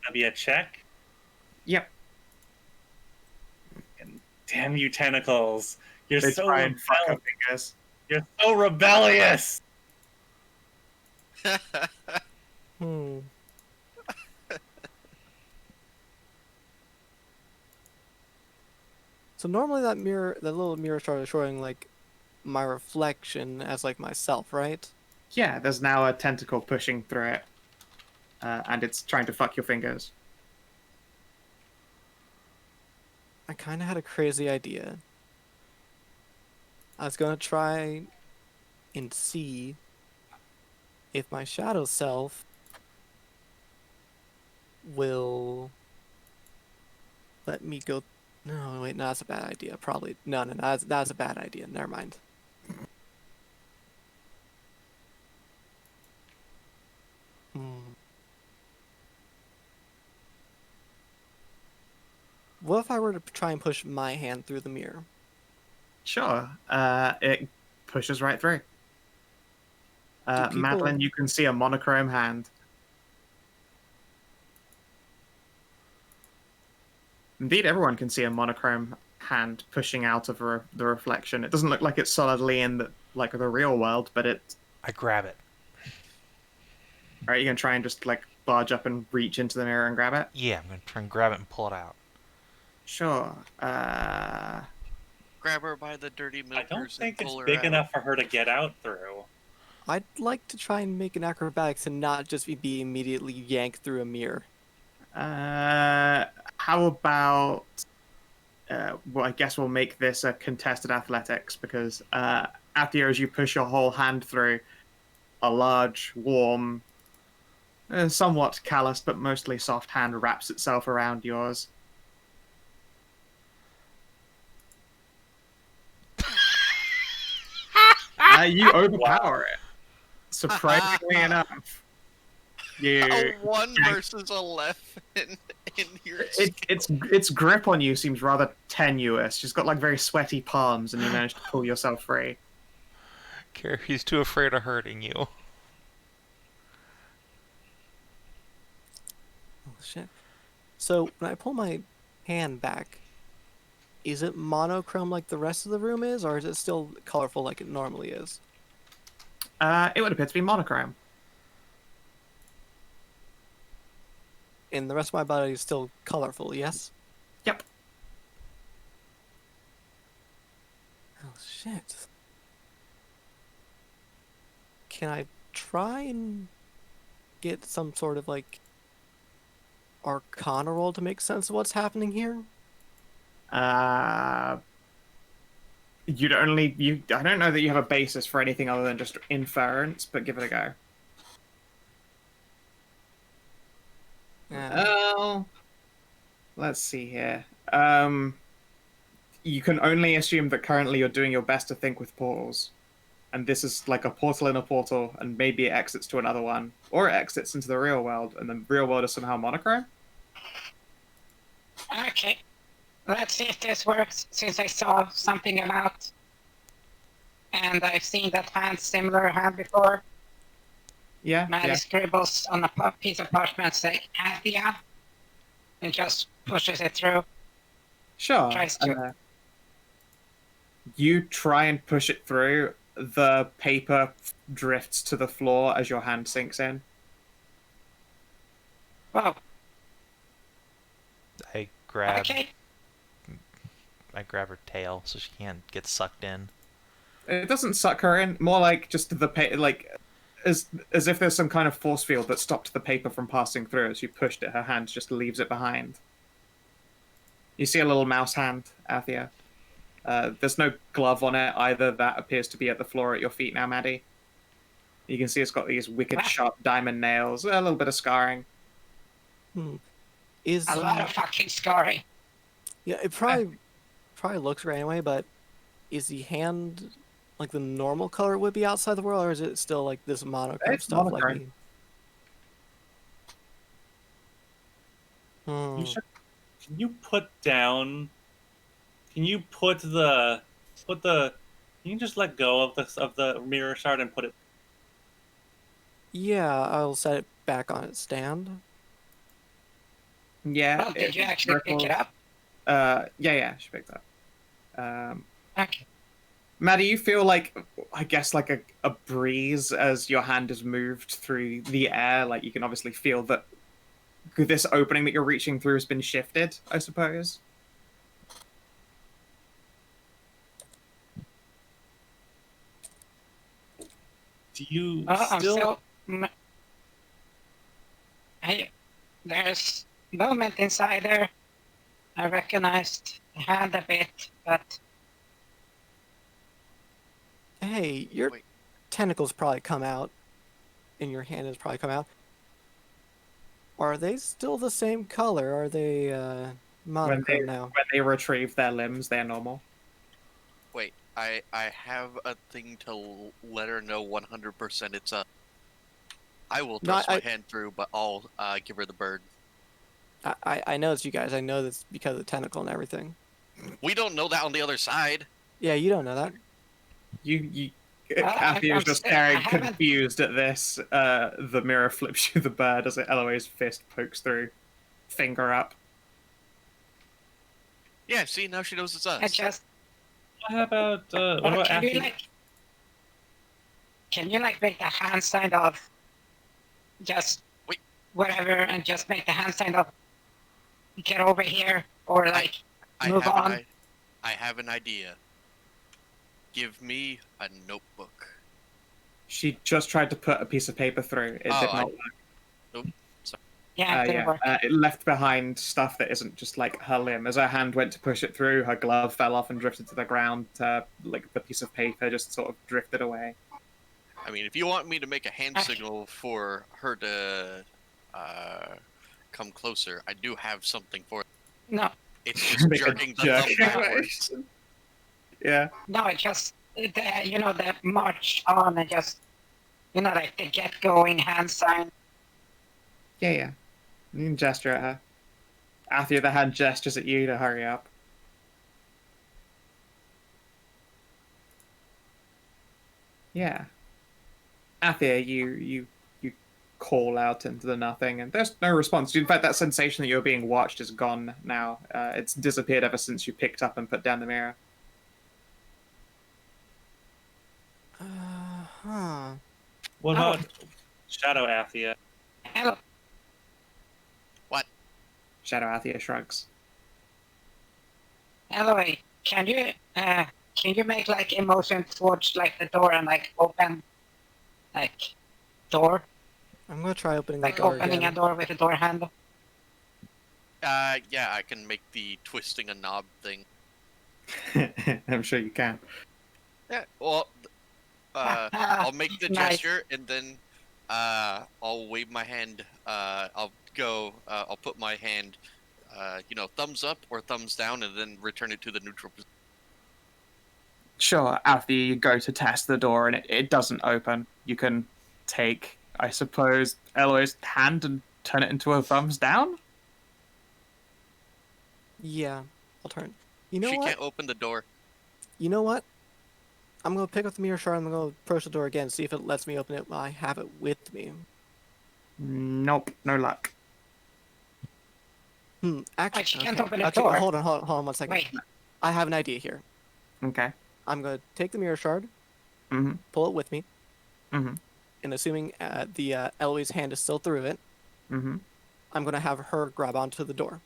That'd be a check. Yep. And damn you, tentacles! You're They so try and fuck rebellious. up fingers. You're so rebellious. Hmm. So normally that little mirror started showing like my reflection as like myself, right? Yeah, there's now a tentacle pushing through it. And it's trying to fuck your fingers. I kind of had a crazy idea. I was going to try and see if my shadow self will let me go. No, wait, no, that's a bad idea. Probably. No, that's a bad idea. Never mind. What if I were to try and push my hand through the mirror? Sure. It pushes right through. people- Madilyn, you can see a monochrome hand. Indeed, everyone can see a monochrome hand pushing out of the reflection. It doesn't look like it's solidly in the real world, but it. I grab it. Alright, you gonna try and just barge up and reach into the mirror and grab it? Yeah, I'm gonna try and grab it and pull it out. Sure. Grab her by the dirty I milkers don't think and it's pull her big out. enough for her to get out through. I'd like to try and make an acrobatics and not just be immediately yanked through a mirror. How about? Well, I guess we'll make this a contested athletics because Athia, as you push your whole hand through, a large, warm, somewhat calloused but mostly soft hand wraps itself around yours. You overpower it. Surprisingly enough, A 1 versus 11 in your its grip on you seems rather tenuous. She's got very sweaty palms, and you manage to pull yourself free. Carrie's too afraid of hurting you. Oh shit. So when I pull my hand back, is it monochrome like the rest of the room is, or is it still colorful like it normally is? It would appear to be monochrome. And the rest of my body is still colorful, yes? Yep. Oh shit. Can I try and get some sort of Arcana roll to make sense of what's happening here? I don't know that you have a basis for anything other than just inference, but give it a go. Oh, let's see here. You can only assume that currently you're doing your best to think with portals. And this is like a portal in a portal, and maybe it exits to another one. Or it exits into the real world, and the real world is somehow monochrome? Okay. Let's see if this works, since I saw something about... And I've seen that similar hand before. Yeah, Maddie yeah. scribbles on a piece of parchment, say, Athia, and just pushes it through. Sure. Tries to. You try and push it through. The paper drifts to the floor as your hand sinks in. Whoa, I grab okay. her tail so she can't get sucked in. It doesn't suck her in. More like just as if there's some kind of force field that stopped the paper from passing through. As you pushed it, her hand just leaves it behind. You see a little mouse hand, Athia. There's no glove on it either. That appears to be at the floor at your feet now, Maddie. You can see it's got these wicked sharp diamond nails, a little bit of scarring. Is A lot of fucking scarring. Yeah, it probably looks right anyway, but is the hand like the normal color would be outside the world, or is it still like this monochrome It's stuff like monochrome. me? Hmm. You should, can you put down? Can you put the? Can you just let go of the mirror shard and put it? Yeah, I'll set it back on its stand. Yeah. Oh, did you actually pick it up? Yeah, she picked it up. Okay. Maddie, you feel like, I guess, like a breeze as your hand is moved through the air. Like, you can obviously feel that this opening that you're reaching through has been shifted, I suppose. Do you I'm still? still. There's movement inside there. I recognized the hand a bit, but Hey, your Wait. tentacles probably come out, and your hand has probably come out. Are they still the same color? Are they monochrome now? When they retrieve their limbs, they're normal. Wait, I have a thing to let her know 100% it's a. I will No, thrust my hand through, but I'll give her the bird. I know it's you guys. I know that's because of the tentacle and everything. We don't know that on the other side. Yeah, you don't know that. Athia is just I staring haven't- confused at this. The mirror flips you the bird as Elloe's fist pokes through. Finger up. Yeah, see, now she knows it's us. I just. What about Can you after? Can you make the hand sign of just Wait. whatever, and just make the hand sign of get over here, or move on? I have an idea. Give me a notebook. She just tried to put a piece of paper through. It did not work. Yeah, it didn't work. It left behind stuff that isn't just like her limb. As her hand went to push it through, her glove fell off and drifted to the ground. Like the piece of paper just sort of drifted away. I mean, if you want me to make a hand signal for her to come closer, I do have something for it. No, It's just Make a jerking the jerk thumb backwards. Yeah. no, it just the march on and just the get going hand sign. Yeah. You can gesture at her. Athia, the hand gestures at you to hurry up. Yeah. Athia, you call out into the nothing, and there's no response. In fact, that sensation that you're being watched is gone now. It's disappeared ever since you picked up and put down the mirror. Huh. What about Shadow Athia? Hello. Shadow Athia shrugs. Elloe, can you make emotion towards the door and open door? I'm gonna try opening the door Opening again. a door with a door handle. Yeah, I can make the twisting a knob thing. I'm sure you can. Yeah, well, I'll make the Nice. gesture and then I'll wave my hand. I'll put my hand, thumbs up or thumbs down, and then return it to the neutral position. Sure, after you go to test the door and it doesn't open, you can take, I suppose, Elloe's hand and turn it into a thumbs down? Yeah, I'll turn. You know She what? can't open the door. You know what? I'm gonna pick up the mirror shard. I'm gonna approach the door again, see if it lets me open it while I have it with me. Nope, no luck. Actually, Wait, she can't open the okay, door. hold on 1 second. Wait. I have an idea here. Okay. I'm gonna take the mirror shard, Mm-hmm. pull it with me, Mm-hmm. and assuming the Eloe's hand is still through it, Mm-hmm. I'm gonna have her grab onto the door.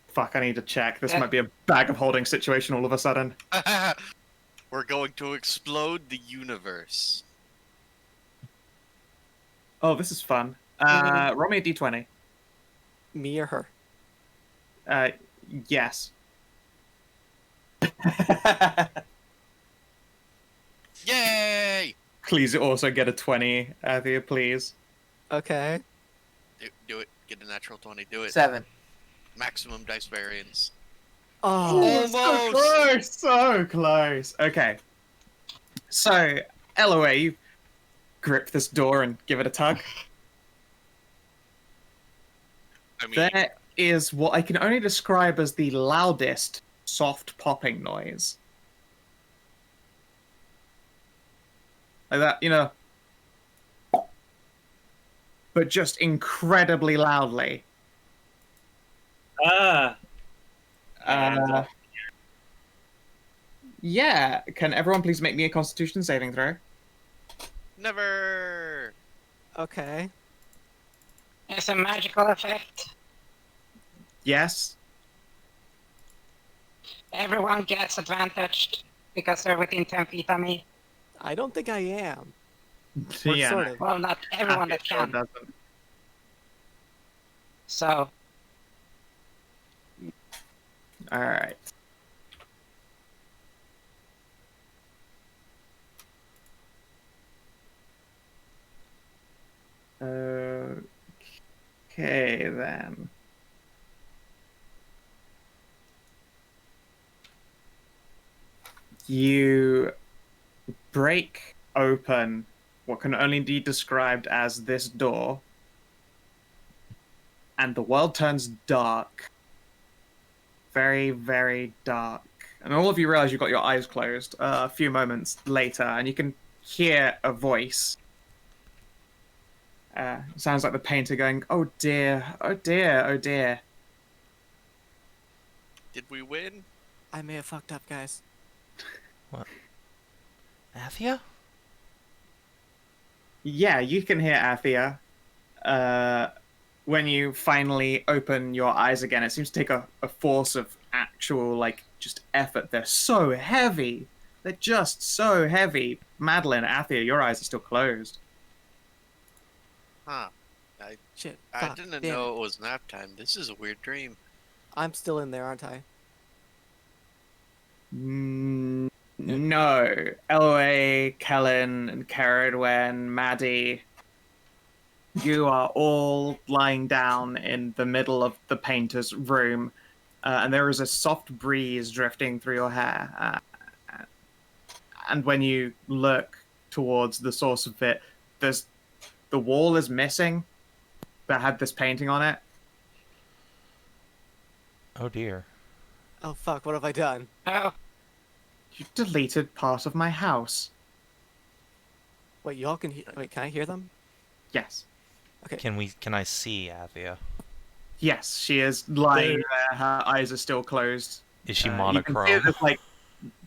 Fuck, I need to check. This Yeah. might be a bag of holding situation all of a sudden. We're going to explode the universe. Oh, this is fun. Roll me a d20. Me or her? Yes. Yay! Please also get a 20, Athia, please. Okay. Do it. Get a natural 20. Do it. 7. Maximum dice variance. Oh, So Almost. close, so close. Okay. So, Elloe, you grip this door and give it a tug. I mean, There is what I can only describe as the loudest soft popping noise. Like that, you know. But just incredibly loudly. Ah. Uh, yeah, can everyone please make me a Constitution saving throw? never. okay. It's a magical effect. Yes. Everyone gets advantaged because they're within 10 feet of me. I don't think I am. Or Yeah, sort of. Well, not everyone that Sure can. doesn't. So, All right. Okay then. You break open what can only be described as this door, and the world turns dark. Very, very dark. And all of you realize you've got your eyes closed a few moments later, and you can hear a voice. Sounds like the painter going, "Oh dear, oh dear, oh dear." Did we win? I may have fucked up, guys. Athia? Yeah, you can hear Athia. When you finally open your eyes again, it seems to take a force of actual, like, just effort. They're so heavy. They're just so heavy. Madilyn, Athia, your eyes are still closed. Huh. Shit. I fuck, didn't damn know it. it was nap time. This is a weird dream. I'm still in there, aren't I? No. Elloe, Kellin, and Ceridwen, Maddie, you are all lying down in the middle of the painter's room, and there is a soft breeze drifting through your hair. And when you look towards the source of it, the wall is missing that had this painting on it. Oh dear. Oh fuck, what have I done? oh, You deleted part of my house. Wait, y'all can hear. Wait, can I hear them? Yes. Okay. Can I see Athia? Yes, she is lying there. Her eyes are still closed. Is she You can see monochrome? that, like,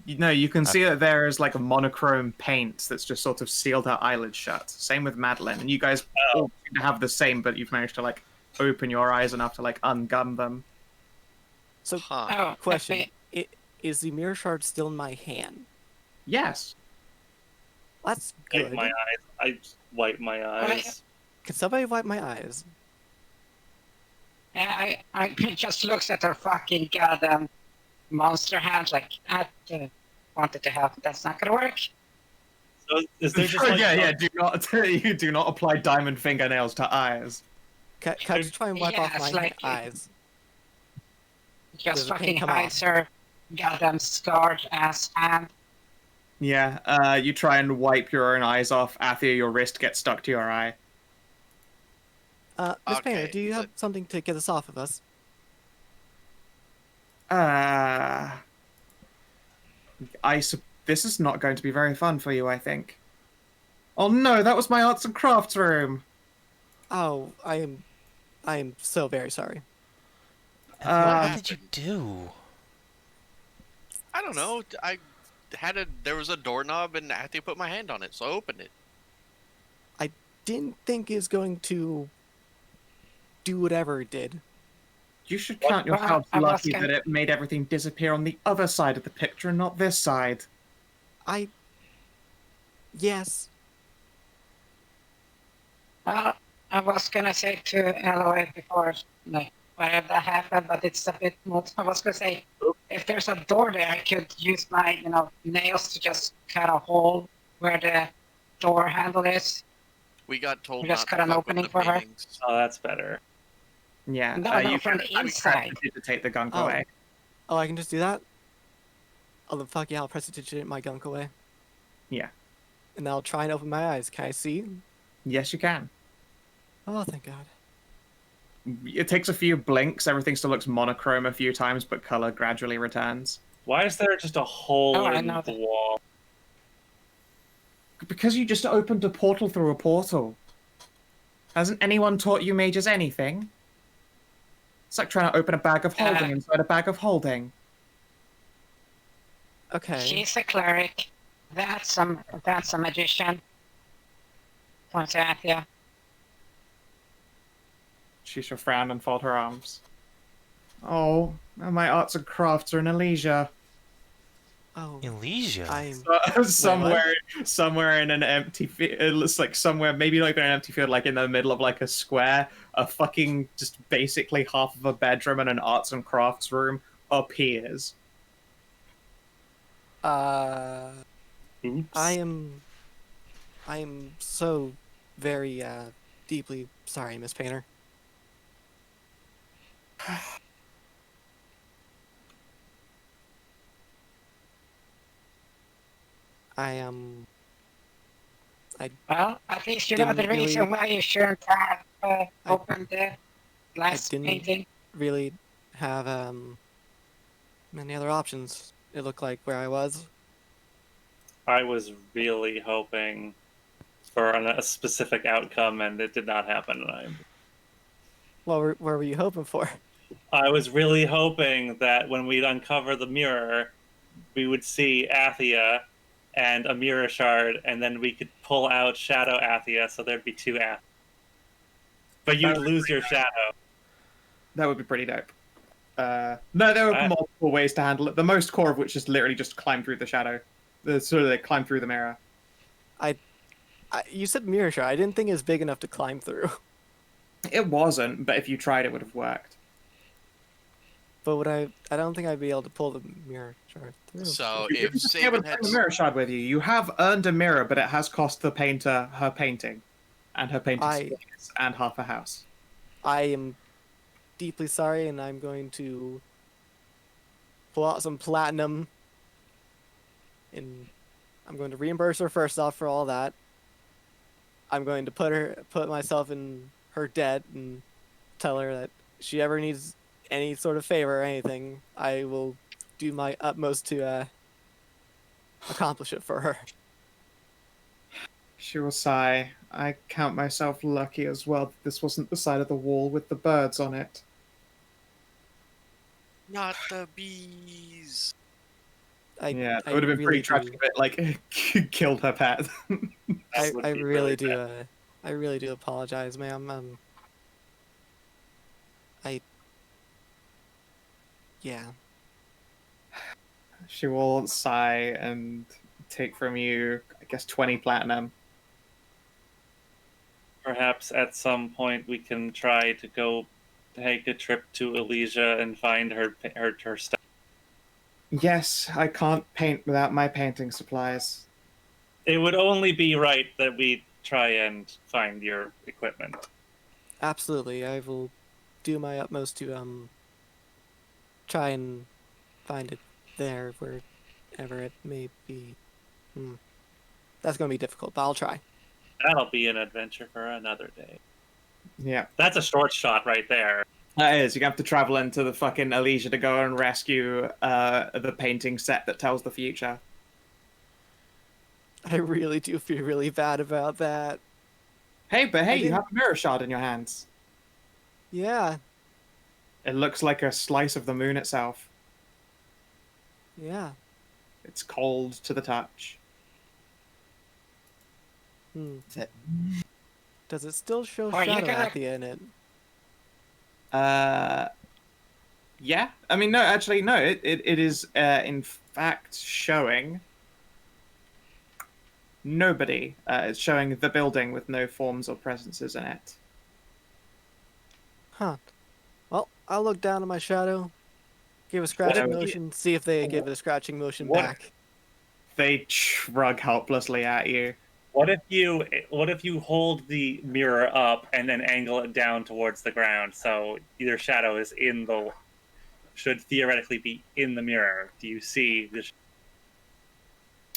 you can see that there is like a monochrome paint that's just sort of sealed her eyelids shut. Same with Madilyn, and you guys all seem to have the same, but you've managed to like open your eyes enough to like ungum them. So, Huh. oh, question: Is the mirror shard still in my hand? Yes. That's Wipe good. my eyes. I just wipe my eyes. Can somebody wipe my eyes? I just looks at her fucking goddamn monster hand like, I wanted to help. That's not gonna work. So is there just like yeah. You do not apply diamond fingernails to eyes. Can I just try and wipe off Yes, my like- eyes? Just Does the fucking paint come hides her goddamn scarred ass hand. Yeah. You try and wipe your own eyes off. Athia, your wrist gets stuck to your eye. Miss Okay, Painter, do you have something to get this off of us? This is not going to be very fun for you, I think. Oh no, that was my arts and crafts room. Oh, I am so very sorry. Athia, what did you do? I don't know. There was a doorknob and Athia put my hand on it, so I opened it. Didn't think is going to do whatever it did. You should count yourself I was lucky gonna- that it made everything disappear on the other side of the picture and not this side. Yes. I was gonna say to Elloe before, like, whatever that happened, but it's a bit more. I was gonna say, if there's a door there, I could use my, nails to just cut a hole where the door handle is. We got told Just not cut to an fuck with opening the for her. paintings. Oh, that's better. Yeah, No, you from can the inside. to take the gunk Oh. away. Oh, I can just do that? Oh, then fuck yeah, I'll prestidigitate my gunk away. Yeah. And I'll try and open my eyes. Can I see? Yes, you can. Oh, thank God. It takes a few blinks. Everything still looks monochrome a few times, but color gradually returns. Why is there just a hole Oh, I in know the that. wall? Because you just opened a portal through a portal. Hasn't anyone taught you mages anything? It's like trying to open a bag of holding inside a bag of holding. Okay. She's a cleric. That's a magician. Points at Athia. She shall frown and fold her arms. Oh, my arts and crafts are in Elysia. Oh, Elysia. I'm... somewhere in an empty field. It looks like somewhere, maybe not even an empty field, like in the middle of like a square, a fucking just basically half of a bedroom and an arts and crafts room appears. Oops. I am so very deeply sorry, Miss Painter. I am. Well, at least you know the Didn't really- reason why you shouldn't have opened the last didn't- painting. really have many other options. It looked like where I was. I was really hoping for a specific outcome, and it did not happen. What were you hoping for? I was really hoping that when we'd uncover the mirror, we would see Athia and a mirror shard, and then we could pull out Shadow Athia, so there'd be two Athia. But you'd lose your shadow. That would be pretty dope. No, there are multiple ways to handle it. The most core of which is literally just climb through the shadow. They climb through the mirror. You said mirror shard. I didn't think it was big enough to climb through. It wasn't, but if you tried, it would have worked. But would I don't think I'd be able to pull the mirror shard through. So You if can just be able Savin to had bring the mirror shard with you. You have earned a mirror, but it has cost the painter her painting, and her painting supplies, and half a house. I am deeply sorry, and I'm going to pull out some platinum, and I'm going to reimburse her first off for all that. I'm going to put myself in her debt and tell her that if she ever needs any sort of favor or anything, I will do my utmost to accomplish it for her. She will sigh. I count myself lucky as well that this wasn't the side of the wall with the birds on it. not the bees. It would have been pretty tragic if it like killed her pet. I would be really really do. bad. I really do apologize, ma'am. Yeah. She will sigh and take from you, I guess, 20 platinum. Perhaps at some point we can try to go take a trip to Elysia and find her stuff. Yes, I can't paint without my painting supplies. It would only be right that we try and find your equipment. Absolutely. I will do my utmost to try and find it there wherever it may be. That's going to be difficult, but I'll try. That'll be an adventure for another day. Yeah. That's a short shot right there. That is. You have to travel into the fucking Elysia to go and rescue the painting set that tells the future. I really do feel really bad about that. Hey, you have a mirror shard in your hands. Yeah, It looks like a slice of the moon itself. yeah. It's cold to the touch. Does it still show Are you Shadow gonna- Athia in it? Yeah. I mean, no, actually, no. It is, in fact, showing nobody. It's showing the building with no forms or presences in it. Huh. Well, I'll look down at my shadow, give a scratching What- motion, see if they give it a scratching motion What- back. They shrug helplessly at you. What if you hold the mirror up and then angle it down towards the ground so either shadow is in the should theoretically be in the mirror. Do you see this?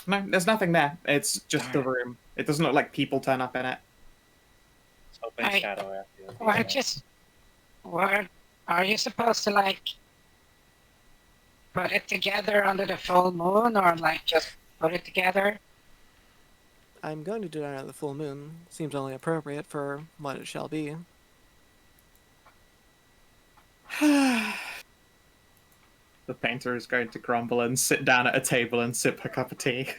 No, there's nothing there. It's just the room. It doesn't look like people turn up in it. Open I- shadow at you. What are you supposed to like put it together under the full moon, or like just put it together? I'm going to do that at the full moon. Seems only appropriate for what it shall be. The painter is going to grumble and sit down at a table and sip a cup of tea.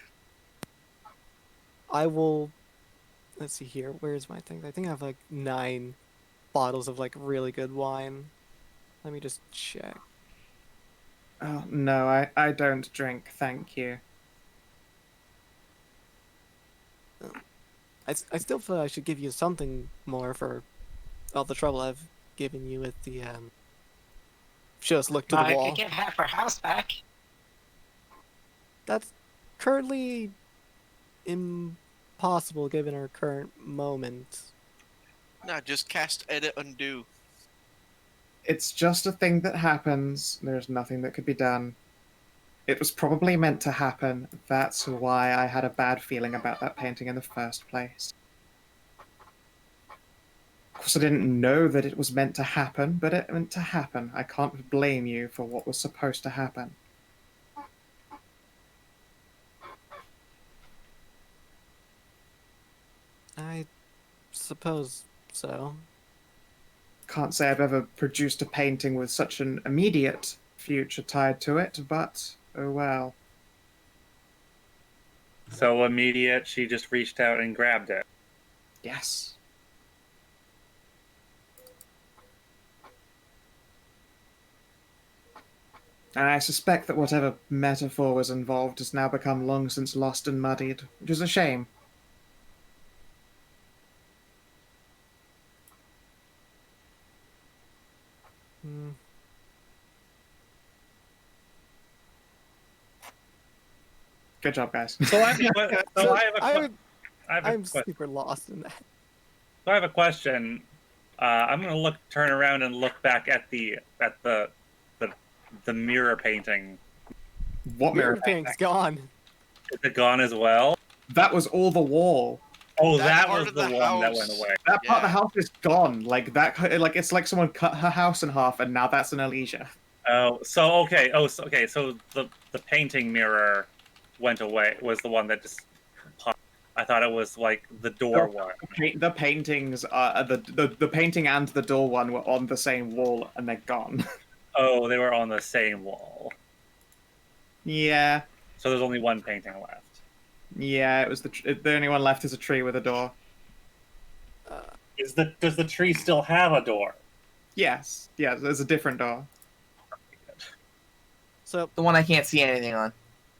I will. Let's see here. Where's my thing? I think I have like 9 bottles of like really good wine. Let me just check. Oh, no, I don't drink, thank you. I still feel I should give you something more for all the trouble I've given you with the just look to the I wall. could give half her house back. That's currently impossible given our current moment. No, just cast edit undo. It's just a thing that happens. There's nothing that could be done. It was probably meant to happen. That's why I had a bad feeling about that painting in the first place. Of course, I didn't know that it was meant to happen, but it meant to happen. I can't blame you for what was supposed to happen. I suppose so. Can't say I've ever produced a painting with such an immediate future tied to it, but oh well. So immediate, she just reached out and grabbed it. Yes. And I suspect that whatever metaphor was involved has now become long since lost and muddied, which is a shame. Hmm. Good job, guys. So I have a I'm question. super lost in that. So I have a question. I'm gonna turn around and look back at the mirror painting. What mirror? Mirror painting's gone. Is it gone as well? That was all the wall. Oh, That that part was of the the one that house. went away. That part of the Yeah. house is gone. Like that. Like it's like someone cut her house in half, and now that's an Elysia. Oh, so okay. So the painting mirror went away. Was the one that just popped. I thought it was like the door one. The paintings are the painting and the door one were on the same wall, and they're gone. Oh, they were on the same wall. Yeah, So there's only one painting left. yeah. It was the only one left is a tree with a door. Does the tree still have a door? Yes, yeah. There's a different door. So, The one I can't see anything on.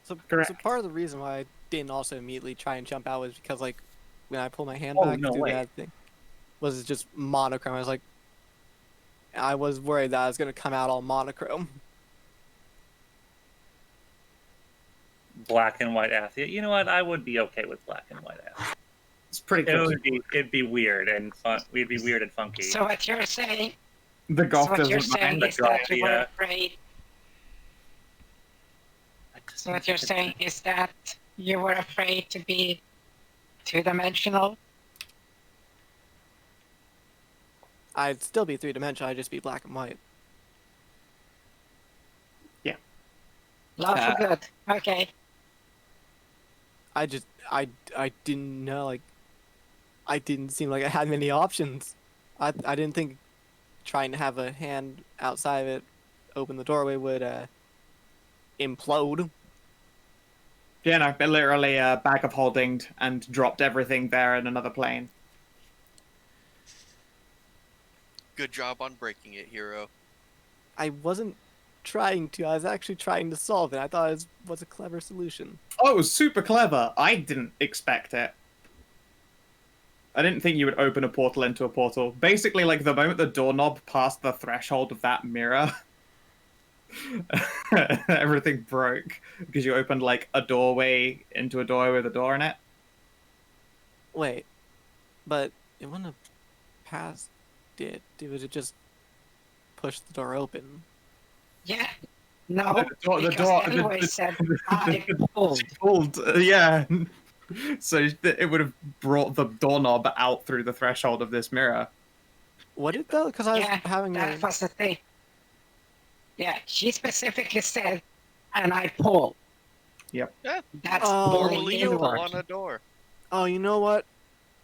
so Correct. part of the reason why I didn't also immediately try and jump out was because, like, when I pulled my hand Oh, back no to do way. that thing, was it just monochrome? I was worried that I was going to come out all monochrome. Black and white Athia. You know what? I would be okay with black and white Athia. It's pretty cool. It'd be weird and fun. It'd be weird and funky. So what you're saying? The So goth what you're doesn't saying mind. is that you were yeah. afraid. So what you're saying is that you were afraid to be two-dimensional. I'd still be 3-dimensional, I'd just be black and white. Love for good. Okay. I didn't know, like, I didn't seem like I had many options. I didn't think trying to have a hand outside of it open the doorway would implode. Yeah, no, but literally a bag of holding and dropped everything there in another plane. Good job on breaking it, hero. I wasn't trying to, I was actually trying to solve it. I thought it was a clever solution. Oh, it was super clever. I didn't expect it. I didn't think you would open a portal into a portal. Basically, like, the moment the doorknob passed the threshold of that mirror, everything broke. Because you opened, like, a doorway into a doorway with a door in it. Wait, but it wouldn't have passed it. It would have just pushed the door open. Yeah. No, The because door- Elloe said I pulled. pulled. Yeah. So it would have brought the doorknob out through the threshold of this mirror. Would it though? Because I was Yeah, having that a... was the thing. Yeah, she specifically said, and I pulled. Yeah, That's Oh, normally you pulling pull inward. on a door. Oh, you know what?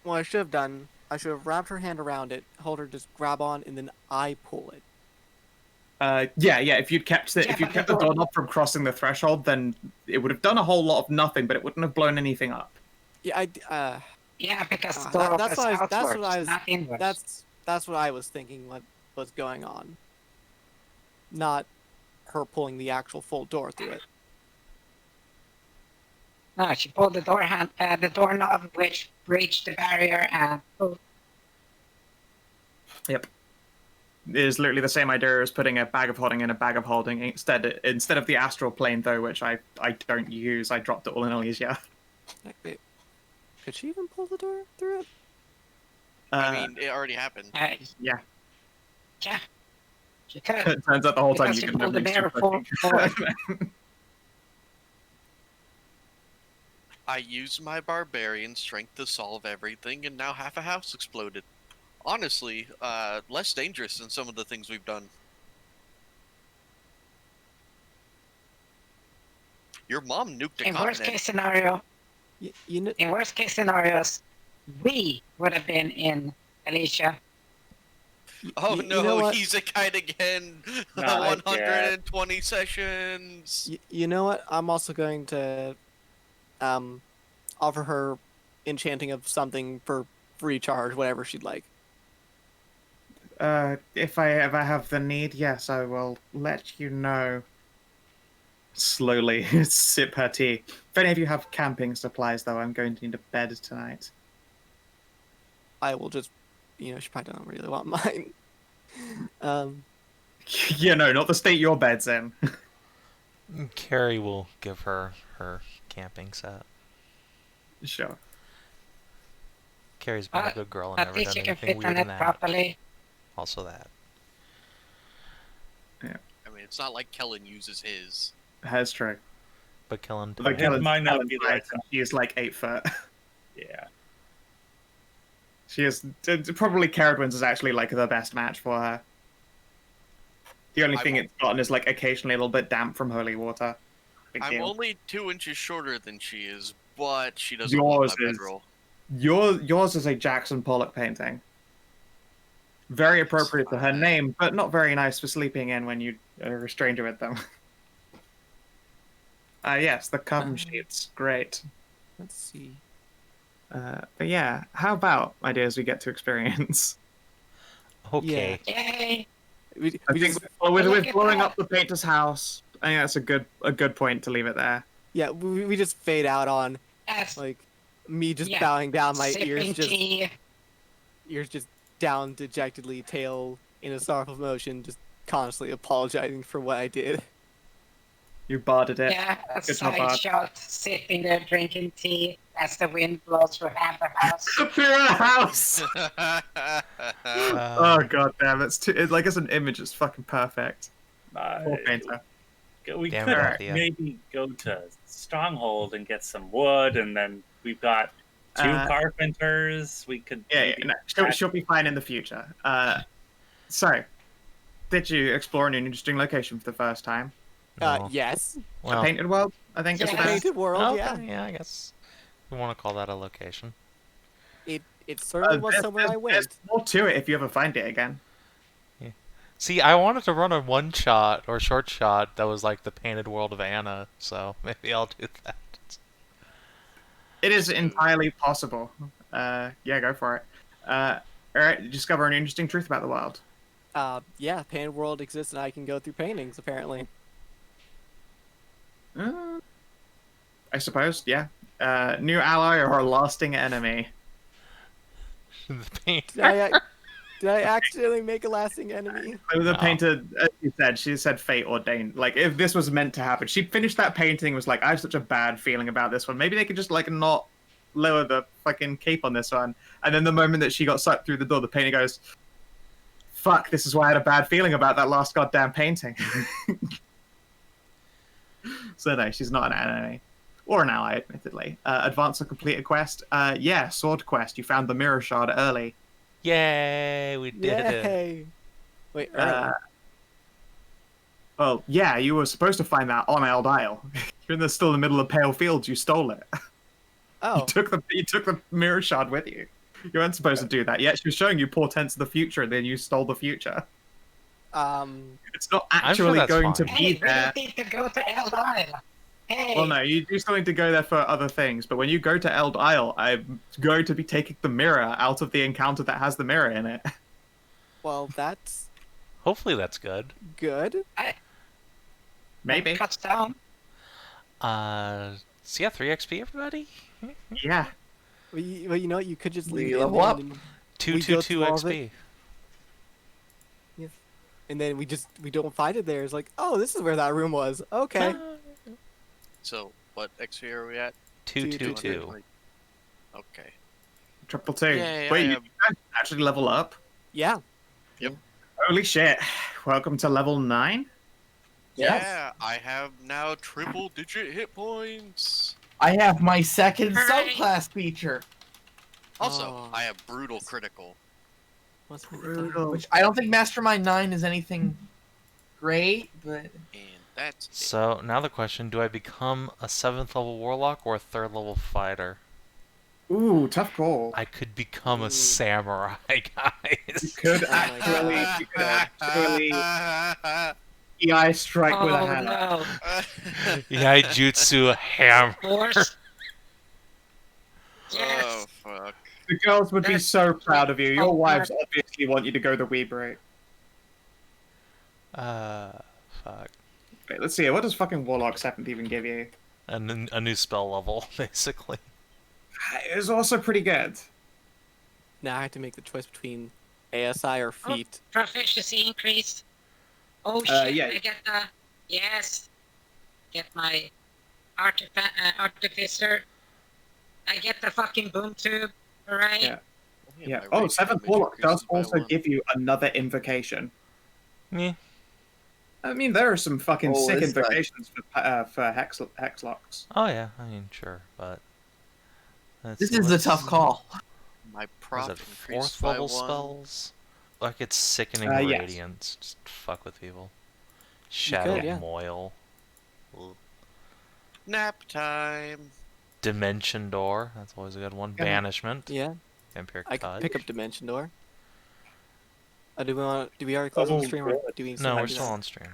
What I should have done, I should have wrapped her hand around it, told her to just grab on, and then I pull it. Yeah. If you'd kept Yeah, if you but kept the the door- doorknob from crossing the threshold, then it would have done a whole lot of nothing, but it wouldn't have blown anything up. Yeah, Yeah, because the that- door that's was what I was- that's outwards, what I was- not inwards. that's what I was thinking. What was going on? Not her pulling the actual full door through it. No, she pulled the the doorknob, which breached the barrier, and Yep. It is literally the same idea as putting a bag of holding in a bag of holding. Instead of the astral plane, though, which I don't use, I dropped it all in Elysia. Wait, could she even pull the door through it? I mean, it already happened. Yeah. yeah, she could. It turns out the whole time Because you you can pulled the live mirror forward. I used my barbarian strength to solve everything, and now half a house exploded. Honestly, less dangerous than some of the things we've done. Your mom nuked a In worst continent. case scenario, You know, in worst case scenarios, we would have been in Alicia. Oh you no, know what? he's a kite again. Not 120 sessions. you know what? I'm also going to offer her enchanting of something for free charge, whatever she'd like. If I ever have the need, yes, I will let you know. Slowly sip her tea. If any of you have camping supplies, though, I'm going to need a bed tonight. I will just, she probably don't really want mine. Yeah, no, not the state your bed's in. Carrie will give her her camping set. Sure. Carrie's been a good girl and At never least done you can anything fit on weird it in that. properly. Also that. I mean, it's not like Kellin uses his. That's true. But Kellin, But It might not be the right she is like 8 foot. Yeah. She is probably Ceridwen's is actually like the best match for her. The only thing it's gotten is like occasionally a little bit damp from holy water. Big I'm deal. only 2 inches shorter than she is, but she doesn't Yours want my is- bedroll. Yours is a Jackson Pollock painting. Very appropriate for her name, but not very nice for sleeping in when you are a stranger with them. Yes, the coven sheets. Great. Let's see. But yeah, how about ideas we get to experience? okay. Yay! We I think just, with Look at blowing that. up the painter's house, I think that's a good point to leave it there. yeah, we just fade out on Yes. like me just Yeah. bowing down, my Sipping tea. ears just down dejectedly, tail in a sorrowful motion, just constantly apologizing for what I did. You barded it. Yeah, a Good job, side Bart. shot, sitting there drinking tea as the wind blows through half the house. Through a house. Oh god damn, it's an image. It's fucking perfect. Poor painter. We Damn could it, Athia. maybe go to Stronghold and get some wood, and then we've got 2 carpenters. We could. Yeah, maybe no, she'll be fine in the future. So, did you explore an interesting location for the first time? No. Yes. A painted world, I think is Yeah. best. Painted world, Okay, yeah. yeah, I guess we want to call that a location. It certainly was somewhere I There's went. more to it if you ever find it again. See, I wanted to run a one shot or short shot that was like the painted world of Anna, so maybe I'll do that. It is entirely possible. Yeah, go for it. Alright, discover an interesting truth about the world. Yeah, painted world exists and I can go through paintings, apparently. I suppose, yeah. New ally or a lasting enemy? The paint. Did I accidentally make a lasting enemy? The painter, as she said fate ordained. Like, if this was meant to happen, she finished that painting, was like, I have such a bad feeling about this one. Maybe they could just, like, not lower the fucking cape on this one. And then the moment that she got sucked through the door, the painter goes, Fuck, this is why I had a bad feeling about that last goddamn painting. So no, she's not an enemy. Or an ally, admittedly. Advance or complete a quest? Yeah, sword quest. You found the mirror shard early. Yay, we did it. Yay! Wait, early. Well, yeah, you were supposed to find that on Eld Isle. You're still in the middle of Pale Fields, you stole it. Oh. You took the mirror shard with you. You weren't supposed to do that. Yet she was showing you portents of the future, and then you stole the future. It's not I'm sure actually that's going to fine. be Hey, we there. don't need to go to Eld Isle. Hey. Well, no, you do still need to go there for other things. But when you go to Eld Isle, I'm going to be taking the mirror out of the encounter that has the mirror in it. Well, that's Hopefully that's good. good. Maybe. Cuts down. So yeah, 3 XP, everybody? Yeah. Well, you know what? You could just We leave it level up. and then 222 through all of XP. and then we don't find it there. It's like, oh, this is where that room was. Okay. So, what XP are we at? 222. Okay. Triple two. Yay, Wait, I you am- can actually level up? Yeah. Holy shit. Welcome to level 9? Yes. Yeah, I have now triple-digit hit points. I have my second Hooray. subclass feature, Also, Oh. I have brutal critical. What's Brutal. which I don't think Mastermind 9 is anything great, but And that's it. So now the question, do I become a 7th level warlock or a 3rd level fighter? Ooh, tough call. I could become Ooh. a samurai, You guys. could Oh my actually EI strike with a Oh hammer. no. Yaijutsu hammer. Force. Oh, Yes. fuck. The girls would be That's so proud of you. Your so wives obviously want you to go the weeb route. Fuck. Wait, let's see. What does fucking Warlock 7th even give you? A new spell level, basically. It's also pretty good. Now I have to make the choice between ASI or feet. Proficiency increase. Oh shit! yeah. I get the yes. Get my artificer. I get the fucking boom tube. Alright. Yeah. Yeah. my Oh, rage 7th damage Warlock does increases by also 1. give you another invocation. Yeah. I mean, there are some fucking Oh, sick is that- invocations for Hexlocks. Oh yeah, I mean sure, but let's this see, is a what's- tough call. My What prop is it, increased 4th by level 1. spells? Like it's sickening Yes. radiance. Just fuck with people. Shadow could, yeah. Moil. Ugh. Nap time. Dimension Door. That's always a good one. Yeah. Banishment. Yeah. Vampire I Cut. could pick up Dimension Door. Do we already close on the stream or do we? No, we're do still that? on stream.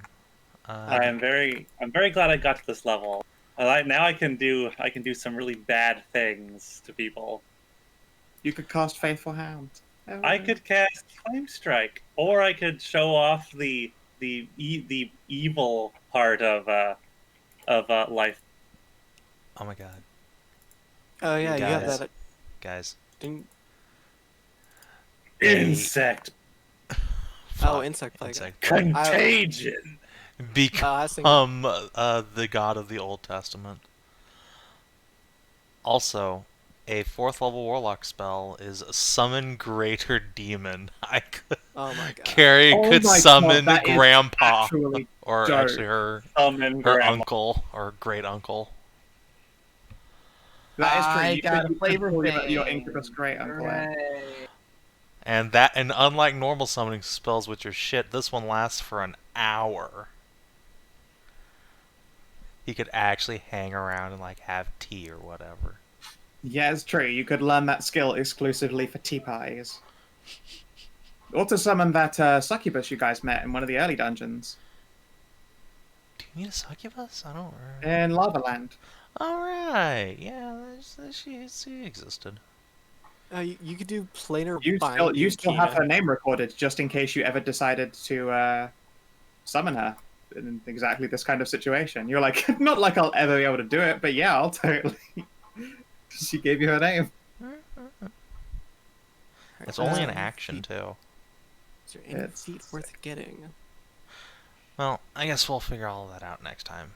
I'm very glad I got to this level. Now I can do some really bad things to people. You could cast Faithful Hound. I could cast Flame Strike, or I could show off the evil part of life. Oh my god, Oh yeah, you have Guys. that. guys. Didn't, Insect oh, Fuck. insect plague. Insect. contagion. I was thinking, Become the god of the Old Testament. Also, a 4th level warlock spell is Summon Greater Demon. I could oh my god. Carrie Oh could my God, summon that is Grandpa, actually or dope. actually her Summon her grandma. uncle or great uncle. That is true. I You got could- a you flavor could call thing. your Incubus Great Uncle. Hooray. And unlike normal summoning spells, which are shit, this one lasts for an hour. He could actually hang around and like have tea or whatever. Yeah, it's true. You could learn that skill exclusively for tea parties. Or to summon that succubus you guys met in one of the early dungeons Do you need a succubus? I don't remember. in Lava Land. Alright, yeah, she existed. You could do planar You binding, still have Kina. her name recorded just in case you ever decided to summon her in exactly this kind of situation. You're like, not like I'll ever be able to do it, but yeah, I'll totally. She gave you her name. It's only an Uh, action, too. Is there any It's- feat worth getting? Well, I guess we'll figure all of that out next time.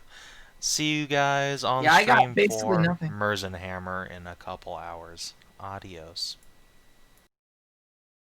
See you guys on Yeah, I got stream basically for nothing. Merzenhammer in a couple hours. Adios.